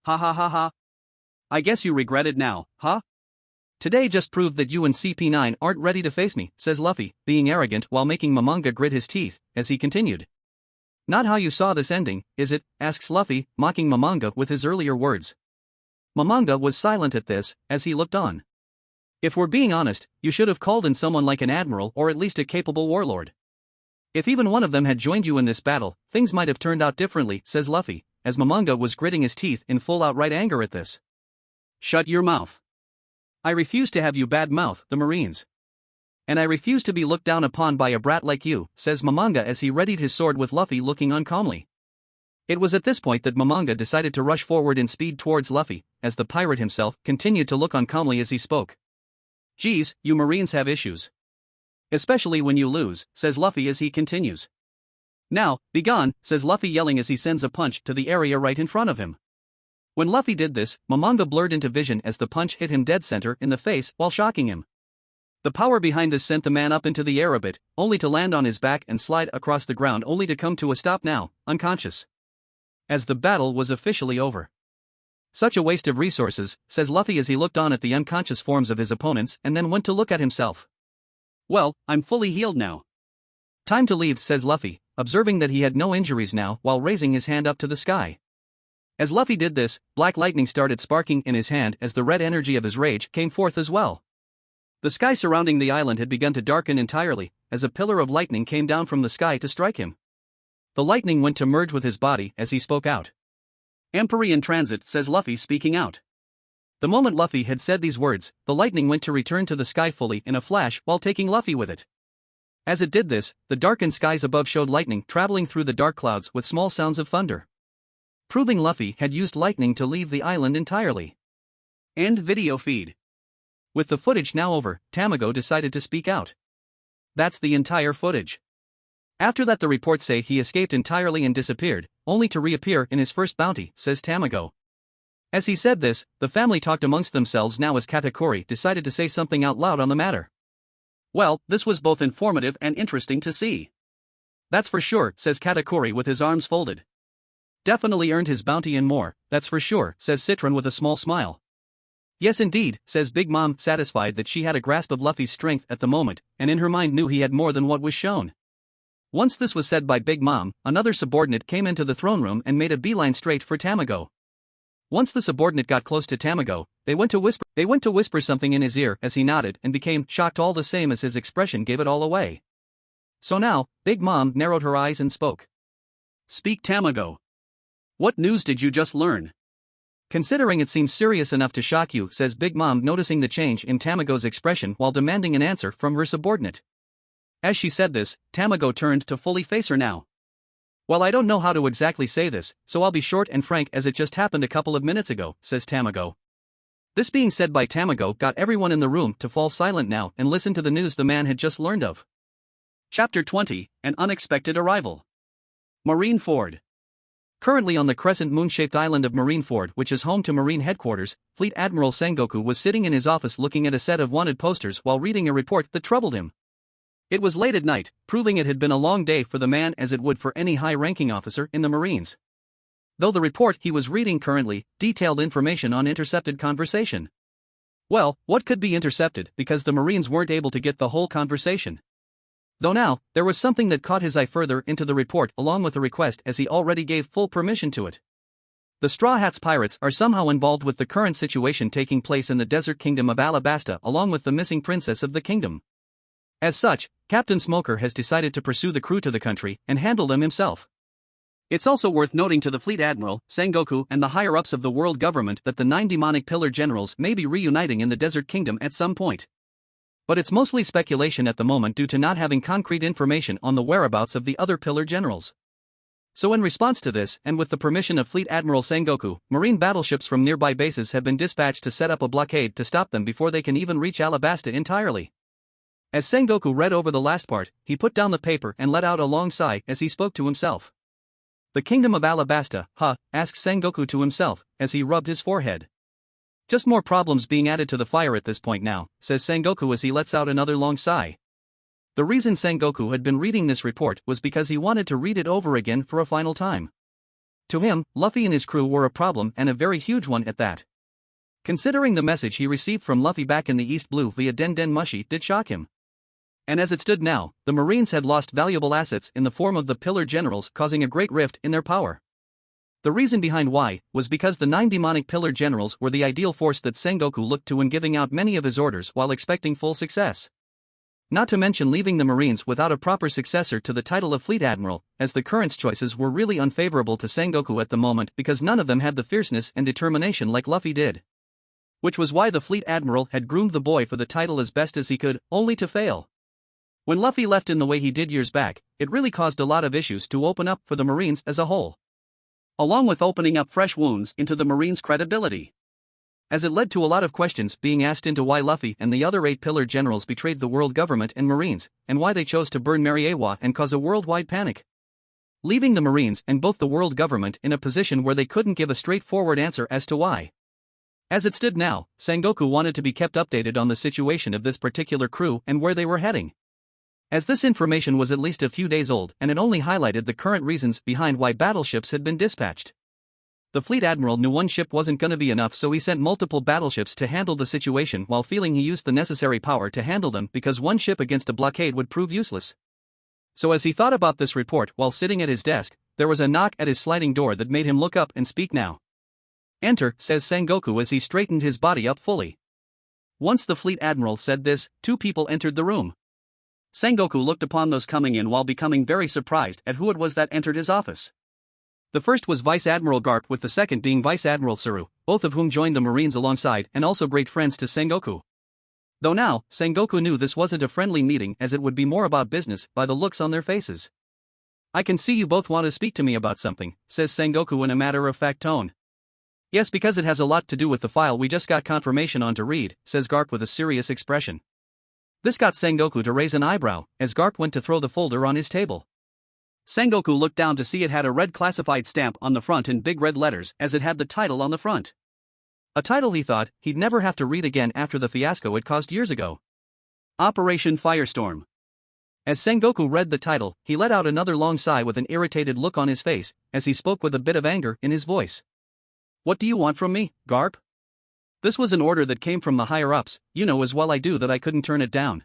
Ha ha ha ha. I guess you regret it now, huh? Today just proved that you and CP9 aren't ready to face me, says Luffy, being arrogant while making Momonga grit his teeth, as he continued. Not how you saw this ending, is it? Asks Luffy, mocking Momonga with his earlier words. Momonga was silent at this, as he looked on. If we're being honest, you should have called in someone like an admiral or at least a capable warlord. If even one of them had joined you in this battle, things might have turned out differently, says Luffy, as Momonga was gritting his teeth in full outright anger at this. Shut your mouth. I refuse to have you bad-mouth the Marines. And I refuse to be looked down upon by a brat like you, says Momonga as he readied his sword with Luffy looking on calmly. It was at this point that Momonga decided to rush forward in speed towards Luffy, as the pirate himself continued to look on calmly as he spoke. Geez, you Marines have issues. Especially when you lose, says Luffy as he continues. Now, begone, says Luffy yelling as he sends a punch to the area right in front of him. When Luffy did this, Momonga blurred into vision as the punch hit him dead center in the face while shocking him. The power behind this sent the man up into the air a bit, only to land on his back and slide across the ground only to come to a stop now, unconscious. As the battle was officially over. Such a waste of resources, says Luffy as he looked on at the unconscious forms of his opponents and then went to look at himself. Well, I'm fully healed now. Time to leave, says Luffy, observing that he had no injuries now while raising his hand up to the sky. As Luffy did this, black lightning started sparking in his hand as the red energy of his rage came forth as well. The sky surrounding the island had begun to darken entirely, as a pillar of lightning came down from the sky to strike him. The lightning went to merge with his body as he spoke out. Emperor in transit, says Luffy speaking out. The moment Luffy had said these words, the lightning went to return to the sky fully in a flash while taking Luffy with it. As it did this, the darkened skies above showed lightning traveling through the dark clouds with small sounds of thunder. Proving Luffy had used lightning to leave the island entirely. End video feed. With the footage now over, Tamago decided to speak out. That's the entire footage. After that the reports say he escaped entirely and disappeared, only to reappear in his first bounty, says Tamago. As he said this, the family talked amongst themselves now as Katakuri decided to say something out loud on the matter. Well, this was both informative and interesting to see. That's for sure, says Katakuri with his arms folded. Definitely earned his bounty and more, that's for sure, says Citron with a small smile. Yes indeed, says Big Mom, satisfied that she had a grasp of Luffy's strength at the moment, and in her mind knew he had more than what was shown. Once this was said by Big Mom, another subordinate came into the throne room and made a beeline straight for Tamago. Once the subordinate got close to Tamago, they went to whisper something in his ear as he nodded and became shocked all the same as his expression gave it all away. So now, Big Mom narrowed her eyes and spoke. Speak Tamago. What news did you just learn? Considering it seems serious enough to shock you, says Big Mom, noticing the change in Tamago's expression while demanding an answer from her subordinate. As she said this, Tamago turned to fully face her now. Well, I don't know how to exactly say this, so I'll be short and frank as it just happened a couple of minutes ago, says Tamago. This being said by Tamago got everyone in the room to fall silent now and listen to the news the man had just learned of. Chapter 20, An Unexpected Arrival. Marineford. Currently on the crescent moon-shaped island of Marineford, which is home to Marine headquarters, Fleet Admiral Sengoku was sitting in his office looking at a set of wanted posters while reading a report that troubled him. It was late at night, proving it had been a long day for the man as it would for any high-ranking officer in the Marines. Though the report he was reading currently detailed information on intercepted conversation. Well, what could be intercepted because the Marines weren't able to get the whole conversation? Though now, there was something that caught his eye further into the report along with a request as he already gave full permission to it. The Straw Hats pirates are somehow involved with the current situation taking place in the desert kingdom of Alabasta along with the missing princess of the kingdom. As such, Captain Smoker has decided to pursue the crew to the country and handle them himself. It's also worth noting to the Fleet Admiral, Sengoku and the higher-ups of the world government that the 9 demonic pillar generals may be reuniting in the desert kingdom at some point. But it's mostly speculation at the moment due to not having concrete information on the whereabouts of the other pillar generals. So in response to this, and with the permission of Fleet Admiral Sengoku, Marine battleships from nearby bases have been dispatched to set up a blockade to stop them before they can even reach Alabasta entirely. As Sengoku read over the last part, he put down the paper and let out a long sigh as he spoke to himself. The kingdom of Alabasta, huh, asked Sengoku to himself, as he rubbed his forehead. Just more problems being added to the fire at this point now, says Sengoku as he lets out another long sigh. The reason Sengoku had been reading this report was because he wanted to read it over again for a final time. To him, Luffy and his crew were a problem and a very huge one at that. Considering the message he received from Luffy back in the East Blue via Den Den Mushi did shock him. And as it stood now, the Marines had lost valuable assets in the form of the Pillar Generals, causing a great rift in their power. The reason behind why was because the 9 demonic Pillar Generals were the ideal force that Sengoku looked to when giving out many of his orders while expecting full success. Not to mention leaving the Marines without a proper successor to the title of Fleet Admiral, as the current choices were really unfavorable to Sengoku at the moment because none of them had the fierceness and determination like Luffy did. Which was why the Fleet Admiral had groomed the boy for the title as best as he could, only to fail. When Luffy left in the way he did years back, it really caused a lot of issues to open up for the Marines as a whole, along with opening up fresh wounds into the Marines' credibility, as it led to a lot of questions being asked into why Luffy and the other 8 Pillar Generals betrayed the world government and Marines, and why they chose to burn Mariewa and cause a worldwide panic, leaving the Marines and both the world government in a position where they couldn't give a straightforward answer as to why. As it stood now, Sengoku wanted to be kept updated on the situation of this particular crew and where they were heading, as this information was at least a few days old and it only highlighted the current reasons behind why battleships had been dispatched. The Fleet Admiral knew one ship wasn't gonna be enough, so he sent multiple battleships to handle the situation while feeling he used the necessary power to handle them because one ship against a blockade would prove useless. So as he thought about this report while sitting at his desk, there was a knock at his sliding door that made him look up and speak now. "Enter," says Sengoku as he straightened his body up fully. Once the Fleet Admiral said this, 2 people entered the room. Sengoku looked upon those coming in while becoming very surprised at who it was that entered his office. The first was Vice Admiral Garp, with the second being Vice Admiral Suru, both of whom joined the Marines alongside and also great friends to Sengoku. Though now, Sengoku knew this wasn't a friendly meeting as it would be more about business by the looks on their faces. "I can see you both want to speak to me about something," says Sengoku in a matter-of-fact tone. "Yes, because it has a lot to do with the file we just got confirmation on to read," says Garp with a serious expression. This got Sengoku to raise an eyebrow, as Garp went to throw the folder on his table. Sengoku looked down to see it had a red classified stamp on the front in big red letters as it had the title on the front. A title he thought he'd never have to read again after the fiasco it caused years ago. Operation Firestorm. As Sengoku read the title, he let out another long sigh with an irritated look on his face, as he spoke with a bit of anger in his voice. "What do you want from me, Garp?" This was an order that came from the higher-ups, you know as well I do that I couldn't turn it down.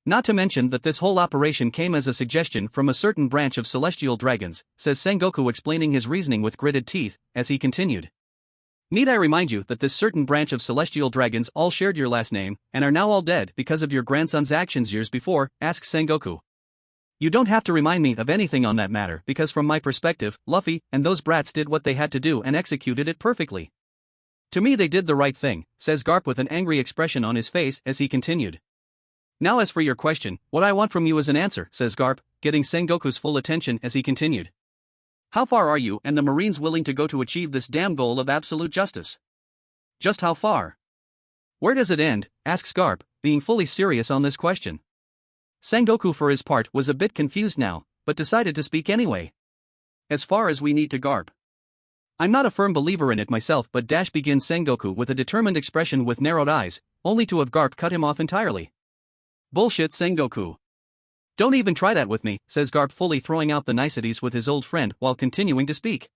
Not to mention that this whole operation came as a suggestion from a certain branch of celestial dragons, says Sengoku, explaining his reasoning with gritted teeth, as he continued. "Need I remind you that this certain branch of celestial dragons all shared your last name, and are now all dead because of your grandson's actions years before?" asks Sengoku. "You don't have to remind me of anything on that matter because from my perspective, Luffy and those brats did what they had to do and executed it perfectly. To me they did the right thing," says Garp with an angry expression on his face as he continued. "Now as for your question, what I want from you is an answer," says Garp, getting Sengoku's full attention as he continued. "How far are you and the Marines willing to go to achieve this damn goal of absolute justice? Just how far? Where does it end?" asks Garp, being fully serious on this question. Sengoku for his part was a bit confused now, but decided to speak anyway. "As far as we need to, Garp. I'm not a firm believer in it myself, but begins Sengoku with a determined expression with narrowed eyes, only to have Garp cut him off entirely. "Bullshit, Sengoku. Don't even try that with me," says Garp, fully throwing out the niceties with his old friend while continuing to speak.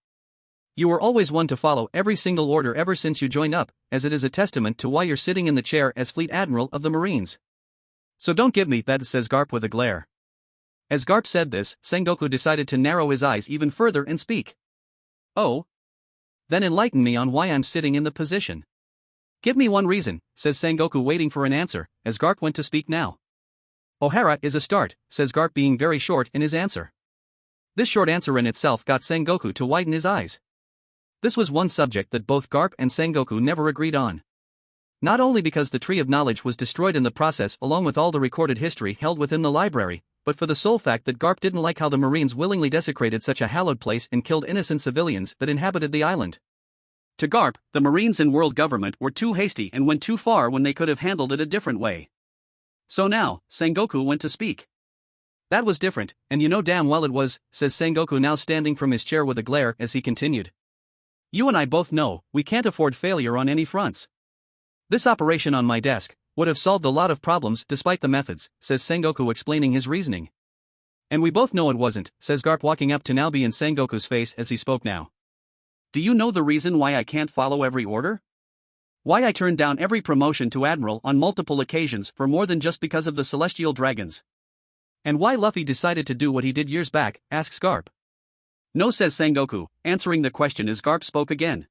"You were always one to follow every single order ever since you joined up, as it is a testament to why you're sitting in the chair as Fleet Admiral of the Marines. So don't give me that," says Garp with a glare. As Garp said this, Sengoku decided to narrow his eyes even further and speak. "Oh? Then enlighten me on why I'm sitting in the position." "Give me one reason," says Sengoku, waiting for an answer, as Garp went to speak now. "O'Hara is a start," says Garp, being very short in his answer. This short answer in itself got Sengoku to widen his eyes. This was one subject that both Garp and Sengoku never agreed on. Not only because the Tree of Knowledge was destroyed in the process along with all the recorded history held within the library, but for the sole fact that Garp didn't like how the Marines willingly desecrated such a hallowed place and killed innocent civilians that inhabited the island. To Garp, the Marines and world government were too hasty and went too far when they could have handled it a different way. So now, Sengoku went to speak. "That was different, and you know damn well it was," says Sengoku, now standing from his chair with a glare as he continued. "You and I both know, we can't afford failure on any fronts. This operation on my desk would have solved a lot of problems despite the methods," says Sengoku, explaining his reasoning. "And we both know it wasn't," says Garp, walking up to now be in Sengoku's face as he spoke now. "Do you know the reason why I can't follow every order? Why I turned down every promotion to Admiral on multiple occasions for more than just because of the Celestial Dragons. And why Luffy decided to do what he did years back, asks Garp. No, says Sengoku, answering the question as Garp spoke again.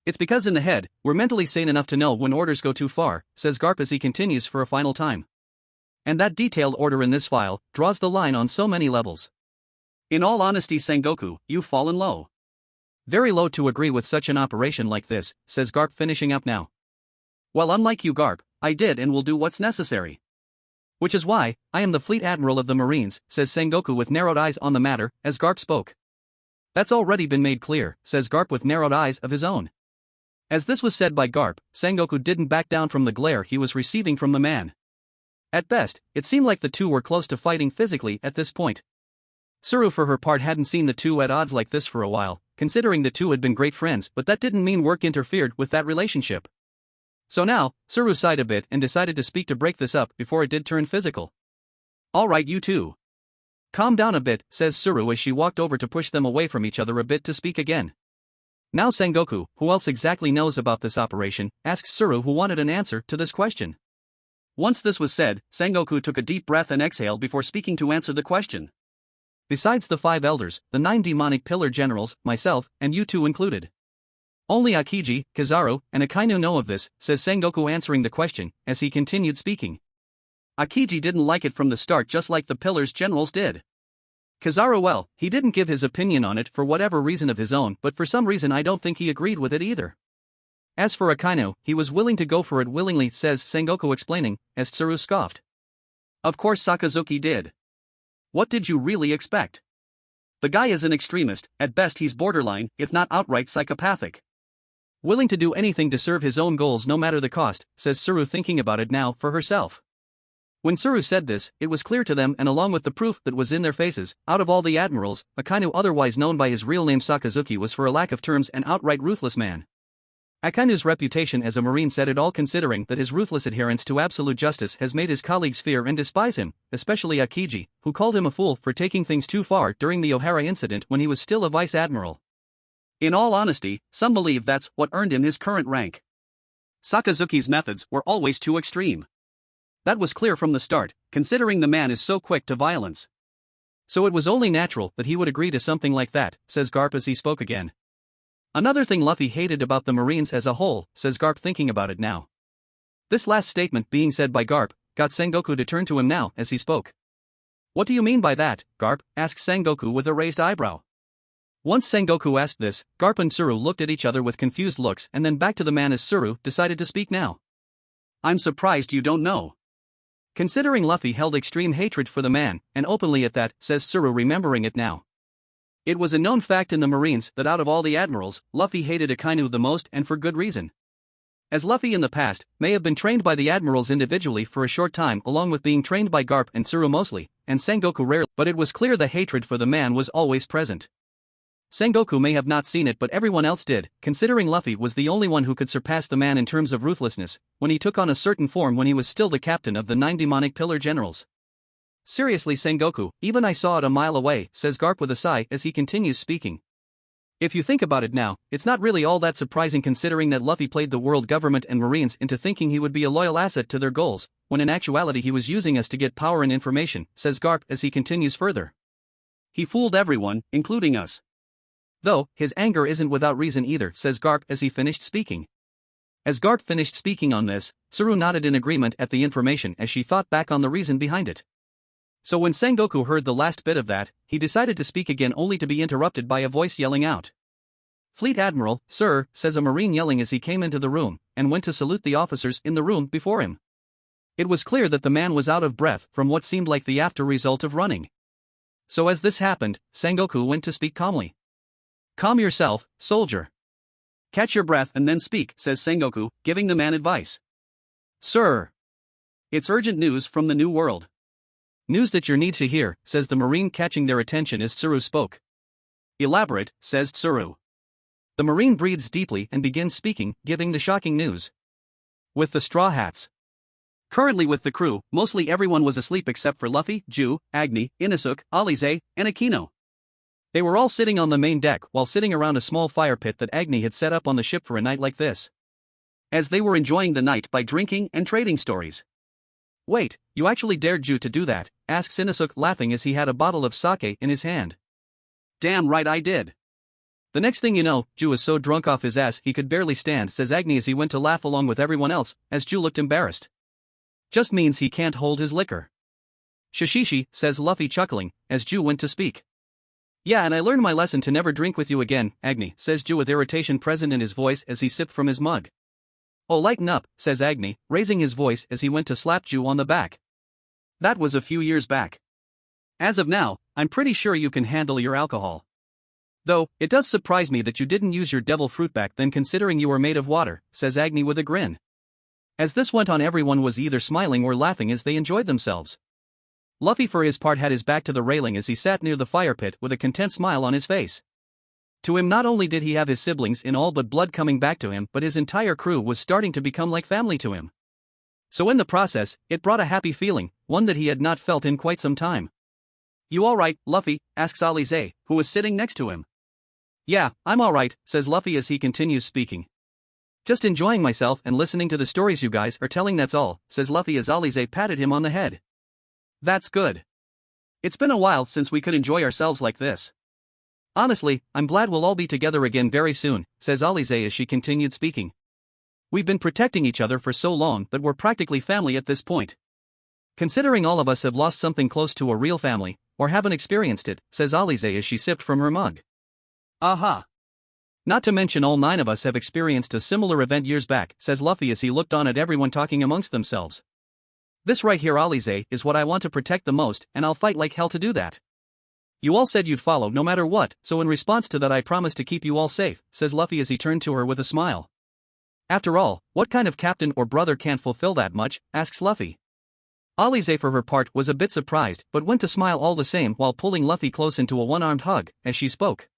It's because in the head, we're mentally sane enough to know when orders go too far, says Garp as he continues for a final time. And that detailed order in this file draws the line on so many levels. In all honesty, Sengoku, you've fallen low. Very low to agree with such an operation like this, says Garp finishing up now. Well, unlike you, Garp, I did and will do what's necessary. Which is why, I am the Fleet Admiral of the Marines, says Sengoku with narrowed eyes on the matter, as Garp spoke. That's already been made clear, says Garp with narrowed eyes of his own. As this was said by Garp, Sengoku didn't back down from the glare he was receiving from the man. At best, it seemed like the two were close to fighting physically at this point. Tsuru for her part hadn't seen the two at odds like this for a while, considering the two had been great friends, but that didn't mean work interfered with that relationship. So now, Tsuru sighed a bit and decided to speak to break this up before it did turn physical. Alright, you two. Calm down a bit, says Tsuru as she walked over to push them away from each other a bit to speak again. Now Sengoku, who else exactly knows about this operation, asks Tsuru who wanted an answer to this question. Once this was said, Sengoku took a deep breath and exhaled before speaking to answer the question. Besides the 5 elders, the 9 demonic pillar generals, myself, and you two included. Only Akiji, Kizaru, and Akainu know of this, says Sengoku answering the question, as he continued speaking. Akiji didn't like it from the start just like the pillars generals did. Kizaru, well, he didn't give his opinion on it for whatever reason of his own, but for some reason I don't think he agreed with it either. As for Akainu, he was willing to go for it willingly, says Sengoku explaining, as Tsuru scoffed. Of course Sakazuki did. What did you really expect? The guy is an extremist, at best he's borderline, if not outright psychopathic. Willing to do anything to serve his own goals no matter the cost, says Tsuru thinking about it now for herself. When Tsuru said this, it was clear to them and along with the proof that was in their faces, out of all the admirals, Akainu otherwise known by his real name Sakazuki was for a lack of terms an outright ruthless man. Akainu's reputation as a marine said it all considering that his ruthless adherence to absolute justice has made his colleagues fear and despise him, especially Akiji, who called him a fool for taking things too far during the O'Hara incident when he was still a vice admiral. In all honesty, some believe that's what earned him his current rank. Sakazuki's methods were always too extreme. That was clear from the start, considering the man is so quick to violence. So it was only natural that he would agree to something like that, says Garp as he spoke again. Another thing Luffy hated about the Marines as a whole, says Garp thinking about it now. This last statement being said by Garp, got Sengoku to turn to him now as he spoke. What do you mean by that, Garp? Asks Sengoku with a raised eyebrow. Once Sengoku asked this, Garp and Tsuru looked at each other with confused looks and then back to the man as Tsuru decided to speak now. I'm surprised you don't know. Considering Luffy held extreme hatred for the man, and openly at that, says Tsuru remembering it now. It was a known fact in the Marines that out of all the admirals, Luffy hated Akainu the most and for good reason. As Luffy in the past may have been trained by the admirals individually for a short time along with being trained by Garp and Tsuru mostly, and Sengoku rarely, but it was clear the hatred for the man was always present. Sengoku may have not seen it but everyone else did, considering Luffy was the only one who could surpass the man in terms of ruthlessness, when he took on a certain form when he was still the captain of the 9 demonic pillar generals. Seriously Sengoku, even I saw it a mile away, says Garp with a sigh as he continues speaking. If you think about it now, it's not really all that surprising considering that Luffy played the world government and Marines into thinking he would be a loyal asset to their goals, when in actuality he was using us to get power and information, says Garp as he continues further. He fooled everyone, including us. Though, his anger isn't without reason either, says Garp as he finished speaking. As Garp finished speaking on this, Tsuru nodded in agreement at the information as she thought back on the reason behind it. So when Sengoku heard the last bit of that, he decided to speak again only to be interrupted by a voice yelling out. Fleet Admiral, sir, says a marine yelling as he came into the room, and went to salute the officers in the room before him. It was clear that the man was out of breath from what seemed like the after result of running. So as this happened, Sengoku went to speak calmly. Calm yourself, soldier. Catch your breath and then speak, says Sengoku, giving the man advice. Sir. It's urgent news from the New World. News that you need to hear, says the marine catching their attention as Tsuru spoke. Elaborate, says Tsuru. The marine breathes deeply and begins speaking, giving the shocking news. With the Straw Hats. Currently with the crew, mostly everyone was asleep except for Luffy, Ju, Agni, Inosuke, Alize, and Akino. They were all sitting on the main deck while sitting around a small fire pit that Agni had set up on the ship for a night like this. as they were enjoying the night by drinking and trading stories. Wait, you actually dared Ju to do that? Asks Inosuke laughing as he had a bottle of sake in his hand. Damn right I did. The next thing you know, Ju was so drunk off his ass he could barely stand, says Agni as he went to laugh along with everyone else, as Ju looked embarrassed. Just means he can't hold his liquor. Shishishi, says Luffy chuckling, as Ju went to speak. Yeah, and I learned my lesson to never drink with you again, Agni, says Ju with irritation present in his voice as he sipped from his mug. Oh, lighten up, says Agni, raising his voice as he went to slap Ju on the back. That was a few years back. As of now, I'm pretty sure you can handle your alcohol. Though, it does surprise me that you didn't use your devil fruit back then considering you were made of water, says Agni with a grin. As this went on, everyone was either smiling or laughing as they enjoyed themselves. Luffy for his part had his back to the railing as he sat near the fire pit with a content smile on his face. To him, not only did he have his siblings in all but blood coming back to him, but his entire crew was starting to become like family to him. So in the process, it brought a happy feeling, one that he had not felt in quite some time. You alright, Luffy? Asks Alize, who was sitting next to him. Yeah, I'm alright, says Luffy as he continues speaking. Just enjoying myself and listening to the stories you guys are telling, that's all, says Luffy as Alize patted him on the head. That's good. It's been a while since we could enjoy ourselves like this. Honestly, I'm glad we'll all be together again very soon, says Alize as she continued speaking. We've been protecting each other for so long that we're practically family at this point. Considering all of us have lost something close to a real family, or haven't experienced it, says Alize as she sipped from her mug. Aha. Not to mention all 9 of us have experienced a similar event years back, says Luffy as he looked on at everyone talking amongst themselves. This right here, Alize, is what I want to protect the most, and I'll fight like hell to do that. You all said you'd follow no matter what, so in response to that I promise to keep you all safe, says Luffy as he turned to her with a smile. After all, what kind of captain or brother can't fulfill that much, asks Luffy. Alize for her part was a bit surprised but went to smile all the same while pulling Luffy close into a one-armed hug, as she spoke.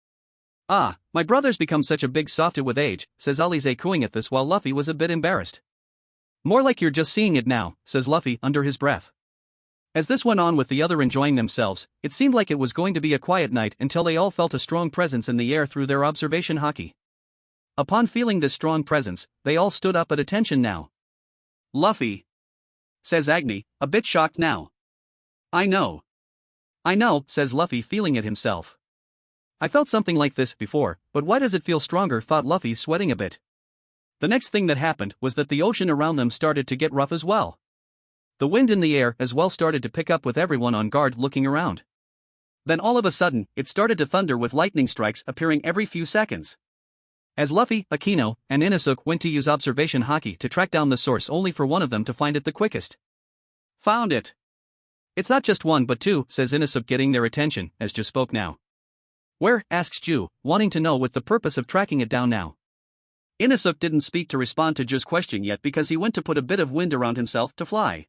Ah, my brother's become such a big softy with age, says Alize cooing at this while Luffy was a bit embarrassed. More like you're just seeing it now, says Luffy under his breath. As this went on with the other enjoying themselves, it seemed like it was going to be a quiet night until they all felt a strong presence in the air through their observation haki. Upon feeling this strong presence, they all stood up at attention now. Luffy, says Agni, a bit shocked now. I know, says Luffy feeling it himself. I felt something like this before, but why does it feel stronger, thought Luffy sweating a bit. The next thing that happened was that the ocean around them started to get rough as well. The wind in the air as well started to pick up with everyone on guard looking around. Then all of a sudden, it started to thunder with lightning strikes appearing every few seconds. As Luffy, Akino, and Inosuke went to use observation haki to track down the source only for one of them to find it the quickest. Found it. It's not just one but 2, says Inosuke getting their attention, as Ju spoke now. Where, asks Ju, wanting to know with the purpose of tracking it down now. Inosuke didn't speak to respond to Ju's question yet because he went to put a bit of wind around himself to fly.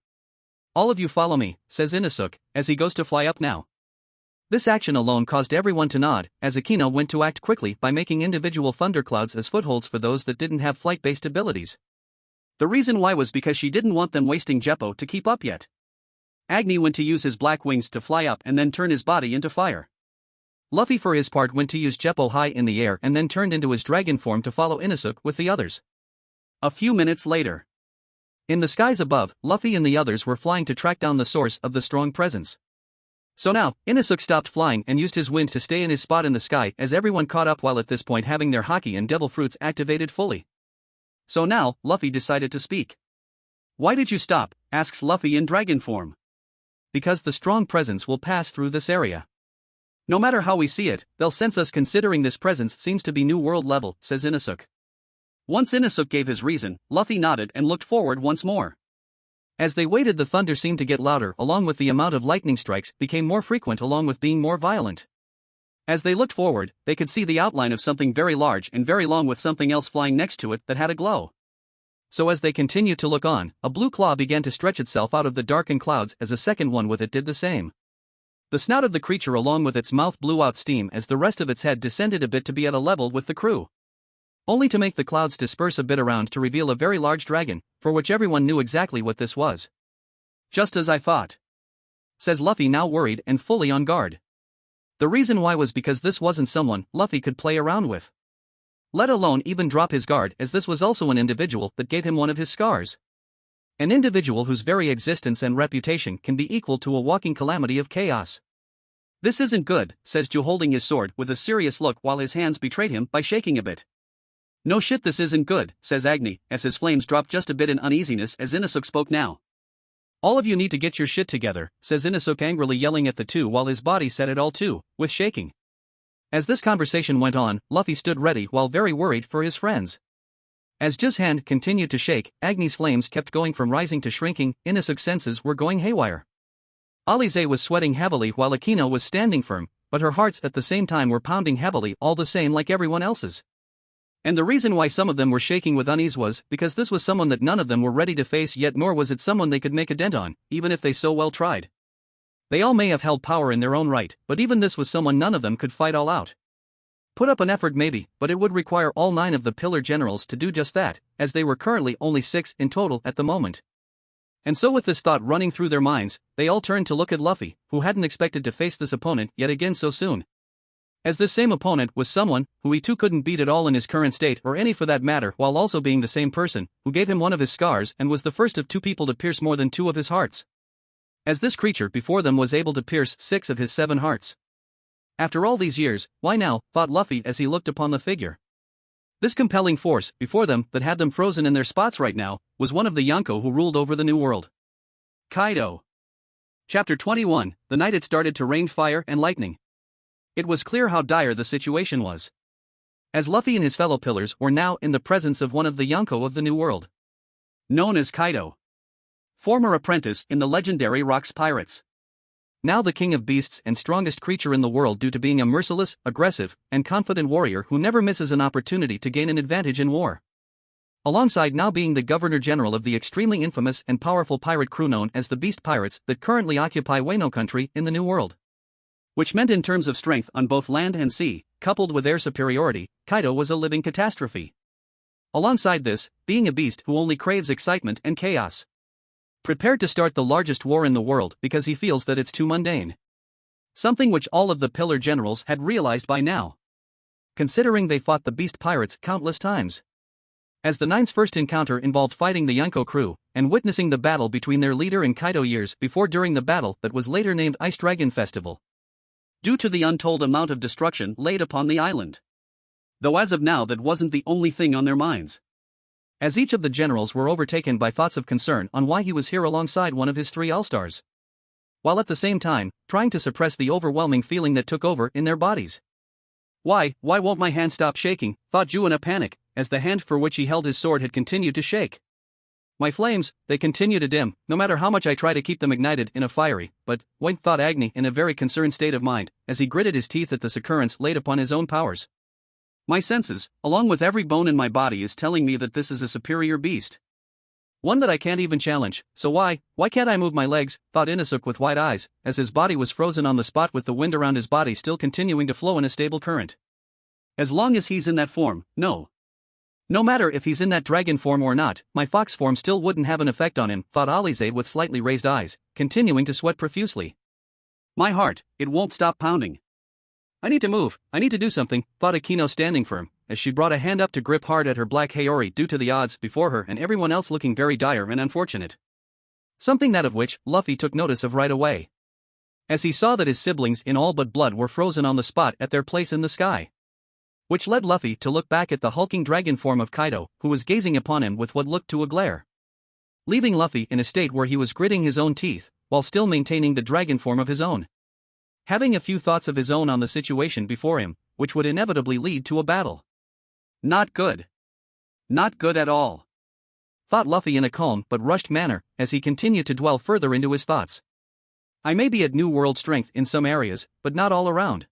All of you follow me, says Inosuke, as he goes to fly up now. This action alone caused everyone to nod, as Akino went to act quickly by making individual thunderclouds as footholds for those that didn't have flight-based abilities. The reason why was because she didn't want them wasting Jeppo to keep up yet. Agni went to use his black wings to fly up and then turn his body into fire. Luffy for his part went to use Jeppo high in the air and then turned into his dragon form to follow Inosuke with the others. A few minutes later, in the skies above, Luffy and the others were flying to track down the source of the strong presence. So now, Inosuke stopped flying and used his wind to stay in his spot in the sky as everyone caught up while at this point having their haki and devil fruits activated fully. So now, Luffy decided to speak. Why did you stop? Asks Luffy in dragon form. Because the strong presence will pass through this area. No matter how we see it, they'll sense us considering this presence seems to be new world level, says Inosuke. Once Inosuke gave his reason, Luffy nodded and looked forward once more. As they waited, the thunder seemed to get louder along with the amount of lightning strikes became more frequent along with being more violent. As they looked forward, they could see the outline of something very large and very long with something else flying next to it that had a glow. So as they continued to look on, a blue claw began to stretch itself out of the darkened clouds as a second one with it did the same. The snout of the creature along with its mouth blew out steam as the rest of its head descended a bit to be at a level with the crew. Only to make the clouds disperse a bit around to reveal a very large dragon, for which everyone knew exactly what this was. Just as I thought, says Luffy now worried and fully on guard. The reason why was because this wasn't someone Luffy could play around with. let alone even drop his guard, as this was also an individual that gave him one of his scars. An individual whose very existence and reputation can be equal to a walking calamity of chaos. This isn't good, says Ju, holding his sword with a serious look while his hands betrayed him by shaking a bit. No shit, this isn't good, says Agni, as his flames drop just a bit in uneasiness as Inosuke spoke now. All of you need to get your shit together, says Inosuke, angrily yelling at the two while his body said it all too, with shaking. As this conversation went on, Luffy stood ready while very worried for his friends. As Ju's hand continued to shake, Agni's flames kept going from rising to shrinking. Inosuke's senses were going haywire. Alize was sweating heavily while Akino was standing firm, but her hearts at the same time were pounding heavily, all the same like everyone else's. And the reason why some of them were shaking with unease was because this was someone that none of them were ready to face yet, nor was it someone they could make a dent on, even if they so well tried. They all may have held power in their own right, but even this was someone none of them could fight all out. Put up an effort maybe, but it would require all 9 of the pillar generals to do just that, as they were currently only 6 in total at the moment. And so with this thought running through their minds, they all turned to look at Luffy, who hadn't expected to face this opponent yet again so soon. As this same opponent was someone who he too couldn't beat at all in his current state, or any for that matter, while also being the same person who gave him one of his scars and was the first of 2 people to pierce more than 2 of his hearts. As this creature before them was able to pierce 6 of his 7 hearts. After all these years, why now, thought Luffy as he looked upon the figure. This compelling force before them that had them frozen in their spots right now was one of the Yonko who ruled over the New World. Kaido. Chapter 21. The night it started to rain fire and lightning. It was clear how dire the situation was. As Luffy and his fellow pillars were now in the presence of one of the Yonko of the New World. Known as Kaido. Former apprentice in the legendary Rocks Pirates. Now the king of beasts and strongest creature in the world due to being a merciless, aggressive, and confident warrior who never misses an opportunity to gain an advantage in war. Alongside now being the governor-general of the extremely infamous and powerful pirate crew known as the Beast Pirates that currently occupy Wano country in the New World. Which meant in terms of strength on both land and sea, coupled with air superiority, Kaido was a living catastrophe. Alongside this, being a beast who only craves excitement and chaos. Prepared to start the largest war in the world because he feels that it's too mundane. Something which all of the pillar generals had realized by now. Considering they fought the Beast Pirates countless times. As the Nine's first encounter involved fighting the Yonko crew, and witnessing the battle between their leader and Kaido years before during the battle that was later named Ice Dragon Festival. Due to the untold amount of destruction laid upon the island. Though as of now that wasn't the only thing on their minds. As each of the generals were overtaken by thoughts of concern on why he was here alongside one of his 3 all-stars. While at the same time, trying to suppress the overwhelming feeling that took over in their bodies. Why won't my hand stop shaking, thought Ju in a panic, as the hand for which he held his sword had continued to shake. My flames, they continue to dim, no matter how much I try to keep them ignited in a fiery, but, wait, thought Agni in a very concerned state of mind, as he gritted his teeth at this occurrence laid upon his own powers. My senses, along with every bone in my body, is telling me that this is a superior beast. One that I can't even challenge, so why can't I move my legs, thought Inosuke with wide eyes, as his body was frozen on the spot with the wind around his body still continuing to flow in a stable current. As long as he's in that form, no. No matter if he's in that dragon form or not, my fox form still wouldn't have an effect on him, thought Alize with slightly raised eyes, continuing to sweat profusely. My heart, it won't stop pounding. I need to move, I need to do something, thought Akino standing firm, as she brought a hand up to grip hard at her black Haori due to the odds before her and everyone else looking very dire and unfortunate. Something that of which Luffy took notice of right away. As he saw that his siblings in all but blood were frozen on the spot at their place in the sky. Which led Luffy to look back at the hulking dragon form of Kaido, who was gazing upon him with what looked to a glare. Leaving Luffy in a state where he was gritting his own teeth, while still maintaining the dragon form of his own. Having a few thoughts of his own on the situation before him, which would inevitably lead to a battle. Not good. Not good at all. Thought Luffy in a calm but rushed manner, as he continued to dwell further into his thoughts. I may be at New World strength in some areas, but not all around.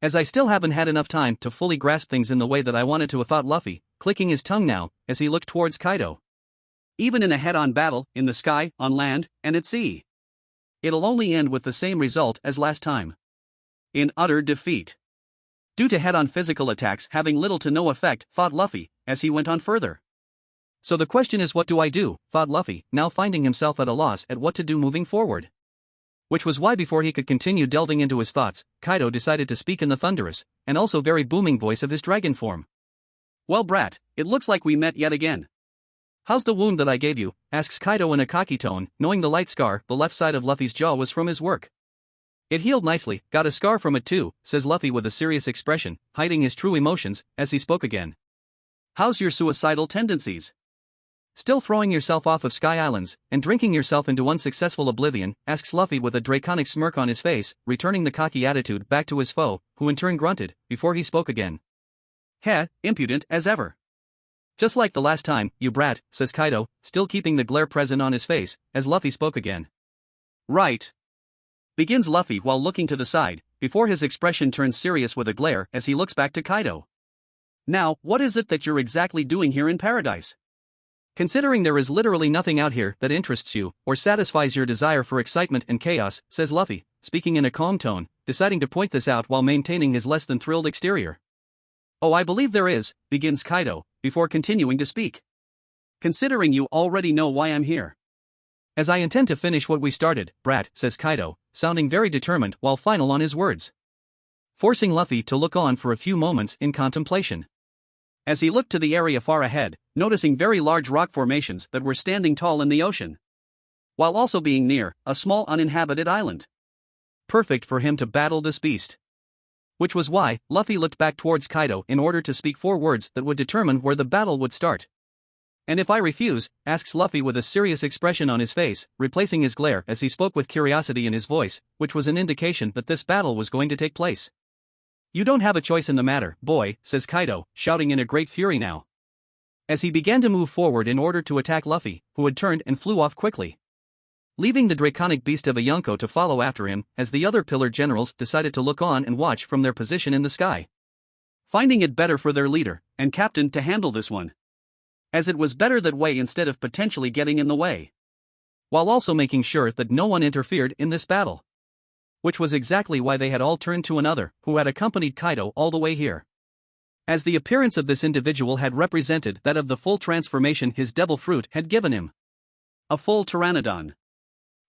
As I still haven't had enough time to fully grasp things in the way that I wanted to, thought Luffy, clicking his tongue now, as he looked towards Kaido. Even in a head-on battle, in the sky, on land, and at sea. It'll only end with the same result as last time. In utter defeat. Due to head-on physical attacks having little to no effect, thought Luffy, as he went on further. So the question is, what do I do, thought Luffy, now finding himself at a loss at what to do moving forward. Which was why before he could continue delving into his thoughts, Kaido decided to speak in the thunderous, and also very booming voice of his dragon form. Well brat, it looks like we met yet again. How's the wound that I gave you? Asks Kaido in a cocky tone, knowing the light scar the left side of Luffy's jaw was from his work. It healed nicely, got a scar from it too, says Luffy with a serious expression, hiding his true emotions, as he spoke again. How's your suicidal tendencies? Still throwing yourself off of Sky Islands, and drinking yourself into unsuccessful oblivion, asks Luffy with a draconic smirk on his face, returning the cocky attitude back to his foe, who in turn grunted, before he spoke again. Heh, impudent as ever. Just like the last time, you brat, says Kaido, still keeping the glare present on his face, as Luffy spoke again. Right. Begins Luffy while looking to the side, before his expression turns serious with a glare as he looks back to Kaido. Now, what is it that you're exactly doing here in paradise? Considering there is literally nothing out here that interests you, or satisfies your desire for excitement and chaos, says Luffy, speaking in a calm tone, deciding to point this out while maintaining his less than thrilled exterior. Oh, I believe there is, begins Kaido, before continuing to speak. Considering you already know why I'm here. As I intend to finish what we started, brat, says Kaido, sounding very determined while final on his words. Forcing Luffy to look on for a few moments in contemplation. As he looked to the area far ahead, noticing very large rock formations that were standing tall in the ocean. While also being near a small uninhabited island. Perfect for him to battle this beast. Which was why Luffy looked back towards Kaido in order to speak 4 words that would determine where the battle would start. And if I refuse, asks Luffy with a serious expression on his face, replacing his glare as he spoke with curiosity in his voice, which was an indication that this battle was going to take place. You don't have a choice in the matter, boy, says Kaido, shouting in a great fury now. As he began to move forward in order to attack Luffy, who had turned and flew off quickly. Leaving the draconic beast of a Yonko to follow after him, as the other pillar generals decided to look on and watch from their position in the sky. Finding it better for their leader and captain to handle this one. As it was better that way instead of potentially getting in the way. While also making sure that no one interfered in this battle. Which was exactly why they had all turned to another, who had accompanied Kaido all the way here. As the appearance of this individual had represented that of the full transformation his devil fruit had given him. A full Pteranodon.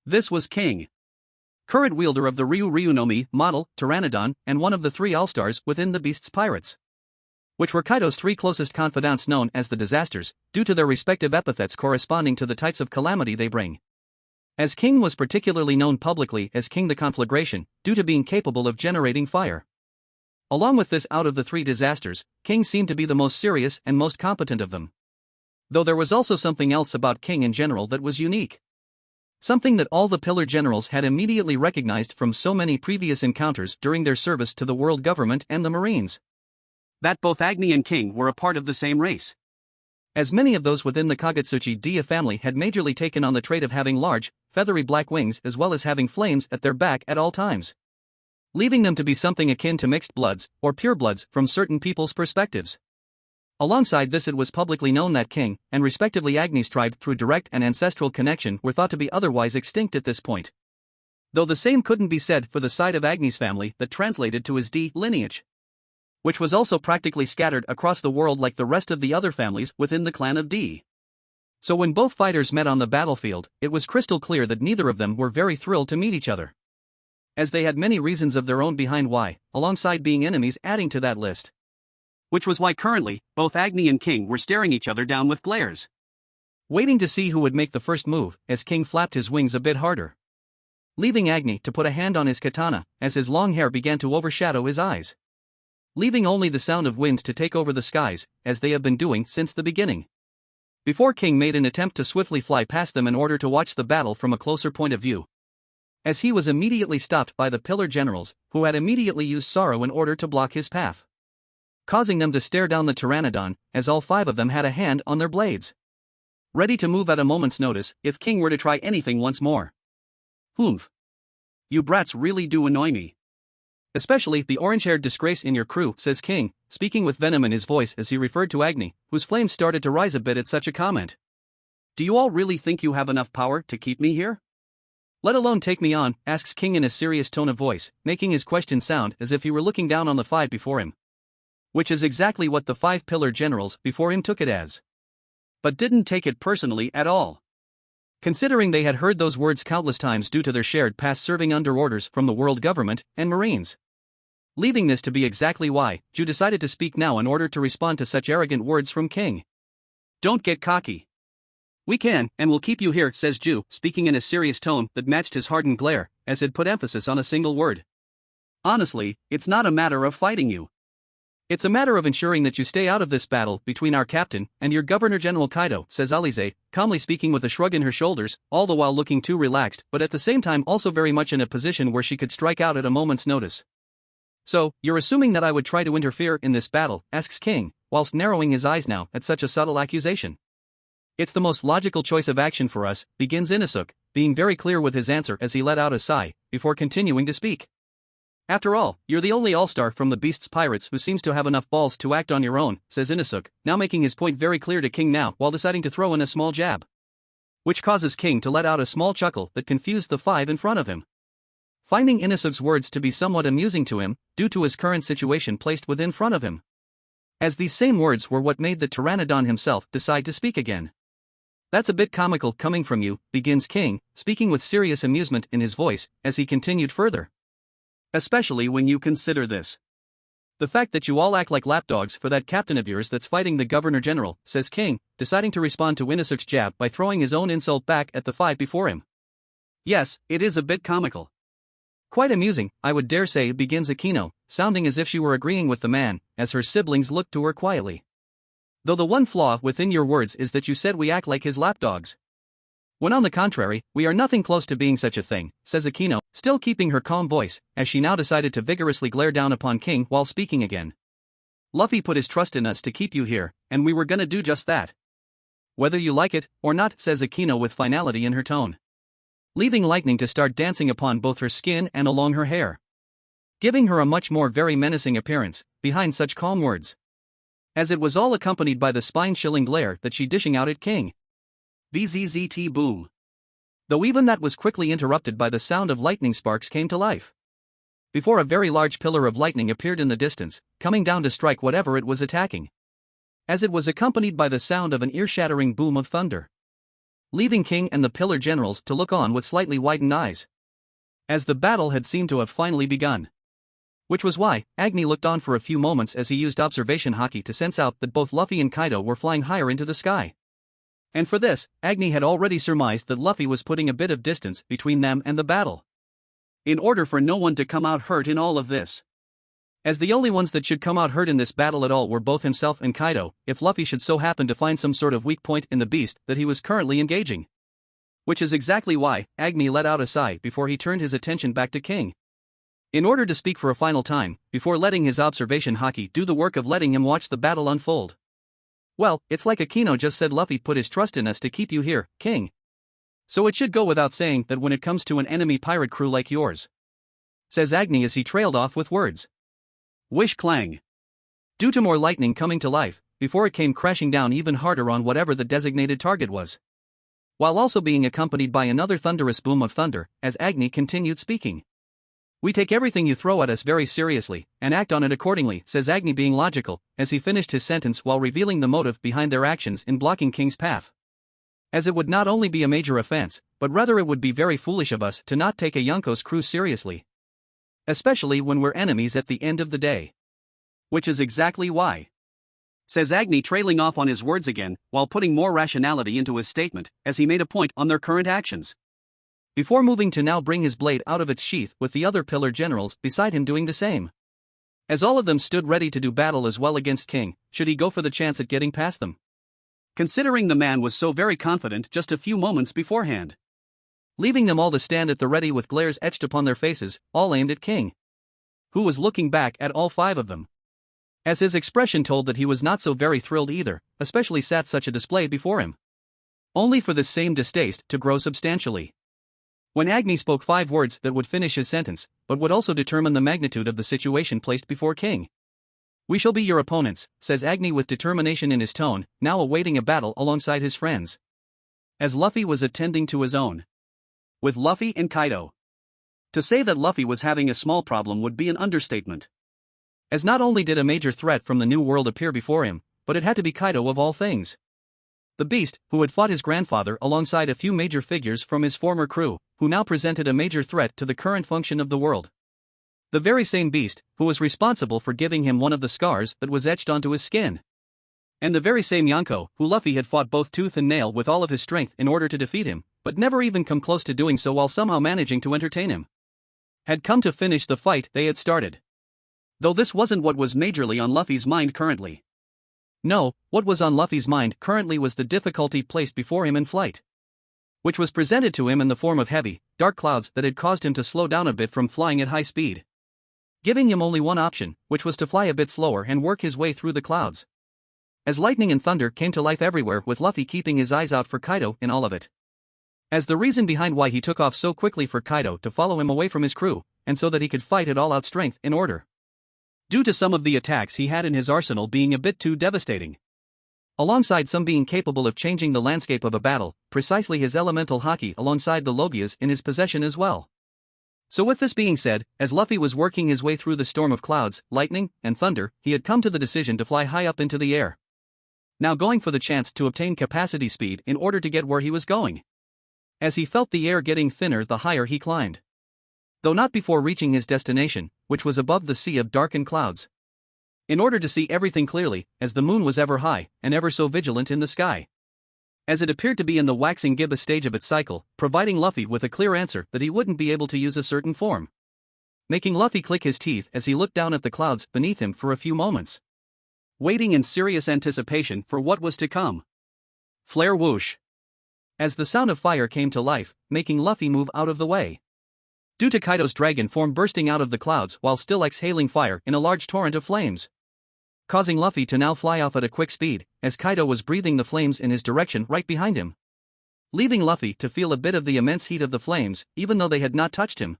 This was King. Current wielder of the Ryu no MIModel, Pteranodon, and one of the 3 all-stars within the beast's pirates. Which were Kaido's 3 closest confidants known as the Disasters, due to their respective epithets corresponding to the types of calamity they bring. As King was particularly known publicly as King the Conflagration, due to being capable of generating fire. Along with this, out of the 3 Disasters, King seemed to be the most serious and most competent of them. Though there was also something else about King in general that was unique. Something that all the pillar generals had immediately recognized from so many previous encounters during their service to the world government and the Marines. That both Agni and King were a part of the same race. As many of those within the Kagutsuchi Dia family had majorly taken on the trait of having large, feathery black wings as well as having flames at their back at all times. Leaving them to be something akin to mixed bloods, or purebloods from certain people's perspectives. Alongside this, it was publicly known that King, and respectively Agni's tribe through direct and ancestral connection were thought to be otherwise extinct at this point. Though the same couldn't be said for the side of Agni's family that translated to his D lineage. Which was also practically scattered across the world like the rest of the other families within the clan of D. So when both fighters met on the battlefield, it was crystal clear that neither of them were very thrilled to meet each other. As they had many reasons of their own behind why, alongside being enemies adding to that list. Which was why currently, both Agni and King were staring each other down with glares. Waiting to see who would make the first move, as King flapped his wings a bit harder. Leaving Agni to put a hand on his katana, as his long hair began to overshadow his eyes. Leaving only the sound of wind to take over the skies, as they have been doing since the beginning. Before King made an attempt to swiftly fly past them in order to watch the battle from a closer point of view. As he was immediately stopped by the pillar generals, who had immediately used sorrow in order to block his path. Causing them to stare down the Pteranodon, as all 5 of them had a hand on their blades. Ready to move at a moment's notice, if King were to try anything once more. Humph. You brats really do annoy me. Especially the orange-haired disgrace in your crew, says King, speaking with venom in his voice as he referred to Agni, whose flames started to rise a bit at such a comment. Do you all really think you have enough power to keep me here? Let alone take me on, asks King in a serious tone of voice, making his question sound as if he were looking down on the 5 before him. Which is exactly what the 5 pillar generals before him took it as. But didn't take it personally at all. Considering they had heard those words countless times due to their shared past serving under orders from the world government and Marines. Leaving this to be exactly why, Ju decided to speak now in order to respond to such arrogant words from King. Don't get cocky. We can, and will keep you here, says Ju, speaking in a serious tone that matched his hardened glare, as he'd put emphasis on a single word. Honestly, it's not a matter of fighting you. It's a matter of ensuring that you stay out of this battle between our captain and your Governor-General Kaido, says Alize, calmly speaking with a shrug in her shoulders, all the while looking too relaxed but at the same time also very much in a position where she could strike out at a moment's notice. So, you're assuming that I would try to interfere in this battle, asks King, whilst narrowing his eyes now at such a subtle accusation. It's the most logical choice of action for us, begins Inosuke, being very clear with his answer as he let out a sigh, before continuing to speak. After all, you're the only all-star from the Beast's pirates who seems to have enough balls to act on your own, says Inosuke, now making his point very clear to King now while deciding to throw in a small jab. Which causes King to let out a small chuckle that confused the five in front of him. Finding Inosuke's words to be somewhat amusing to him, due to his current situation placed within front of him. As these same words were what made the Pteranodon himself decide to speak again. That's a bit comical coming from you, begins King, speaking with serious amusement in his voice, as he continued further. Especially when you consider this. The fact that you all act like lapdogs for that captain of yours that's fighting the Governor-General, says King, deciding to respond to Inosuke's jab by throwing his own insult back at the five before him. Yes, it is a bit comical. Quite amusing, I would dare say, begins Akino, sounding as if she were agreeing with the man, as her siblings looked to her quietly. Though the one flaw within your words is that you said we act like his lapdogs. When on the contrary, we are nothing close to being such a thing, says Akino, still keeping her calm voice, as she now decided to vigorously glare down upon King while speaking again. Luffy put his trust in us to keep you here, and we were gonna do just that. Whether you like it or not, says Akino with finality in her tone. Leaving lightning to start dancing upon both her skin and along her hair. Giving her a much more very menacing appearance, behind such calm words. As it was all accompanied by the spine-chilling glare that she dishing out at King. Bzzzt boom. Though even that was quickly interrupted by the sound of lightning sparks came to life. Before a very large pillar of lightning appeared in the distance, coming down to strike whatever it was attacking. As it was accompanied by the sound of an ear-shattering boom of thunder. Leaving King and the Pillar Generals to look on with slightly widened eyes. As the battle had seemed to have finally begun. Which was why, Agni looked on for a few moments as he used observation haki to sense out that both Luffy and Kaido were flying higher into the sky. And for this, Agni had already surmised that Luffy was putting a bit of distance between them and the battle. In order for no one to come out hurt in all of this. As the only ones that should come out hurt in this battle at all were both himself and Kaido, if Luffy should so happen to find some sort of weak point in the beast that he was currently engaging. Which is exactly why, Agni let out a sigh before he turned his attention back to King. In order to speak for a final time, before letting his observation haki do the work of letting him watch the battle unfold. Well, it's like Akino just said, Luffy put his trust in us to keep you here, King. So it should go without saying that when it comes to an enemy pirate crew like yours. Says Agni as he trailed off with words. Wish clang. Due to more lightning coming to life, before it came crashing down even harder on whatever the designated target was. While also being accompanied by another thunderous boom of thunder, as Agni continued speaking. We take everything you throw at us very seriously, and act on it accordingly, says Agni being logical, as he finished his sentence while revealing the motive behind their actions in blocking King's path. As it would not only be a major offense, but rather it would be very foolish of us to not take a Yonko's crew seriously. Especially when we're enemies at the end of the day. Which is exactly why. Says Agni, trailing off on his words again, while putting more rationality into his statement, as he made a point on their current actions. Before moving to now bring his blade out of its sheath with the other Pillar Generals beside him doing the same. As all of them stood ready to do battle as well against King, should he go for the chance at getting past them. Considering the man was so very confident just a few moments beforehand. Leaving them all to stand at the ready with glares etched upon their faces, all aimed at King. Who was looking back at all five of them. As his expression told that he was not so very thrilled either, especially sat such a display before him. Only for this same distaste to grow substantially. When Agni spoke 5 words that would finish his sentence, but would also determine the magnitude of the situation placed before King. We shall be your opponents, says Agni with determination in his tone, now awaiting a battle alongside his friends. As Luffy was attending to his own. With Luffy and Kaido. To say that Luffy was having a small problem would be an understatement. As not only did a major threat from the New World appear before him, but it had to be Kaido of all things. The beast, who had fought his grandfather alongside a few major figures from his former crew, who now presented a major threat to the current function of the world. The very same beast who was responsible for giving him one of the scars that was etched onto his skin. And the very same Yonko who Luffy had fought both tooth and nail with all of his strength in order to defeat him, but never even come close to doing so while somehow managing to entertain him, had come to finish the fight they had started. Though this wasn't what was majorly on Luffy's mind currently. No, what was on Luffy's mind currently was the difficulty placed before him in flight, which was presented to him in the form of heavy, dark clouds that had caused him to slow down a bit from flying at high speed, giving him only one option, which was to fly a bit slower and work his way through the clouds. As lightning and thunder came to life everywhere, with Luffy keeping his eyes out for Kaido in all of it. As the reason behind why he took off so quickly for Kaido to follow him away from his crew, and so that he could fight at all-out strength in order. Due to some of the attacks he had in his arsenal being a bit too devastating, alongside some being capable of changing the landscape of a battle, precisely his elemental haki alongside the Logias in his possession as well. So with this being said, as Luffy was working his way through the storm of clouds, lightning, and thunder, he had come to the decision to fly high up into the air. Now going for the chance to obtain capacity speed in order to get where he was going. As he felt the air getting thinner the higher he climbed. Though not before reaching his destination, which was above the sea of darkened clouds. In order to see everything clearly, as the moon was ever high, and ever so vigilant in the sky. As it appeared to be in the waxing gibbous stage of its cycle, providing Luffy with a clear answer that he wouldn't be able to use a certain form. Making Luffy click his teeth as he looked down at the clouds beneath him for a few moments. Waiting in serious anticipation for what was to come. Flare whoosh. As the sound of fire came to life, making Luffy move out of the way. Due to Kaido's dragon form bursting out of the clouds while still exhaling fire in a large torrent of flames. Causing Luffy to now fly off at a quick speed, as Kaido was breathing the flames in his direction right behind him. Leaving Luffy to feel a bit of the immense heat of the flames, even though they had not touched him.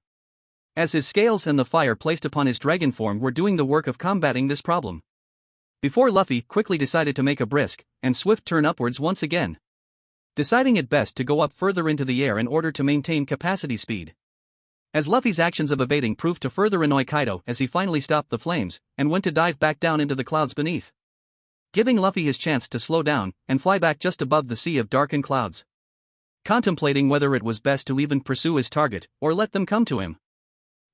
As his scales and the fire placed upon his dragon form were doing the work of combating this problem. Before Luffy quickly decided to make a brisk and swift turn upwards once again. Deciding it best to go up further into the air in order to maintain capacity speed. As Luffy's actions of evading proved to further annoy Kaido as he finally stopped the flames and went to dive back down into the clouds beneath. Giving Luffy his chance to slow down and fly back just above the sea of darkened clouds. Contemplating whether it was best to even pursue his target or let them come to him.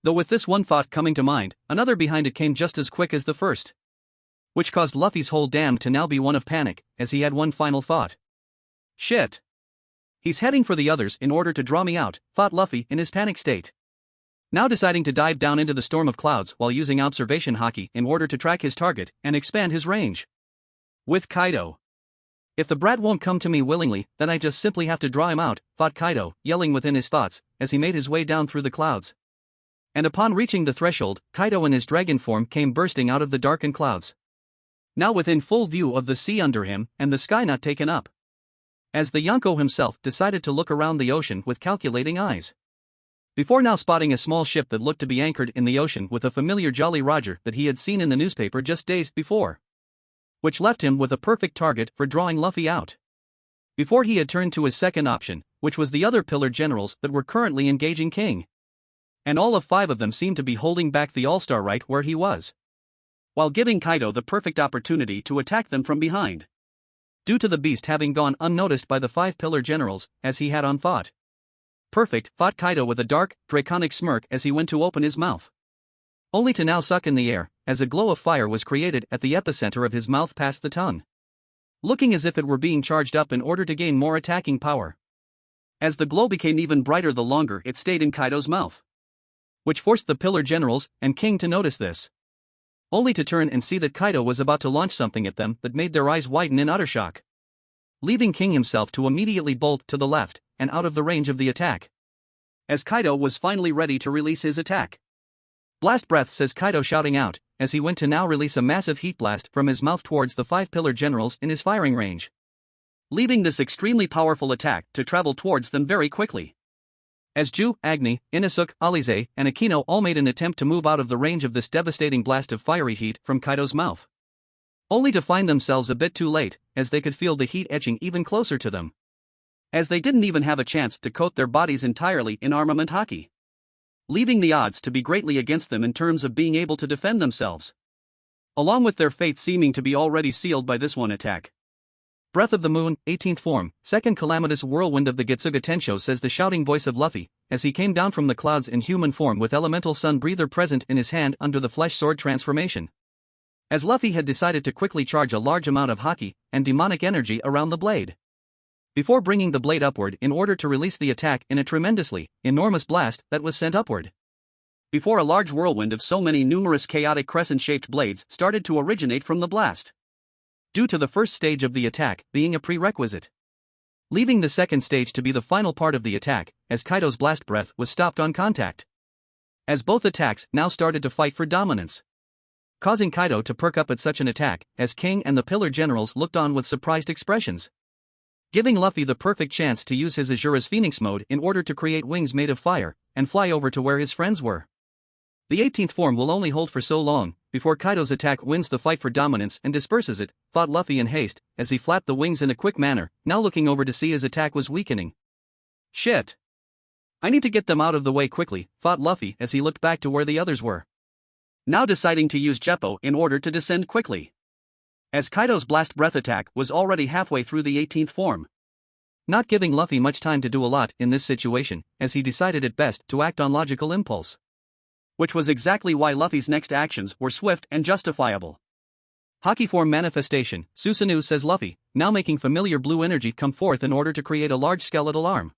Though with this one thought coming to mind, another behind it came just as quick as the first. Which caused Luffy's whole damn to now be one of panic, as he had one final thought. Shit. He's heading for the others in order to draw me out, thought Luffy in his panic state. Now deciding to dive down into the storm of clouds while using observation haki in order to track his target and expand his range. With Kaido. If the brat won't come to me willingly, then I just simply have to draw him out, thought Kaido, yelling within his thoughts, as he made his way down through the clouds. And upon reaching the threshold, Kaido in his dragon form came bursting out of the darkened clouds. Now within full view of the sea under him and the sky not taken up. As the Yonko himself decided to look around the ocean with calculating eyes. Before now spotting a small ship that looked to be anchored in the ocean with a familiar Jolly Roger that he had seen in the newspaper just days before. Which left him with a perfect target for drawing Luffy out. Before he had turned to his second option, which was the other pillar generals that were currently engaging King. And all of 5 of them seemed to be holding back the All-Star right where he was. While giving Kaido the perfect opportunity to attack them from behind. Due to the beast having gone unnoticed by the 5 pillar generals, as he had on thought. Perfect, thought Kaido with a dark, draconic smirk as he went to open his mouth. Only to now suck in the air, as a glow of fire was created at the epicenter of his mouth past the tongue. Looking as if it were being charged up in order to gain more attacking power. As the glow became even brighter the longer it stayed in Kaido's mouth. Which forced the pillar generals and King to notice this. Only to turn and see that Kaido was about to launch something at them that made their eyes widen in utter shock. Leaving King himself to immediately bolt to the left and out of the range of the attack. As Kaido was finally ready to release his attack. Blast breath, says Kaido shouting out, as he went to now release a massive heat blast from his mouth towards the 5 pillar generals in his firing range. Leaving this extremely powerful attack to travel towards them very quickly. As Ju, Agni, Inosuke, Alize, and Akino all made an attempt to move out of the range of this devastating blast of fiery heat from Kaido's mouth. Only to find themselves a bit too late, as they could feel the heat etching even closer to them. As they didn't even have a chance to coat their bodies entirely in armament haki. Leaving the odds to be greatly against them in terms of being able to defend themselves. Along with their fate seeming to be already sealed by this one attack. Breath of the Moon, 18th form, second calamitous whirlwind of the Getsuga Tensho, says the shouting voice of Luffy, as he came down from the clouds in human form with elemental sun breather present in his hand under the flesh sword transformation. As Luffy had decided to quickly charge a large amount of haki and demonic energy around the blade, before bringing the blade upward in order to release the attack in a tremendously enormous blast that was sent upward. Before a large whirlwind of so many numerous chaotic crescent-shaped blades started to originate from the blast, due to the first stage of the attack being a prerequisite, leaving the second stage to be the final part of the attack, as Kaido's blast breath was stopped on contact. As both attacks now started to fight for dominance, causing Kaido to perk up at such an attack, as King and the Pillar Generals looked on with surprised expressions, giving Luffy the perfect chance to use his Asura's Phoenix mode in order to create wings made of fire and fly over to where his friends were. The 18th form will only hold for so long before Kaido's attack wins the fight for dominance and disperses it, thought Luffy in haste, as he flapped the wings in a quick manner, now looking over to see his attack was weakening. Shit! I need to get them out of the way quickly, thought Luffy as he looked back to where the others were, now deciding to use Jeppo in order to descend quickly, as Kaido's blast breath attack was already halfway through the 18th form, not giving Luffy much time to do a lot in this situation, as he decided it best to act on logical impulse, which was exactly why Luffy's next actions were swift and justifiable. Haki form manifestation, Susanoo, says Luffy, now making familiar blue energy come forth in order to create a large skeletal arm,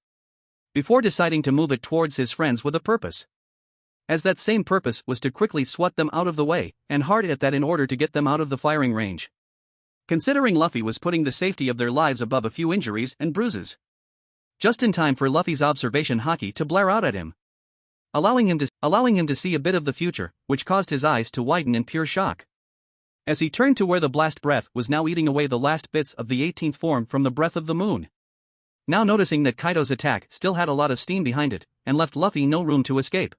before deciding to move it towards his friends with a purpose, as that same purpose was to quickly swat them out of the way, and hard at that in order to get them out of the firing range. Considering Luffy was putting the safety of their lives above a few injuries and bruises, just in time for Luffy's observation haki to blare out at him, allowing him to see a bit of the future, which caused his eyes to widen in pure shock, as he turned to where the blast breath was now eating away the last bits of the 18th form from the Breath of the Moon, now noticing that Kaido's attack still had a lot of steam behind it, and left Luffy no room to escape,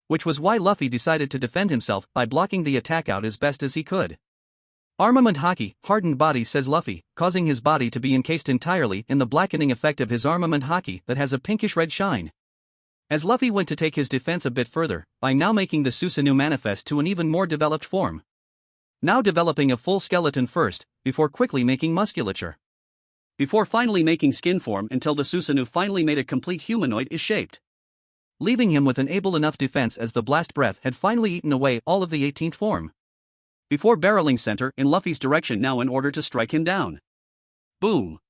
which was why Luffy decided to defend himself by blocking the attack out as best as he could. Armament haki, hardened body, says Luffy, causing his body to be encased entirely in the blackening effect of his armament haki that has a pinkish red shine, as Luffy went to take his defense a bit further, by now making the Susanoo manifest to an even more developed form, now developing a full skeleton first, before quickly making musculature, before finally making skin form until the Susanoo finally made a complete humanoid is shaped, leaving him with an able enough defense as the blast breath had finally eaten away all of the 18th form, before barreling center in Luffy's direction now in order to strike him down. Boom!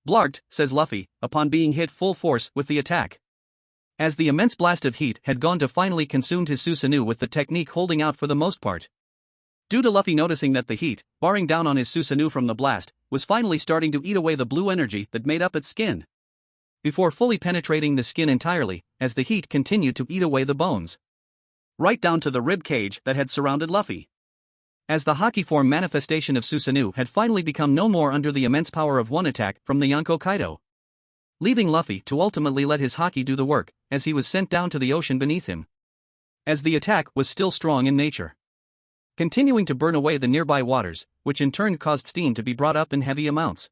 Blarked, says Luffy, upon being hit full force with the attack, as the immense blast of heat had gone to finally consumed his Susanoo, with the technique holding out for the most part, due to Luffy noticing that the heat, bearing down on his Susanoo from the blast, was finally starting to eat away the blue energy that made up its skin, before fully penetrating the skin entirely, as the heat continued to eat away the bones, right down to the rib cage that had surrounded Luffy, as the haki form manifestation of Susanoo had finally become no more under the immense power of one attack from the Yonko Kaido, leaving Luffy to ultimately let his haki do the work, as he was sent down to the ocean beneath him, as the attack was still strong in nature, continuing to burn away the nearby waters, which in turn caused steam to be brought up in heavy amounts,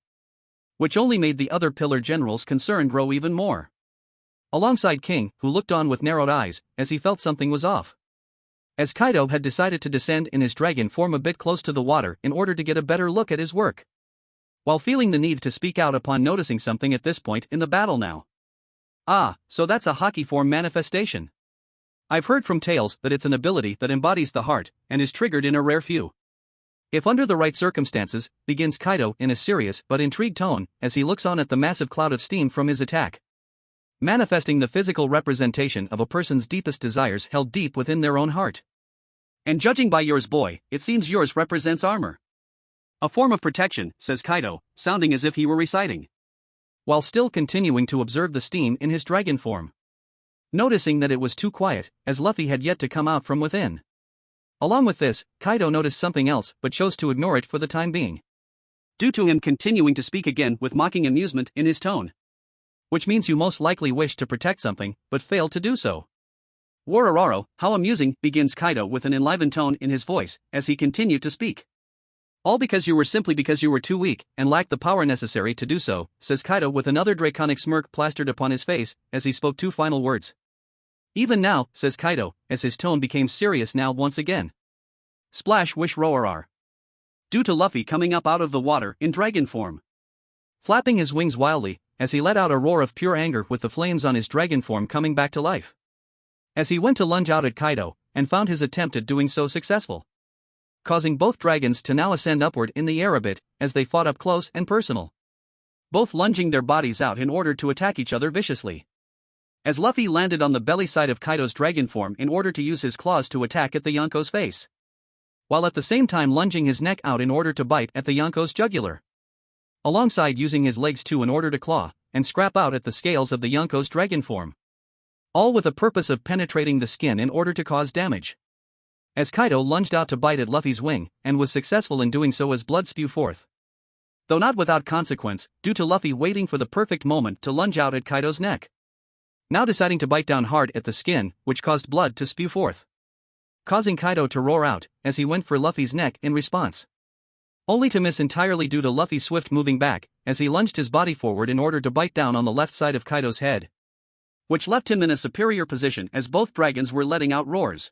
which only made the other Pillar Generals' concern grow even more, alongside King, who looked on with narrowed eyes, as he felt something was off, as Kaido had decided to descend in his dragon form a bit close to the water in order to get a better look at his work, while feeling the need to speak out upon noticing something at this point in the battle now. Ah, so that's a haki form manifestation. I've heard from tales that it's an ability that embodies the heart, and is triggered in a rare few. If under the right circumstances, begins Kaido in a serious but intrigued tone, as he looks on at the massive cloud of steam from his attack, manifesting the physical representation of a person's deepest desires held deep within their own heart. And judging by yours, boy, it seems yours represents armor. A form of protection, says Kaido, sounding as if he were reciting, while still continuing to observe the steam in his dragon form, noticing that it was too quiet, as Luffy had yet to come out from within. Along with this, Kaido noticed something else but chose to ignore it for the time being, due to him continuing to speak again with mocking amusement in his tone. Which means you most likely wish to protect something, but failed to do so. Waroraro, how amusing, begins Kaido with an enlivened tone in his voice, as he continued to speak. All because you were too weak, and lacked the power necessary to do so, says Kaido with another draconic smirk plastered upon his face, as he spoke two final words. Even now, says Kaido, as his tone became serious now once again. Splash wish roarar. Due to Luffy coming up out of the water in dragon form, flapping his wings wildly, as he let out a roar of pure anger with the flames on his dragon form coming back to life. As he went to lunge out at Kaido, and found his attempt at doing so successful, causing both dragons to now ascend upward in the air a bit, as they fought up close and personal, both lunging their bodies out in order to attack each other viciously. As Luffy landed on the belly side of Kaido's dragon form in order to use his claws to attack at the Yonko's face, while at the same time lunging his neck out in order to bite at the Yonko's jugular, alongside using his legs too in order to claw and scrap out at the scales of the Yonko's dragon form, all with the purpose of penetrating the skin in order to cause damage. As Kaido lunged out to bite at Luffy's wing, and was successful in doing so as blood spewed forth, though not without consequence, due to Luffy waiting for the perfect moment to lunge out at Kaido's neck, now deciding to bite down hard at the skin, which caused blood to spew forth, causing Kaido to roar out as he went for Luffy's neck in response, only to miss entirely due to Luffy's swift moving back as he lunged his body forward in order to bite down on the left side of Kaido's head, which left him in a superior position as both dragons were letting out roars,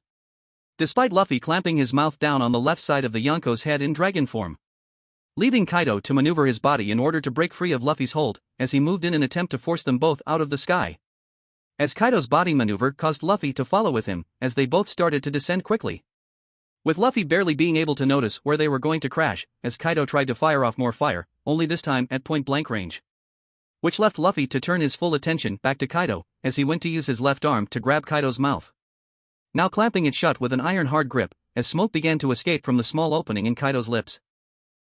despite Luffy clamping his mouth down on the left side of the Yonko's head in dragon form, leaving Kaido to maneuver his body in order to break free of Luffy's hold as he moved in an attempt to force them both out of the sky. As Kaido's body maneuver caused Luffy to follow with him as they both started to descend quickly, with Luffy barely being able to notice where they were going to crash as Kaido tried to fire off more fire, only this time at point-blank range, which left Luffy to turn his full attention back to Kaido as he went to use his left arm to grab Kaido's mouth, now clamping it shut with an iron-hard grip as smoke began to escape from the small opening in Kaido's lips.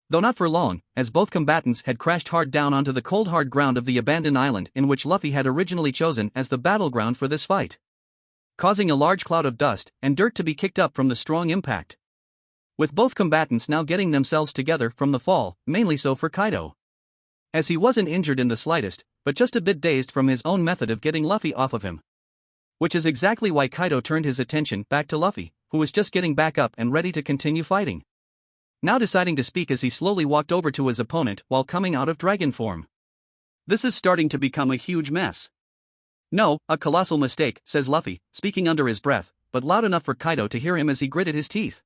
Though not for long, as both combatants had crashed hard down onto the cold hard ground of the abandoned island in which Luffy had originally chosen as the battleground for this fight, causing a large cloud of dust and dirt to be kicked up from the strong impact, with both combatants now getting themselves together from the fall, mainly so for Kaido, as he wasn't injured in the slightest, but just a bit dazed from his own method of getting Luffy off of him, which is exactly why Kaido turned his attention back to Luffy, who was just getting back up and ready to continue fighting, now deciding to speak as he slowly walked over to his opponent while coming out of dragon form. "This is starting to become a huge mess." "No, a colossal mistake," says Luffy, speaking under his breath, but loud enough for Kaido to hear him as he gritted his teeth.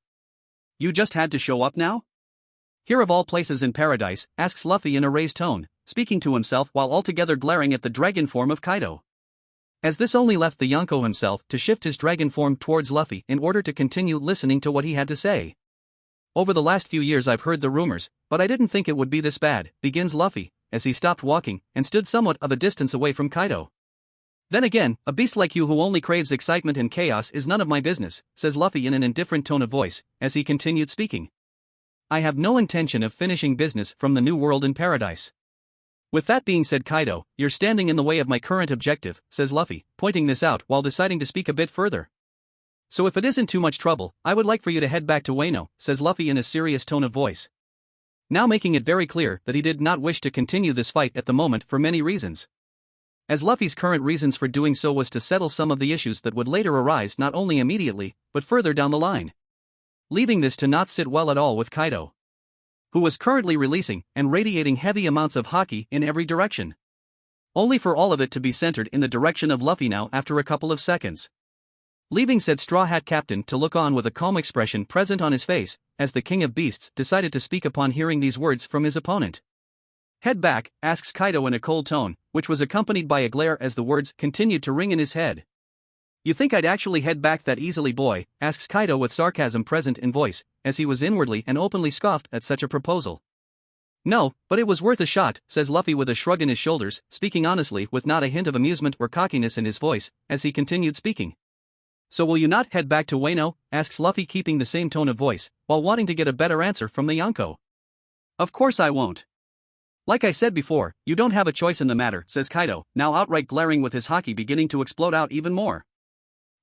"You just had to show up now?" "Here of all places in paradise," asks Luffy in a raised tone, speaking to himself while altogether glaring at the dragon form of Kaido, as this only left the Yonko himself to shift his dragon form towards Luffy in order to continue listening to what he had to say. "Over the last few years I've heard the rumors, but I didn't think it would be this bad," begins Luffy, as he stopped walking and stood somewhat of a distance away from Kaido. "Then again, a beast like you who only craves excitement and chaos is none of my business," says Luffy in an indifferent tone of voice, as he continued speaking. "I have no intention of finishing business from the new world in paradise." "With that being said, Kaido, you're standing in the way of my current objective," says Luffy, pointing this out while deciding to speak a bit further. "So if it isn't too much trouble, I would like for you to head back to Wano," says Luffy in a serious tone of voice, now making it very clear that he did not wish to continue this fight at the moment for many reasons, as Luffy's current reasons for doing so was to settle some of the issues that would later arise not only immediately, but further down the line, leaving this to not sit well at all with Kaido, who was currently releasing and radiating heavy amounts of haki in every direction, only for all of it to be centered in the direction of Luffy now after a couple of seconds, leaving said Straw Hat Captain to look on with a calm expression present on his face, as the King of Beasts decided to speak upon hearing these words from his opponent. "Head back?" asks Kaido in a cold tone, which was accompanied by a glare as the words continued to ring in his head. "You think I'd actually head back that easily, boy?" asks Kaido with sarcasm present in voice, as he was inwardly and openly scoffed at such a proposal. "No, but it was worth a shot," says Luffy with a shrug in his shoulders, speaking honestly with not a hint of amusement or cockiness in his voice, as he continued speaking. "So will you not head back to Wano?" asks Luffy, keeping the same tone of voice, while wanting to get a better answer from the Yonko. "Of course I won't. Like I said before, you don't have a choice in the matter," says Kaido, now outright glaring with his haki beginning to explode out even more,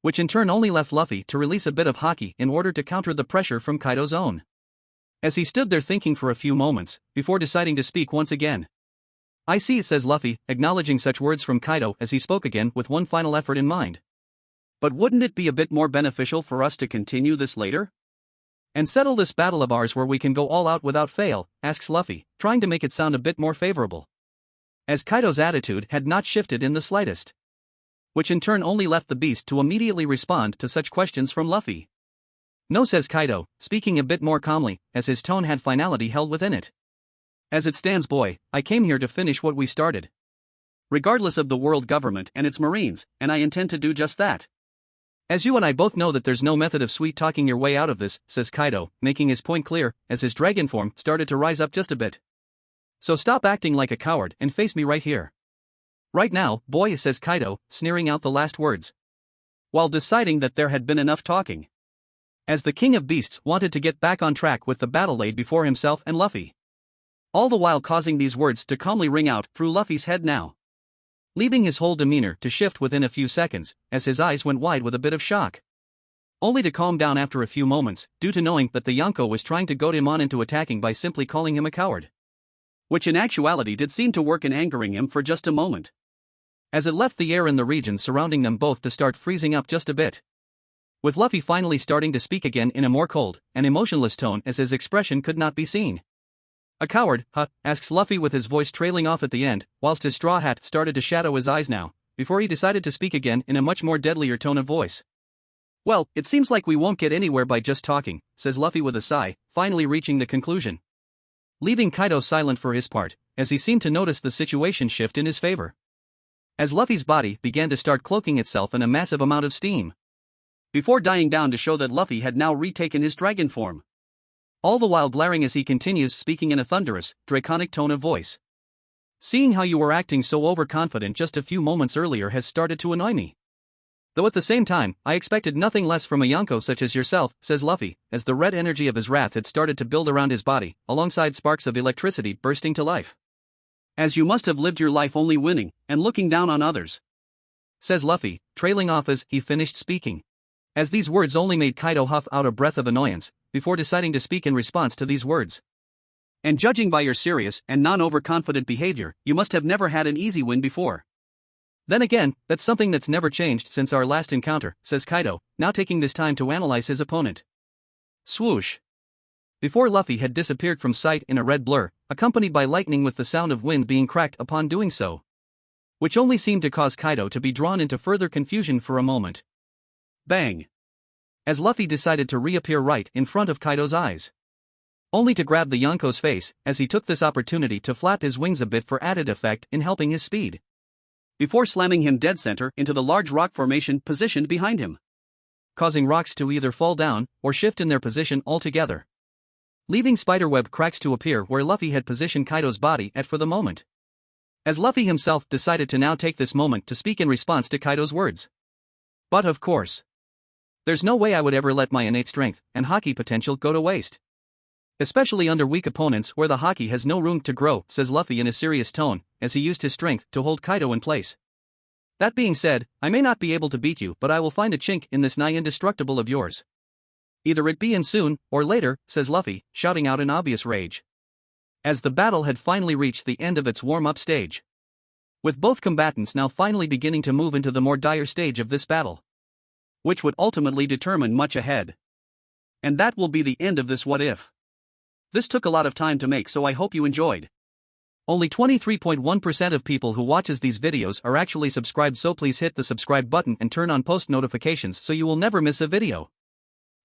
which in turn only left Luffy to release a bit of haki in order to counter the pressure from Kaido's own, as he stood there thinking for a few moments, before deciding to speak once again. "I see," says Luffy, acknowledging such words from Kaido as he spoke again with one final effort in mind. "But wouldn't it be a bit more beneficial for us to continue this later? And settle this battle of ours where we can go all out without fail?" asks Luffy, trying to make it sound a bit more favorable, as Kaido's attitude had not shifted in the slightest, which in turn only left the beast to immediately respond to such questions from Luffy. "No," says Kaido, speaking a bit more calmly, as his tone had finality held within it. As it stands, boy, I came here to finish what we started. Regardless of the world government and its marines, and I intend to do just that. As you and I both know that there's no method of sweet-talking your way out of this, says Kaido, making his point clear, as his dragon form started to rise up just a bit. So stop acting like a coward and face me right here. Right now, boy, says Kaido, sneering out the last words, while deciding that there had been enough talking. As the King of Beasts wanted to get back on track with the battle laid before himself and Luffy. All the while causing these words to calmly ring out through Luffy's head now. Leaving his whole demeanor to shift within a few seconds, as his eyes went wide with a bit of shock. Only to calm down after a few moments, due to knowing that the Yonko was trying to goad him on into attacking by simply calling him a coward. Which in actuality did seem to work in angering him for just a moment. As it left the air in the region surrounding them both to start freezing up just a bit. With Luffy finally starting to speak again in a more cold and emotionless tone as his expression could not be seen. A coward, huh? Asks Luffy with his voice trailing off at the end, whilst his straw hat started to shadow his eyes now, before he decided to speak again in a much more deadlier tone of voice. Well, it seems like we won't get anywhere by just talking, says Luffy with a sigh, finally reaching the conclusion. Leaving Kaido silent for his part, as he seemed to notice the situation shift in his favor. As Luffy's body began to start cloaking itself in a massive amount of steam. Before dying down to show that Luffy had now retaken his dragon form. All the while glaring as he continues speaking in a thunderous, draconic tone of voice. Seeing how you were acting so overconfident just a few moments earlier has started to annoy me. Though at the same time, I expected nothing less from a Yonko such as yourself, says Luffy, as the red energy of his wrath had started to build around his body, alongside sparks of electricity bursting to life. As you must have lived your life only winning, and looking down on others. Says Luffy, trailing off as he finished speaking. As these words only made Kaido huff out a breath of annoyance, before deciding to speak in response to these words. And judging by your serious and non-overconfident behavior, you must have never had an easy win before. Then again, that's something that's never changed since our last encounter, says Kaido, now taking this time to analyze his opponent. Swoosh. Before Luffy had disappeared from sight in a red blur, accompanied by lightning with the sound of wind being cracked upon doing so. Which only seemed to cause Kaido to be drawn into further confusion for a moment. Bang. As Luffy decided to reappear right in front of Kaido's eyes. Only to grab the Yonko's face, as he took this opportunity to flap his wings a bit for added effect in helping his speed. Before slamming him dead center into the large rock formation positioned behind him. Causing rocks to either fall down or shift in their position altogether. Leaving spiderweb cracks to appear where Luffy had positioned Kaido's body at for the moment. As Luffy himself decided to now take this moment to speak in response to Kaido's words. But of course. There's no way I would ever let my innate strength and hockey potential go to waste. Especially under weak opponents where the hockey has no room to grow, says Luffy in a serious tone, as he used his strength to hold Kaido in place. That being said, I may not be able to beat you, but I will find a chink in this nigh indestructible of yours. Either it be in soon, or later, says Luffy, shouting out in obvious rage. As the battle had finally reached the end of its warm-up stage. With both combatants now finally beginning to move into the more dire stage of this battle. Which would ultimately determine much ahead. And that will be the end of this what if. This took a lot of time to make, so I hope you enjoyed. Only 23.1% of people who watches these videos are actually subscribed, so please hit the subscribe button and turn on post notifications so you will never miss a video.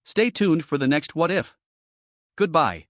Stay tuned for the next what if. Goodbye.